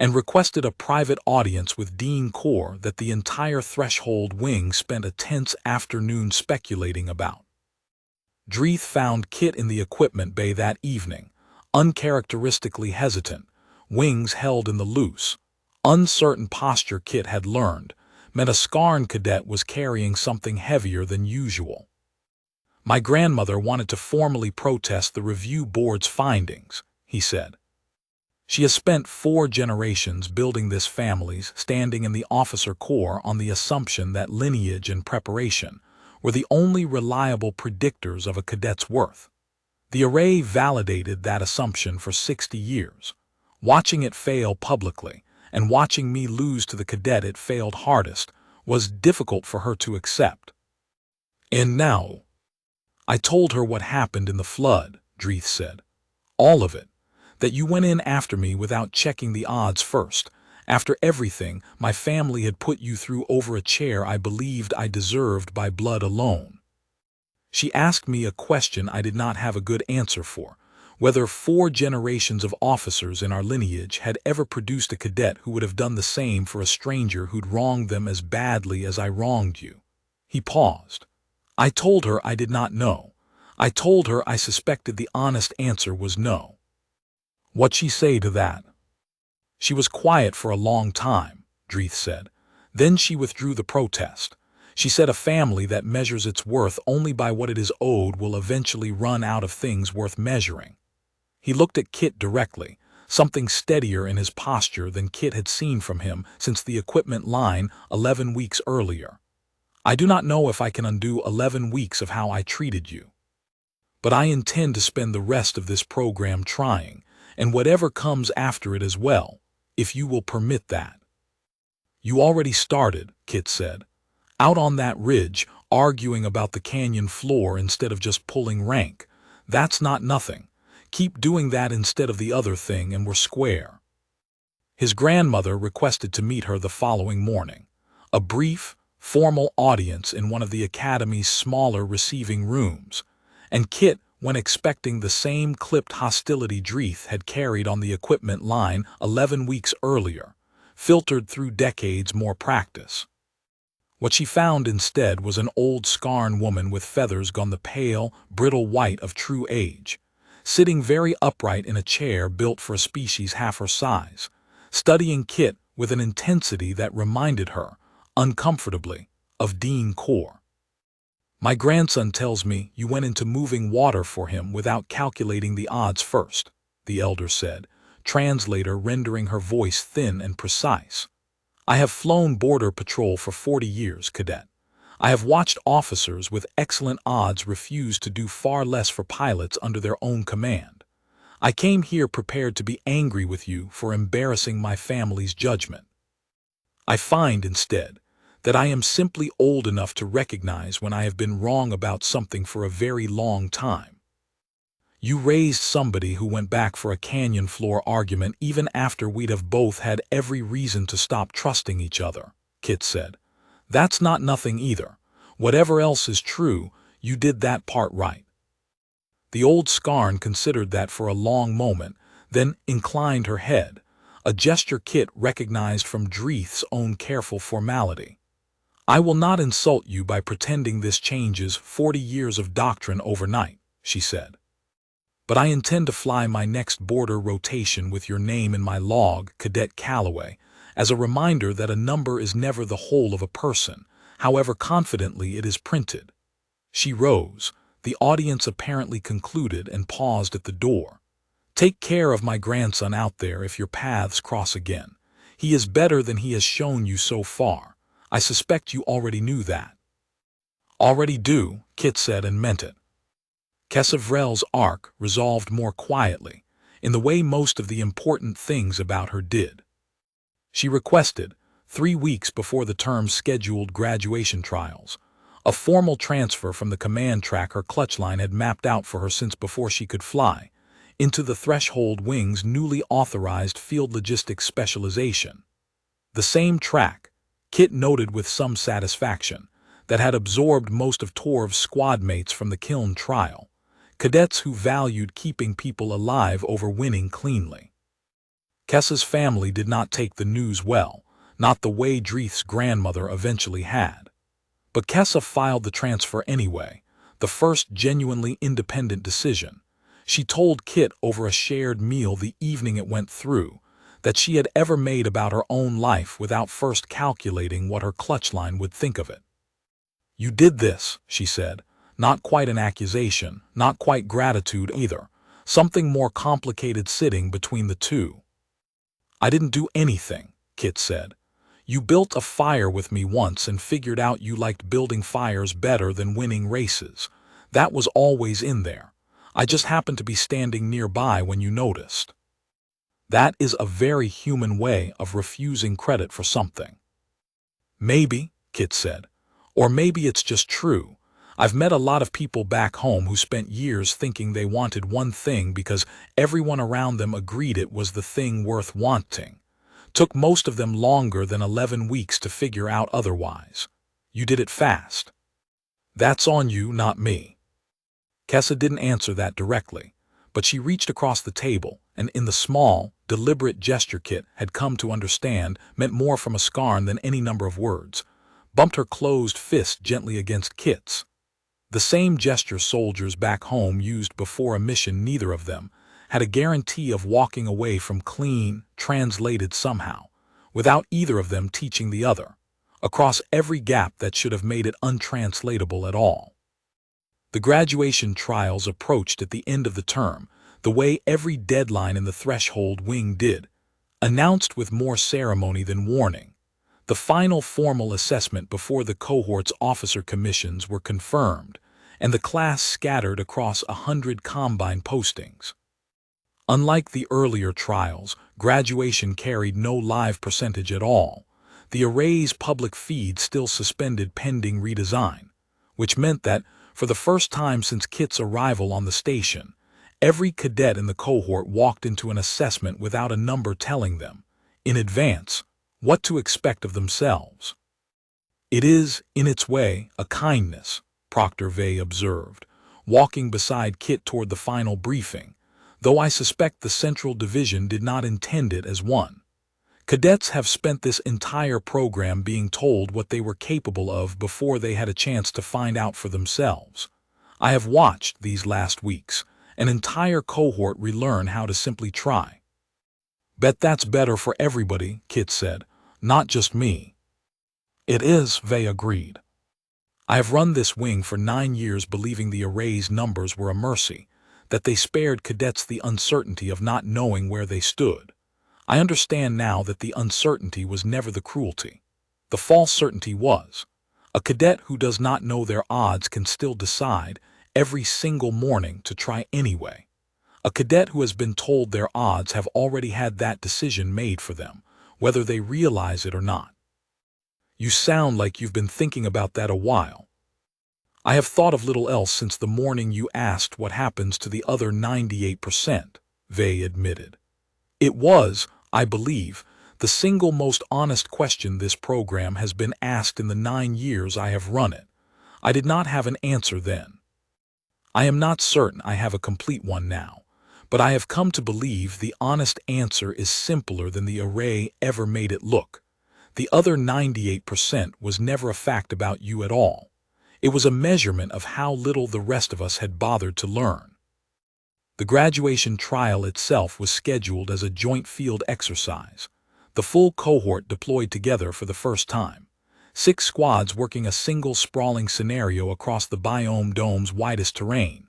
and requested a private audience with Dean Core that the entire Threshold wing spent a tense afternoon speculating about. Dreeth found Kit in the equipment bay that evening, uncharacteristically hesitant, wings held in the loose, uncertain posture Kit had learned meant a Scarn cadet was carrying something heavier than usual. "My grandmother wanted to formally protest the review board's findings," he said. "She has spent 4 generations building this family's standing in the officer corps on the assumption that lineage and preparation were the only reliable predictors of a cadet's worth. The array validated that assumption for 60 years. Watching it fail publicly, and watching me lose to the cadet it failed hardest, was difficult for her to accept. And now, I told her what happened in the flood," Dreeth said. "All of it. That you went in after me without checking the odds first, after everything my family had put you through over a chair I believed I deserved by blood alone. She asked me a question I did not have a good answer for, whether 4 generations of officers in our lineage had ever produced a cadet who would have done the same for a stranger who'd wronged them as badly as I wronged you." He paused. "I told her I did not know. I told her I suspected the honest answer was no." "What'd she say to that?" "She was quiet for a long time," Dreeth said. "Then she withdrew the protest. She said a family that measures its worth only by what it is owed will eventually run out of things worth measuring." He looked at Kit directly, something steadier in his posture than Kit had seen from him since the equipment line 11 weeks earlier. "I do not know if I can undo 11 weeks of how I treated you. But I intend to spend the rest of this program trying, and whatever comes after it as well, if you will permit that." "You already started," Kit said. "Out on that ridge, arguing about the canyon floor instead of just pulling rank. That's not nothing. Keep doing that instead of the other thing and we're square." His grandmother requested to meet her the following morning. A brief, formal audience in one of the academy's smaller receiving rooms, and Kit went expecting the same clipped hostility Dreeth had carried on the equipment line 11 weeks earlier, filtered through decades more practice. What she found instead was an old Scarn woman with feathers gone the pale, brittle white of true age, sitting very upright in a chair built for a species half her size, studying Kit with an intensity that reminded her, uncomfortably, of Dean Core. "My grandson tells me you went into moving water for him without calculating the odds first," the elder said, translator rendering her voice thin and precise. "I have flown border patrol for 40 years, cadet. I have watched officers with excellent odds refuse to do far less for pilots under their own command. I came here prepared to be angry with you for embarrassing my family's judgment. I find, instead, that I am simply old enough to recognize when I have been wrong about something for a very long time. You raised somebody who went back for a canyon floor argument even after we'd have both had every reason to stop trusting each other," Kit said. "That's not nothing either. Whatever else is true, you did that part right." The old Scarn considered that for a long moment, then inclined her head, a gesture Kit recognized from Dreeth's own careful formality. "I will not insult you by pretending this changes 40 years of doctrine overnight," she said. "But I intend to fly my next border rotation with your name in my log, Cadet Calloway, as a reminder that a number is never the whole of a person, however confidently it is printed." She rose, The audience apparently concluded and paused at the door. "Take care of my grandson out there if your paths cross again. He is better than he has shown you so far. I suspect you already knew that." "Already do," Kit said and meant it. Kesevrel's arc resolved more quietly, in the way most of the important things about her did. She requested, 3 weeks before the term's scheduled graduation trials, a formal transfer from the command track her clutch line had mapped out for her since before she could fly, into the Threshold Wing's newly authorized field logistics specialization. The same track, Kit noted with some satisfaction, that had absorbed most of Torv's squad mates from the kiln trial, cadets who valued keeping people alive over winning cleanly. Kessa's family did not take the news well, not the way Dreeth's grandmother eventually had. But Kessa filed the transfer anyway, the first genuinely independent decision. She told Kit over a shared meal the evening it went through that she had ever made about her own life without first calculating what her clutch line would think of it. "You did this," she said, not quite an accusation, not quite gratitude either, something more complicated sitting between the two. "I didn't do anything," Kit said. "You built a fire with me once and figured out you liked building fires better than winning races. That was always in there. I just happened to be standing nearby when you noticed." That is a very human way of refusing credit for something. "Maybe," Kit said. "Or maybe it's just true. I've met a lot of people back home who spent years thinking they wanted one thing because everyone around them agreed it was the thing worth wanting. Took most of them longer than 11 weeks to figure out otherwise. You did it fast. That's on you, not me." Kessa didn't answer that directly, but she reached across the table, and in the small, deliberate gesture Kit had come to understand meant more from a scarn than any number of words, bumped her closed fist gently against Kit's. The same gesture soldiers back home used before a mission neither of them had a guarantee of walking away from clean, translated somehow, without either of them teaching the other, across every gap that should have made it untranslatable at all. The graduation trials approached at the end of the term, the way every deadline in the Threshold Wing did, announced with more ceremony than warning. The final formal assessment before the cohort's officer commissions were confirmed, and the class scattered across 100 combine postings. Unlike the earlier trials, graduation carried no live percentage at all. The array's public feed still suspended pending redesign, which meant that, for the first time since Kit's arrival on the station, every cadet in the cohort walked into an assessment without a number telling them, in advance, what to expect of themselves. "It is, in its way, a kindness," Proctor Vey observed, walking beside Kit toward the final briefing, though I suspect the Central Division did not intend it as one. "Cadets have spent this entire program being told what they were capable of before they had a chance to find out for themselves. I have watched, these last weeks, an entire cohort relearn how to simply try." "Bet that's better for everybody," Kit said, "not just me." "It is," Vey agreed. "I have run this wing for 9 years believing the array's numbers were a mercy, that they spared cadets the uncertainty of not knowing where they stood. I understand now that the uncertainty was never the cruelty. The false certainty was. A cadet who does not know their odds can still decide, every single morning, to try anyway. A cadet who has been told their odds have already had that decision made for them, whether they realize it or not." "You sound like you've been thinking about that a while." "I have thought of little else since the morning you asked what happens to the other 98%, Vey admitted. "It was, I believe, the single most honest question this program has been asked in the 9 years I have run it. I did not have an answer then. I am not certain I have a complete one now, but I have come to believe the honest answer is simpler than the array ever made it look. The other 98% was never a fact about you at all. It was a measurement of how little the rest of us had bothered to learn." The graduation trial itself was scheduled as a joint field exercise, the full cohort deployed together for the first time. 6 squads working a single sprawling scenario across the biome dome's widest terrain,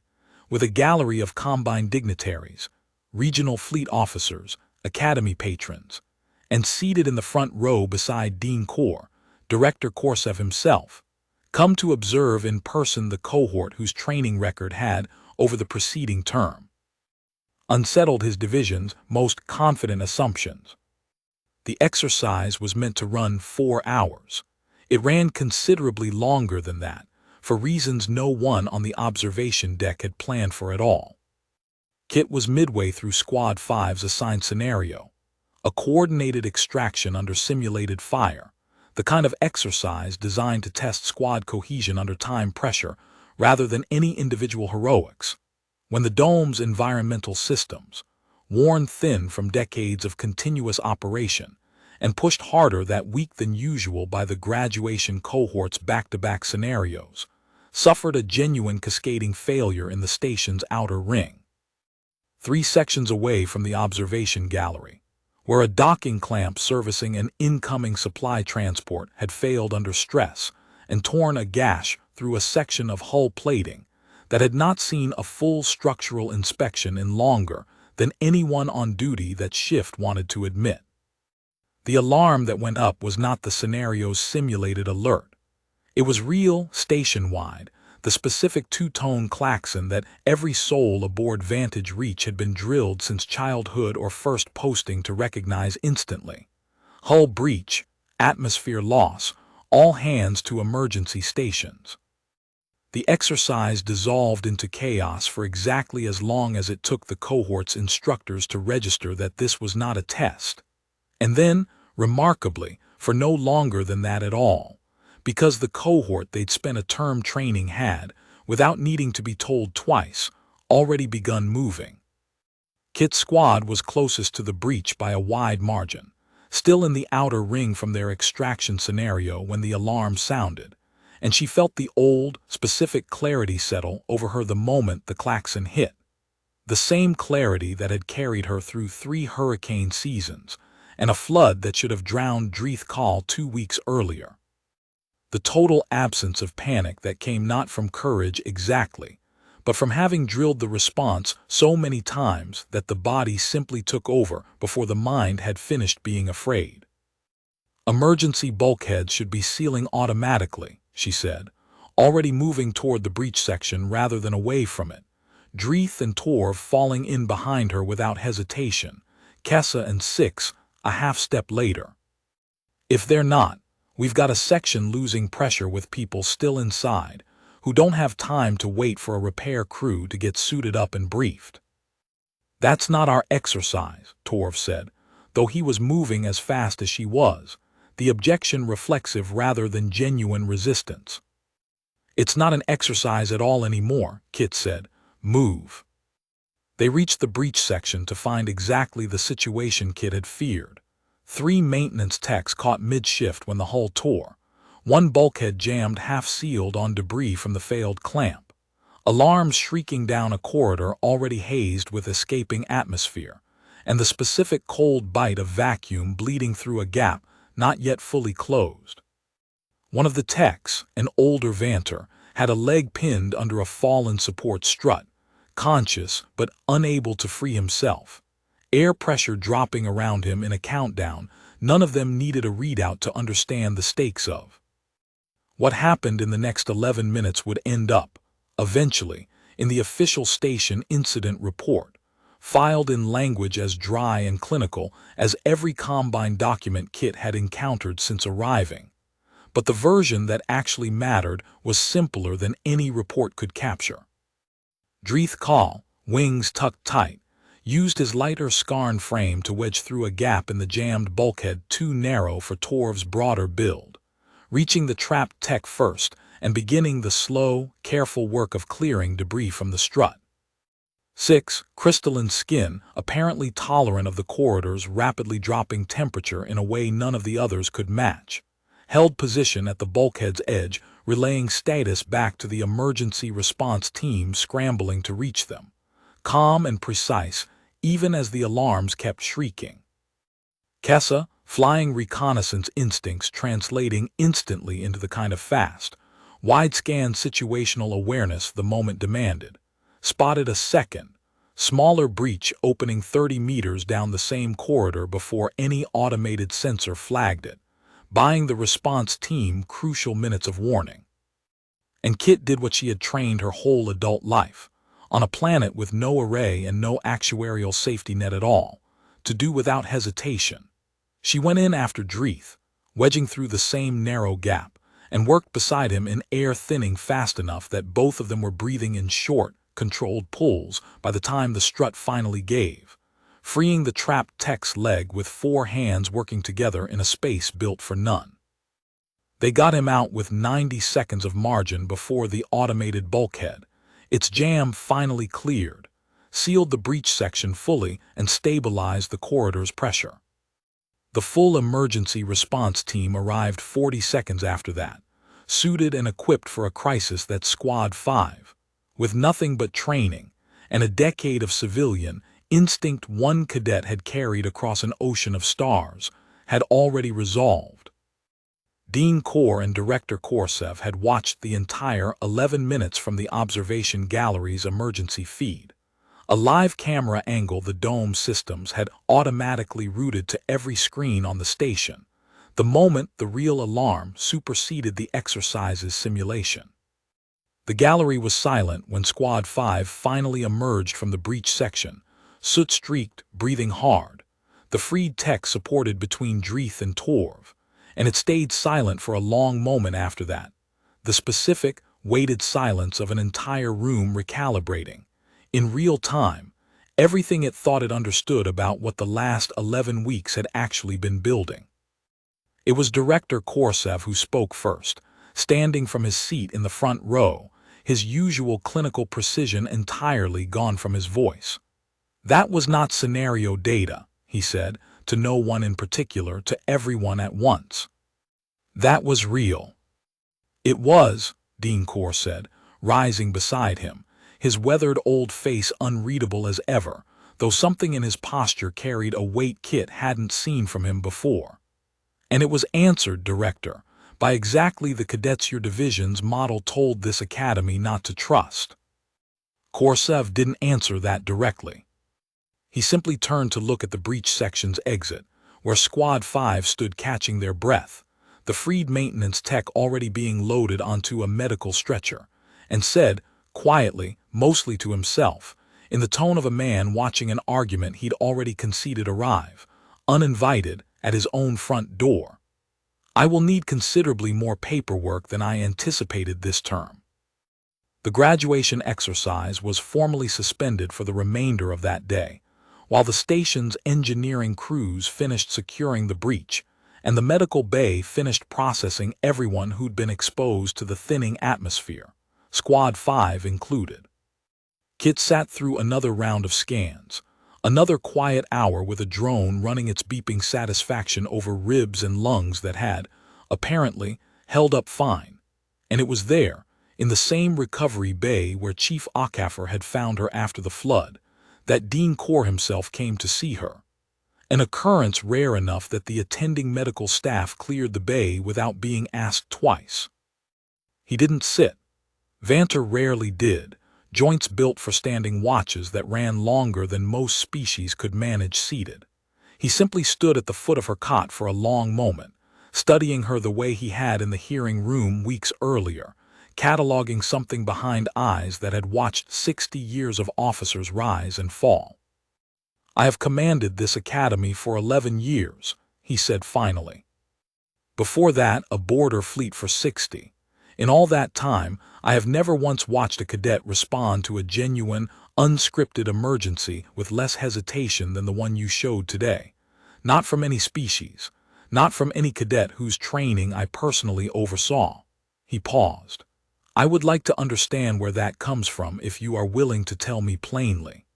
with a gallery of combine dignitaries, regional fleet officers, academy patrons, and seated in the front row beside Dean Kor, Director Korsev himself, come to observe in person the cohort whose training record had, over the preceding term, unsettled his division's most confident assumptions. The exercise was meant to run 4 hours. It ran considerably longer than that, for reasons no one on the observation deck had planned for at all. Kit was midway through Squad 5's assigned scenario, a coordinated extraction under simulated fire, the kind of exercise designed to test squad cohesion under time pressure rather than any individual heroics, when the dome's environmental systems, worn thin from decades of continuous operation and pushed harder that week than usual by the graduation cohort's back-to-back scenarios, suffered a genuine cascading failure in the station's outer ring. 3 sections away from the observation gallery, where a docking clamp servicing an incoming supply transport had failed under stress and torn a gash through a section of hull plating that had not seen a full structural inspection in longer than anyone on duty that shift wanted to admit. The alarm that went up was not the scenario's simulated alert. It was real, station-wide, the specific 2-tone klaxon that every soul aboard Vantage Reach had been drilled since childhood or first posting to recognize instantly. Hull breach, atmosphere loss, all hands to emergency stations. The exercise dissolved into chaos for exactly as long as it took the cohort's instructors to register that this was not a test. And then, remarkably, for no longer than that at all, because the cohort they'd spent a term training had, without needing to be told twice, already begun moving. Kit's squad was closest to the breach by a wide margin, still in the outer ring from their extraction scenario when the alarm sounded, and she felt the old, specific clarity settle over her the moment the klaxon hit. The same clarity that had carried her through 3 hurricane seasons, and a flood that should have drowned Dreith Call 2 weeks earlier. The total absence of panic that came not from courage exactly, but from having drilled the response so many times that the body simply took over before the mind had finished being afraid. Emergency bulkheads should be sealing automatically, she said, already moving toward the breach section rather than away from it, Dreith and Torv falling in behind her without hesitation, Kessa and Six a half-step later. If they're not, we've got a section losing pressure with people still inside, who don't have time to wait for a repair crew to get suited up and briefed. That's not our exercise, Torv said, though he was moving as fast as she was, the objection reflexive rather than genuine resistance. It's not an exercise at all anymore, Kit said. Move. They reached the breach section to find exactly the situation Kit had feared. 3 maintenance techs caught mid-shift when the hull tore, 1 bulkhead jammed half-sealed on debris from the failed clamp, alarms shrieking down a corridor already hazed with escaping atmosphere, and the specific cold bite of vacuum bleeding through a gap not yet fully closed. One of the techs, an older Vanter, had a leg pinned under a fallen support strut, conscious but unable to free himself. Air pressure dropping around him in a countdown, none of them needed a readout to understand the stakes of. What happened in the next 11 minutes would end up, eventually, in the official station incident report, filed in language as dry and clinical as every Combine document Kit had encountered since arriving. But the version that actually mattered was simpler than any report could capture. Dreith Call, wings tucked tight, used his lighter Skarn frame to wedge through a gap in the jammed bulkhead too narrow for Torv's broader build, reaching the trapped tech first and beginning the slow, careful work of clearing debris from the strut. 6, crystalline skin, apparently tolerant of the corridor's rapidly dropping temperature in a way none of the others could match, held position at the bulkhead's edge, relaying status back to the emergency response team scrambling to reach them, calm and precise, even as the alarms kept shrieking. Kessa, flying reconnaissance instincts translating instantly into the kind of fast, wide-scan situational awareness the moment demanded, spotted a second, smaller breach opening 30 meters down the same corridor before any automated sensor flagged it, buying the response team crucial minutes of warning. And Kit did what she had trained her whole adult life, on a planet with no array and no actuarial safety net at all, to do without hesitation. She went in after Dreeth, wedging through the same narrow gap, and worked beside him in air thinning fast enough that both of them were breathing in short, controlled pulls by the time the strut finally gave, freeing the trapped tech's leg with 4 hands working together in a space built for none. They got him out with 90 seconds of margin before the automated bulkhead, its jam finally cleared, sealed the breach section fully and stabilized the corridor's pressure. The full emergency response team arrived 40 seconds after that, suited and equipped for a crisis that Squad 5, with nothing but training and a decade of civilian instinct one cadet had carried across an ocean of stars, had already resolved. Dean Kor and Director Korsev had watched the entire 11 minutes from the observation gallery's emergency feed, a live camera angle the dome systems had automatically routed to every screen on the station, the moment the real alarm superseded the exercise's simulation. The gallery was silent when Squad 5 finally emerged from the breach section, soot-streaked, breathing hard, the freed tech supported between Dreeth and Torv, and it stayed silent for a long moment after that, the specific, weighted silence of an entire room recalibrating, in real time, everything it thought it understood about what the last 11 weeks had actually been building. It was Director Korsev who spoke first, standing from his seat in the front row, his usual clinical precision entirely gone from his voice. That was not scenario data, he said, to no one in particular, to everyone at once. That was real. It was, Dean Kor said, rising beside him, his weathered old face unreadable as ever, though something in his posture carried a weight Kit hadn't seen from him before. And it was answered, Director, by exactly the cadets your division's model told this academy not to trust. Korsev didn't answer that directly. He simply turned to look at the breach section's exit, where Squad 5 stood catching their breath, the freed maintenance tech already being loaded onto a medical stretcher, and said, quietly, mostly to himself, in the tone of a man watching an argument he'd already conceded arrive, uninvited, at his own front door, "I will need considerably more paperwork than I anticipated this term." The graduation exercise was formally suspended for the remainder of that day, while the station's engineering crews finished securing the breach, and the medical bay finished processing everyone who'd been exposed to the thinning atmosphere, Squad 5 included. Kit sat through another round of scans, another quiet hour with a drone running its beeping satisfaction over ribs and lungs that had, apparently, held up fine, and it was there, in the same recovery bay where Chief Okafor had found her after the flood, that Dean Kor himself came to see her, an occurrence rare enough that the attending medical staff cleared the bay without being asked twice. He didn't sit. Vanter rarely did, joints built for standing watches that ran longer than most species could manage seated. He simply stood at the foot of her cot for a long moment, studying her the way he had in the hearing room weeks earlier, cataloging something behind eyes that had watched 60 years of officers rise and fall. "I have commanded this academy for 11 years, he said finally. "Before that, a border fleet for 60. In all that time, I have never once watched a cadet respond to a genuine, unscripted emergency with less hesitation than the one you showed today. Not from any species, not from any cadet whose training I personally oversaw." He paused. "I would like to understand where that comes from if you are willing to tell me plainly."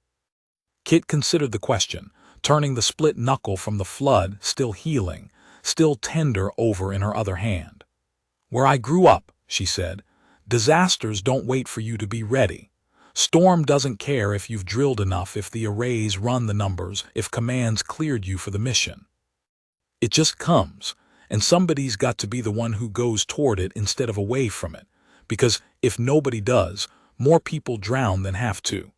Kit considered the question, turning the split knuckle from the flood, still healing, still tender, over in her other hand. "Where I grew up," she said, "disasters don't wait for you to be ready. Storm doesn't care if you've drilled enough, if the arrays run the numbers, if commands cleared you for the mission." It just comes, and somebody's got to be the one who goes toward it instead of away from it, because if nobody does, more people drown than have to.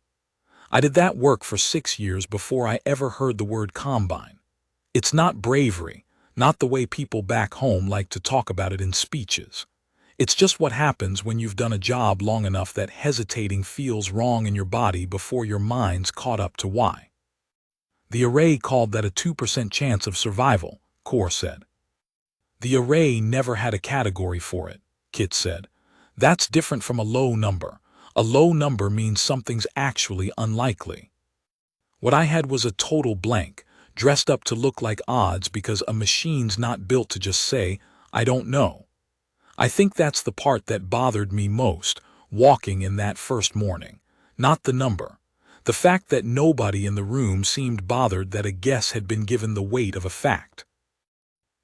I did that work for 6 years before I ever heard the word combine. It's not bravery, not the way people back home like to talk about it in speeches. It's just what happens when you've done a job long enough that hesitating feels wrong in your body before your mind's caught up to why. The array called that a 2% chance of survival, Core said. The array never had a category for it, Kit said. That's different from a low number. A low number means something's actually unlikely. What I had was a total blank, dressed up to look like odds because a machine's not built to just say, I don't know. I think that's the part that bothered me most, walking in that first morning. Not the number. The fact that nobody in the room seemed bothered that a guess had been given the weight of a fact.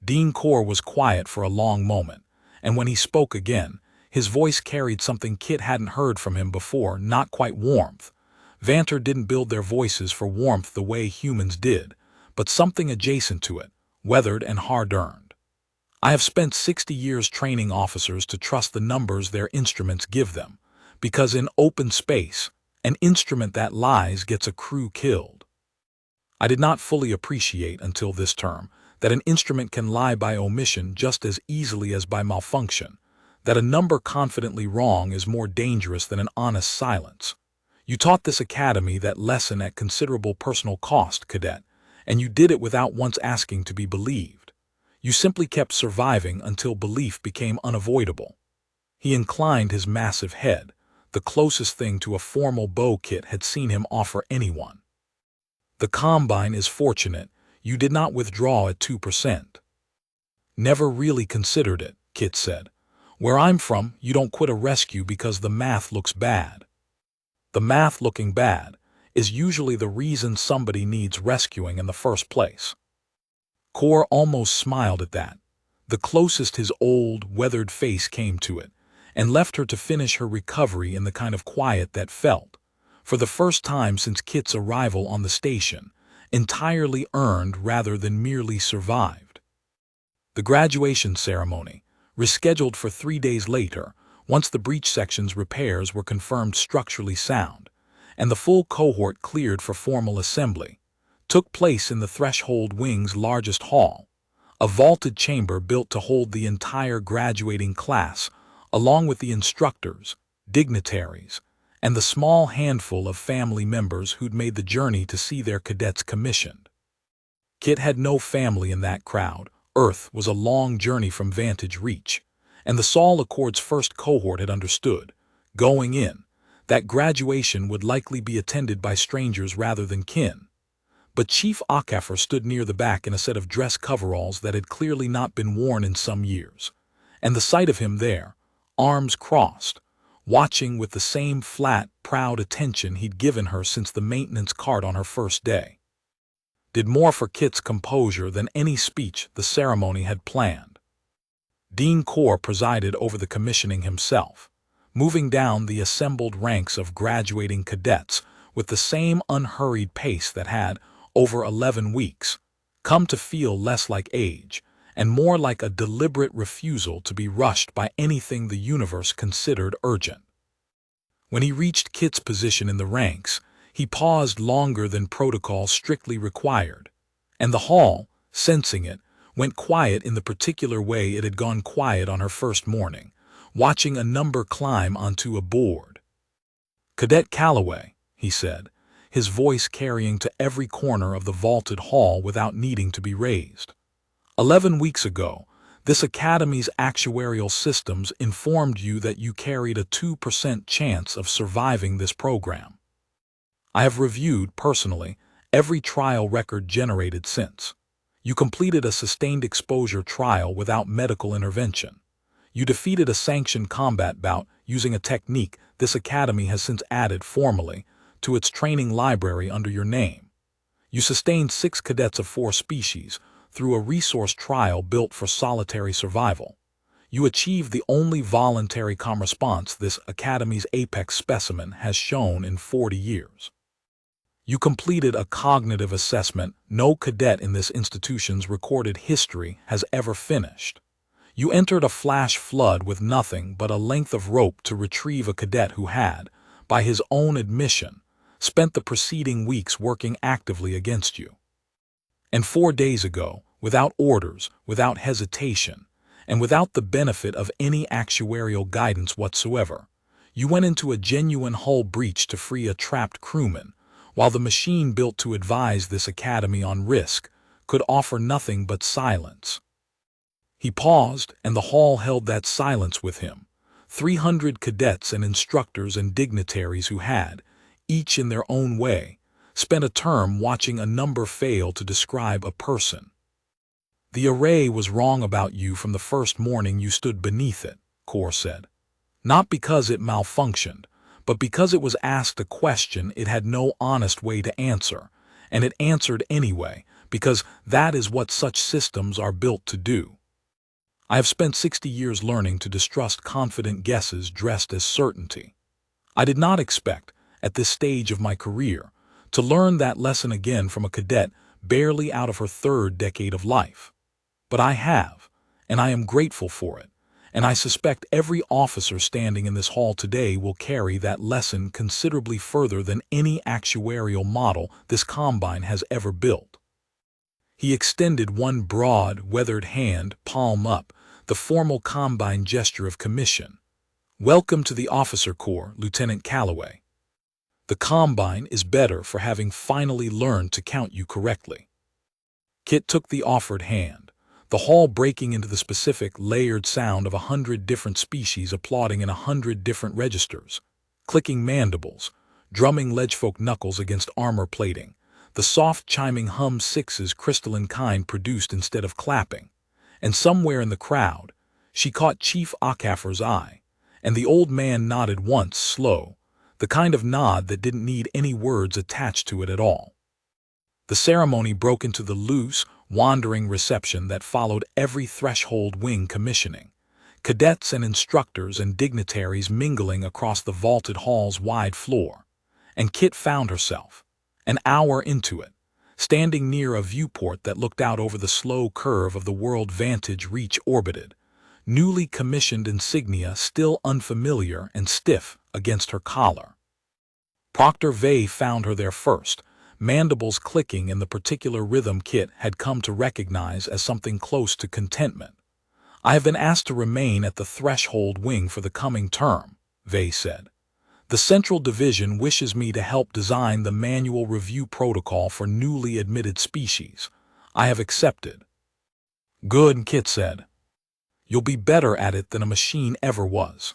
Dean Core was quiet for a long moment, and when he spoke again, his voice carried something Kit hadn't heard from him before, not quite warmth. Vanter didn't build their voices for warmth the way humans did, but something adjacent to it, weathered and hard-earned. I have spent 60 years training officers to trust the numbers their instruments give them, because in open space, an instrument that lies gets a crew killed. I did not fully appreciate until this term that an instrument can lie by omission just as easily as by malfunction, that a number confidently wrong is more dangerous than an honest silence. You taught this academy that lesson at considerable personal cost, Cadet, and you did it without once asking to be believed. You simply kept surviving until belief became unavoidable. He inclined his massive head, the closest thing to a formal bow Kit had seen him offer anyone. The Combine is fortunate you did not withdraw at 2%. Never really considered it, Kit said. Where I'm from, you don't quit a rescue because the math looks bad. The math looking bad is usually the reason somebody needs rescuing in the first place. Core almost smiled at that, the closest his old, weathered face came to it, and left her to finish her recovery in the kind of quiet that felt, for the first time since Kit's arrival on the station, entirely earned rather than merely survived. The graduation ceremony, rescheduled for 3 days later, once the breech section's repairs were confirmed structurally sound, and the full cohort cleared for formal assembly, took place in the Threshold Wing's largest hall, a vaulted chamber built to hold the entire graduating class, along with the instructors, dignitaries, and the small handful of family members who'd made the journey to see their cadets commissioned. Kit had no family in that crowd. Earth was a long journey from Vantage Reach, and the Saul Accord's first cohort had understood, going in, that graduation would likely be attended by strangers rather than kin. But Chief Akafer stood near the back in a set of dress coveralls that had clearly not been worn in some years, and the sight of him there, arms crossed, watching with the same flat, proud attention he'd given her since the maintenance cart on her first day, did more for Kit's composure than any speech the ceremony had planned. Dean Core presided over the commissioning himself, moving down the assembled ranks of graduating cadets with the same unhurried pace that had, over 11 weeks, come to feel less like age and more like a deliberate refusal to be rushed by anything the universe considered urgent. When he reached Kit's position in the ranks, he paused longer than protocol strictly required, and the hall, sensing it, went quiet in the particular way it had gone quiet on her first morning, watching a number climb onto a board. "Cadet Calloway," he said, his voice carrying to every corner of the vaulted hall without needing to be raised. 11 weeks ago, this academy's actuarial systems informed you that you carried a 2% chance of surviving this program. I have reviewed, personally, every trial record generated since. You completed a sustained exposure trial without medical intervention. You defeated a sanctioned combat bout using a technique this academy has since added formally to its training library under your name. You sustained 6 cadets of 4 species through a resource trial built for solitary survival. You achieved the only voluntary response this academy's apex specimen has shown in 40 years. You completed a cognitive assessment no cadet in this institution's recorded history has ever finished. You entered a flash flood with nothing but a length of rope to retrieve a cadet who had, by his own admission, spent the preceding weeks working actively against you. And 4 days ago, without orders, without hesitation, and without the benefit of any actuarial guidance whatsoever, you went into a genuine hull breach to free a trapped crewman, while the machine built to advise this academy on risk could offer nothing but silence. He paused, and the hall held that silence with him. 300 cadets and instructors and dignitaries who had, each in their own way, spent a term watching a number fail to describe a person. The array was wrong about you from the first morning you stood beneath it, Core said. Not because it malfunctioned, but because it was asked a question it had no honest way to answer, and it answered anyway, because that is what such systems are built to do. I have spent 60 years learning to distrust confident guesses dressed as certainty. I did not expect, at this stage of my career, to learn that lesson again from a cadet barely out of her 3rd decade of life. But I have, and I am grateful for it, and I suspect every officer standing in this hall today will carry that lesson considerably further than any actuarial model this Combine has ever built. He extended one broad, weathered hand, palm up, the formal Combine gesture of commission. Welcome to the Officer Corps, Lieutenant Calloway. The Combine is better for having finally learned to count you correctly. Kit took the offered hand, the hall breaking into the specific, layered sound of 100 different species applauding in 100 different registers, clicking mandibles, drumming ledgefolk knuckles against armor plating, the soft chiming hum sixes crystalline kind produced instead of clapping, and somewhere in the crowd, she caught Chief Ockafer's eye, and the old man nodded once, slow, the kind of nod that didn't need any words attached to it at all. The ceremony broke into the loose, wandering reception that followed every threshold wing commissioning, cadets and instructors and dignitaries mingling across the vaulted hall's wide floor, and Kit found herself, an hour into it, standing near a viewport that looked out over the slow curve of the World Vantage Reach orbited, newly commissioned insignia still unfamiliar and stiff against her collar. Proctor Vey found her there first, mandibles clicking in the particular rhythm Kit had come to recognize as something close to contentment. I have been asked to remain at the threshold wing for the coming term, Vey said. The Central Division wishes me to help design the manual review protocol for newly admitted species. I have accepted. Good, Kit said. You'll be better at it than a machine ever was.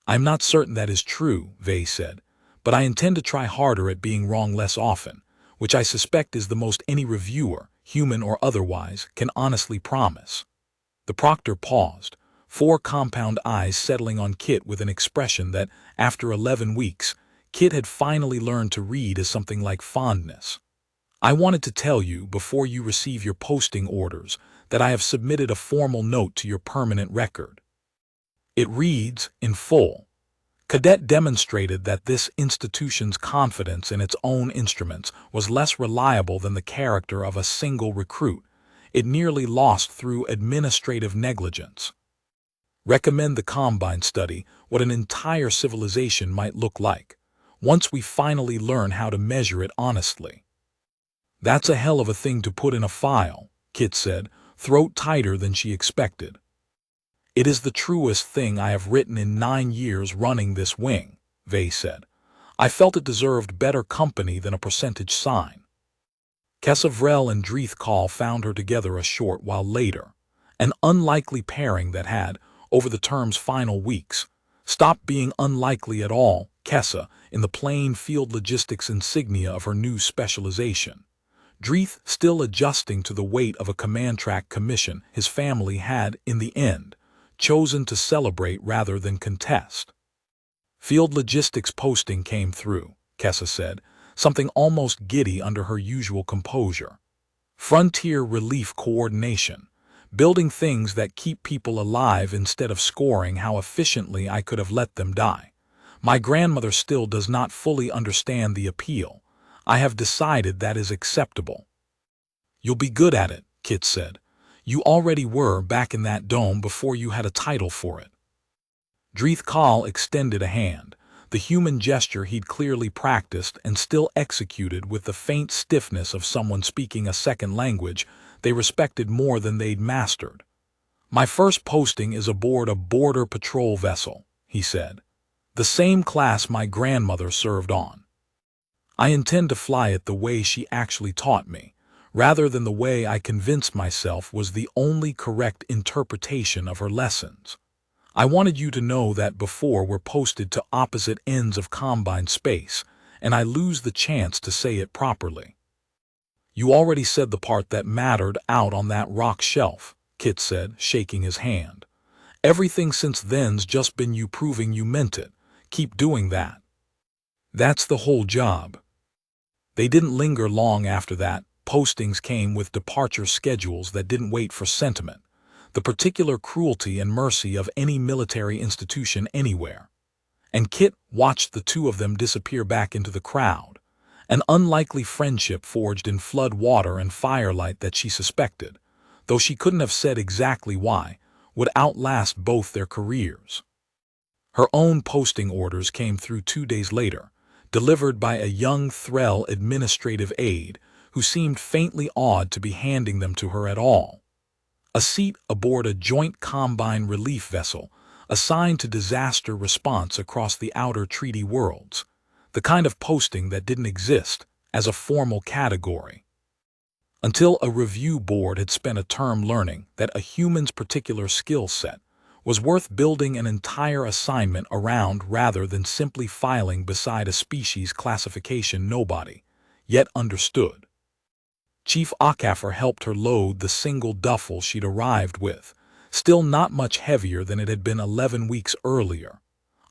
I'm not certain that is true, Vey said, but I intend to try harder at being wrong less often, which I suspect is the most any reviewer, human or otherwise, can honestly promise. The proctor paused, 4 compound eyes settling on Kit with an expression that, after 11 weeks, Kit had finally learned to read as something like fondness. I wanted to tell you, before you receive your posting orders, that I have submitted a formal note to your permanent record. It reads, in full, Cadet demonstrated that this institution's confidence in its own instruments was less reliable than the character of a single recruit. It nearly lost through administrative negligence. Recommend the Combine study what an entire civilization might look like, once we finally learn how to measure it honestly. That's a hell of a thing to put in a file, Kit said, throat tighter than she expected. It is the truest thing I have written in 9 years running this wing, Vey said. I felt it deserved better company than a percentage sign. Kessavrel and Dreeth Call found her together a short while later, an unlikely pairing that had, over the term's final weeks, stopped being unlikely at all, Kessa, in the plain field logistics insignia of her new specialization. Dreeth still adjusting to the weight of a command track commission his family had, in the end, chosen to celebrate rather than contest. Field logistics posting came through, Kessa said, something almost giddy under her usual composure. Frontier relief coordination, building things that keep people alive instead of scoring how efficiently I could have let them die. My grandmother still does not fully understand the appeal. I have decided that is acceptable. You'll be good at it, Kit said. You already were back in that dome before you had a title for it. Dreeth Kahl extended a hand, the human gesture he'd clearly practiced and still executed with the faint stiffness of someone speaking a second language they respected more than they'd mastered. My first posting is aboard a border patrol vessel, he said. The same class my grandmother served on. I intend to fly it the way she actually taught me, rather than the way I convinced myself was the only correct interpretation of her lessons. I wanted you to know that before we're posted to opposite ends of Combine space, and I lose the chance to say it properly. You already said the part that mattered out on that rock shelf, Kit said, shaking his hand. Everything since then's just been you proving you meant it. Keep doing that. That's the whole job. They didn't linger long after that. Postings came with departure schedules that didn't wait for sentiment, the particular cruelty and mercy of any military institution anywhere. And Kit watched the two of them disappear back into the crowd, an unlikely friendship forged in flood water and firelight that she suspected, though she couldn't have said exactly why, would outlast both their careers. Her own posting orders came through 2 days later, delivered by a young Threll administrative aide who seemed faintly awed to be handing them to her at all. A seat aboard a joint Combine relief vessel assigned to disaster response across the outer treaty worlds, the kind of posting that didn't exist as a formal category. Until a review board had spent a term learning that a human's particular skill set was worth building an entire assignment around rather than simply filing beside a species classification nobody yet understood. Chief Akaffer helped her load the single duffel she'd arrived with, still not much heavier than it had been 11 weeks earlier,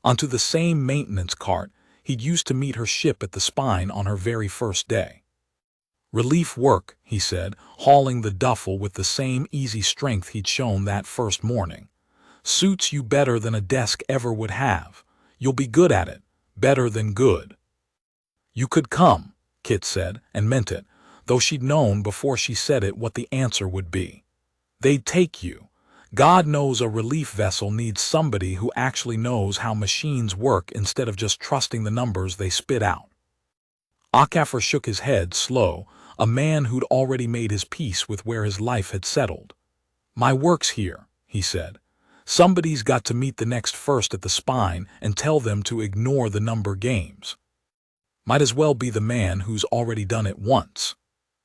onto the same maintenance cart he'd used to meet her ship at the spine on her very first day. Relief work, he said, hauling the duffel with the same easy strength he'd shown that first morning. Suits you better than a desk ever would have. You'll be good at it, better than good. You could come, Kit said, and meant it, though she'd known before she said it what the answer would be. They'd take you. God knows a relief vessel needs somebody who actually knows how machines work instead of just trusting the numbers they spit out. Akaffer shook his head, slow, a man who'd already made his peace with where his life had settled. My work's here, he said. Somebody's got to meet the next first at the spine and tell them to ignore the number games. Might as well be the man who's already done it once.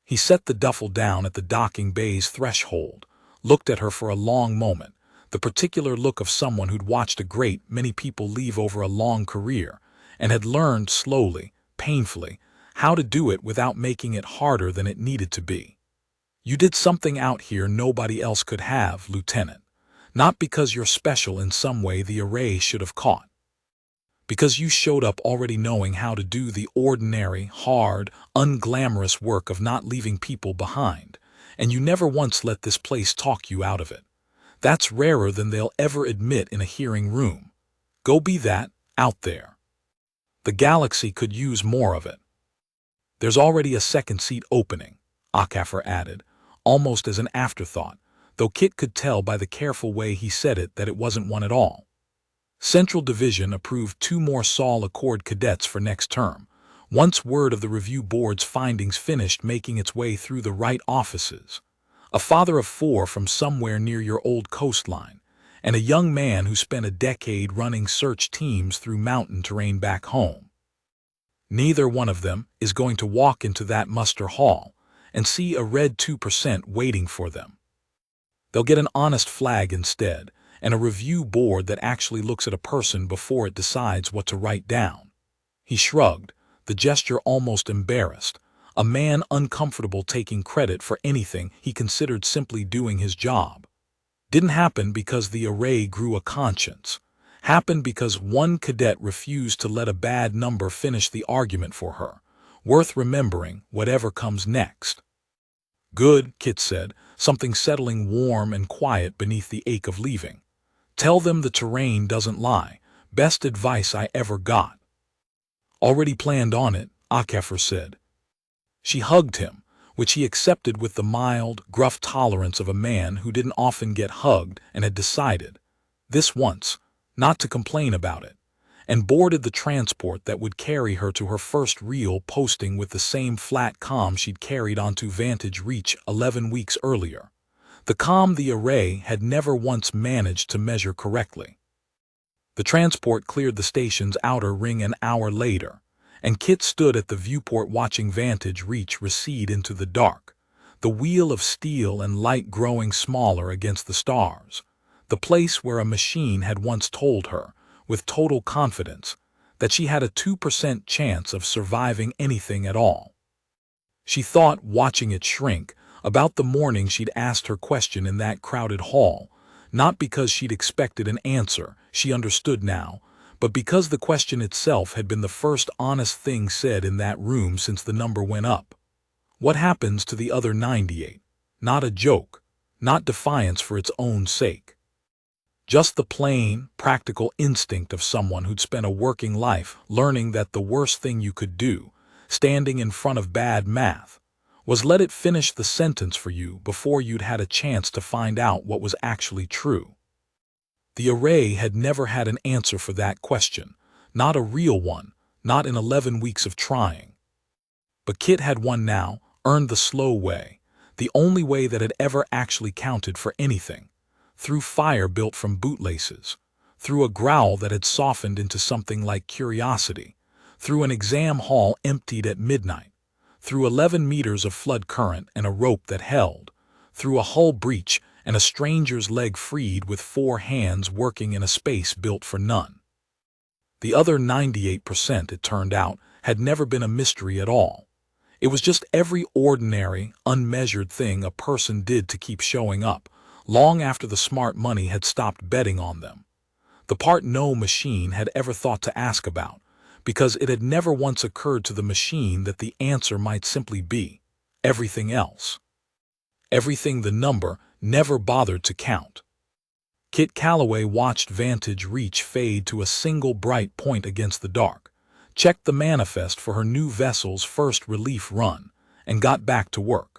He set the duffel down at the docking bay's threshold, looked at her for a long moment, the particular look of someone who'd watched a great many people leave over a long career and had learned slowly, painfully, how to do it without making it harder than it needed to be. You did something out here nobody else could have, Lieutenant. Not because you're special in some way the array should have caught. Because you showed up already knowing how to do the ordinary, hard, unglamorous work of not leaving people behind, and you never once let this place talk you out of it. That's rarer than they'll ever admit in a hearing room. Go be that, out there. The galaxy could use more of it. There's already a second seat opening, Akaffer added, almost as an afterthought, though Kit could tell by the careful way he said it that it wasn't one at all. Central Division approved 2 more Sol Accord cadets for next term, once word of the review board's findings finished making its way through the right offices. A father of 4 from somewhere near your old coastline, and a young man who spent a decade running search teams through mountain terrain back home. Neither one of them is going to walk into that muster hall and see a red 2% waiting for them. They'll get an honest flag instead, and a review board that actually looks at a person before it decides what to write down. He shrugged, the gesture almost embarrassed, a man uncomfortable taking credit for anything he considered simply doing his job. Didn't happen because the array grew a conscience. Happened because one cadet refused to let a bad number finish the argument for her, worth remembering whatever comes next. Good, Kit said, something settling warm and quiet beneath the ache of leaving. Tell them the terrain doesn't lie. Best advice I ever got. Already planned on it, Akaffer said. She hugged him, which he accepted with the mild, gruff tolerance of a man who didn't often get hugged and had decided, this once, not to complain about it, and boarded the transport that would carry her to her first real posting with the same flat comm she'd carried onto Vantage Reach 11 weeks earlier, the comm the array had never once managed to measure correctly. The transport cleared the station's outer ring an hour later, and Kit stood at the viewport watching Vantage Reach recede into the dark, the wheel of steel and light growing smaller against the stars, the place where a machine had once told her, with total confidence, that she had a 2% chance of surviving anything at all. She thought, watching it shrink, about the morning she'd asked her question in that crowded hall, not because she'd expected an answer, she understood now, but because the question itself had been the first honest thing said in that room since the number went up. What happens to the other 98? Not a joke, not defiance for its own sake. Just the plain, practical instinct of someone who'd spent a working life learning that the worst thing you could do, standing in front of bad math, was let it finish the sentence for you before you'd had a chance to find out what was actually true. The array had never had an answer for that question, not a real one, not in 11 weeks of trying. But Kit had one now, earned the slow way, the only way that had ever actually counted for anything, through fire built from bootlaces, through a growl that had softened into something like curiosity, through an exam hall emptied at midnight, through 11 meters of flood current and a rope that held, through a hull breach and a stranger's leg freed with 4 hands working in a space built for none. The other 98%, it turned out, had never been a mystery at all. It was just every ordinary, unmeasured thing a person did to keep showing up, long after the smart money had stopped betting on them. The part no machine had ever thought to ask about, because it had never once occurred to the machine that the answer might simply be everything else. Everything the number never bothered to count. Kit Calloway watched Vantage Reach fade to a single bright point against the dark, checked the manifest for her new vessel's first relief run, and got back to work.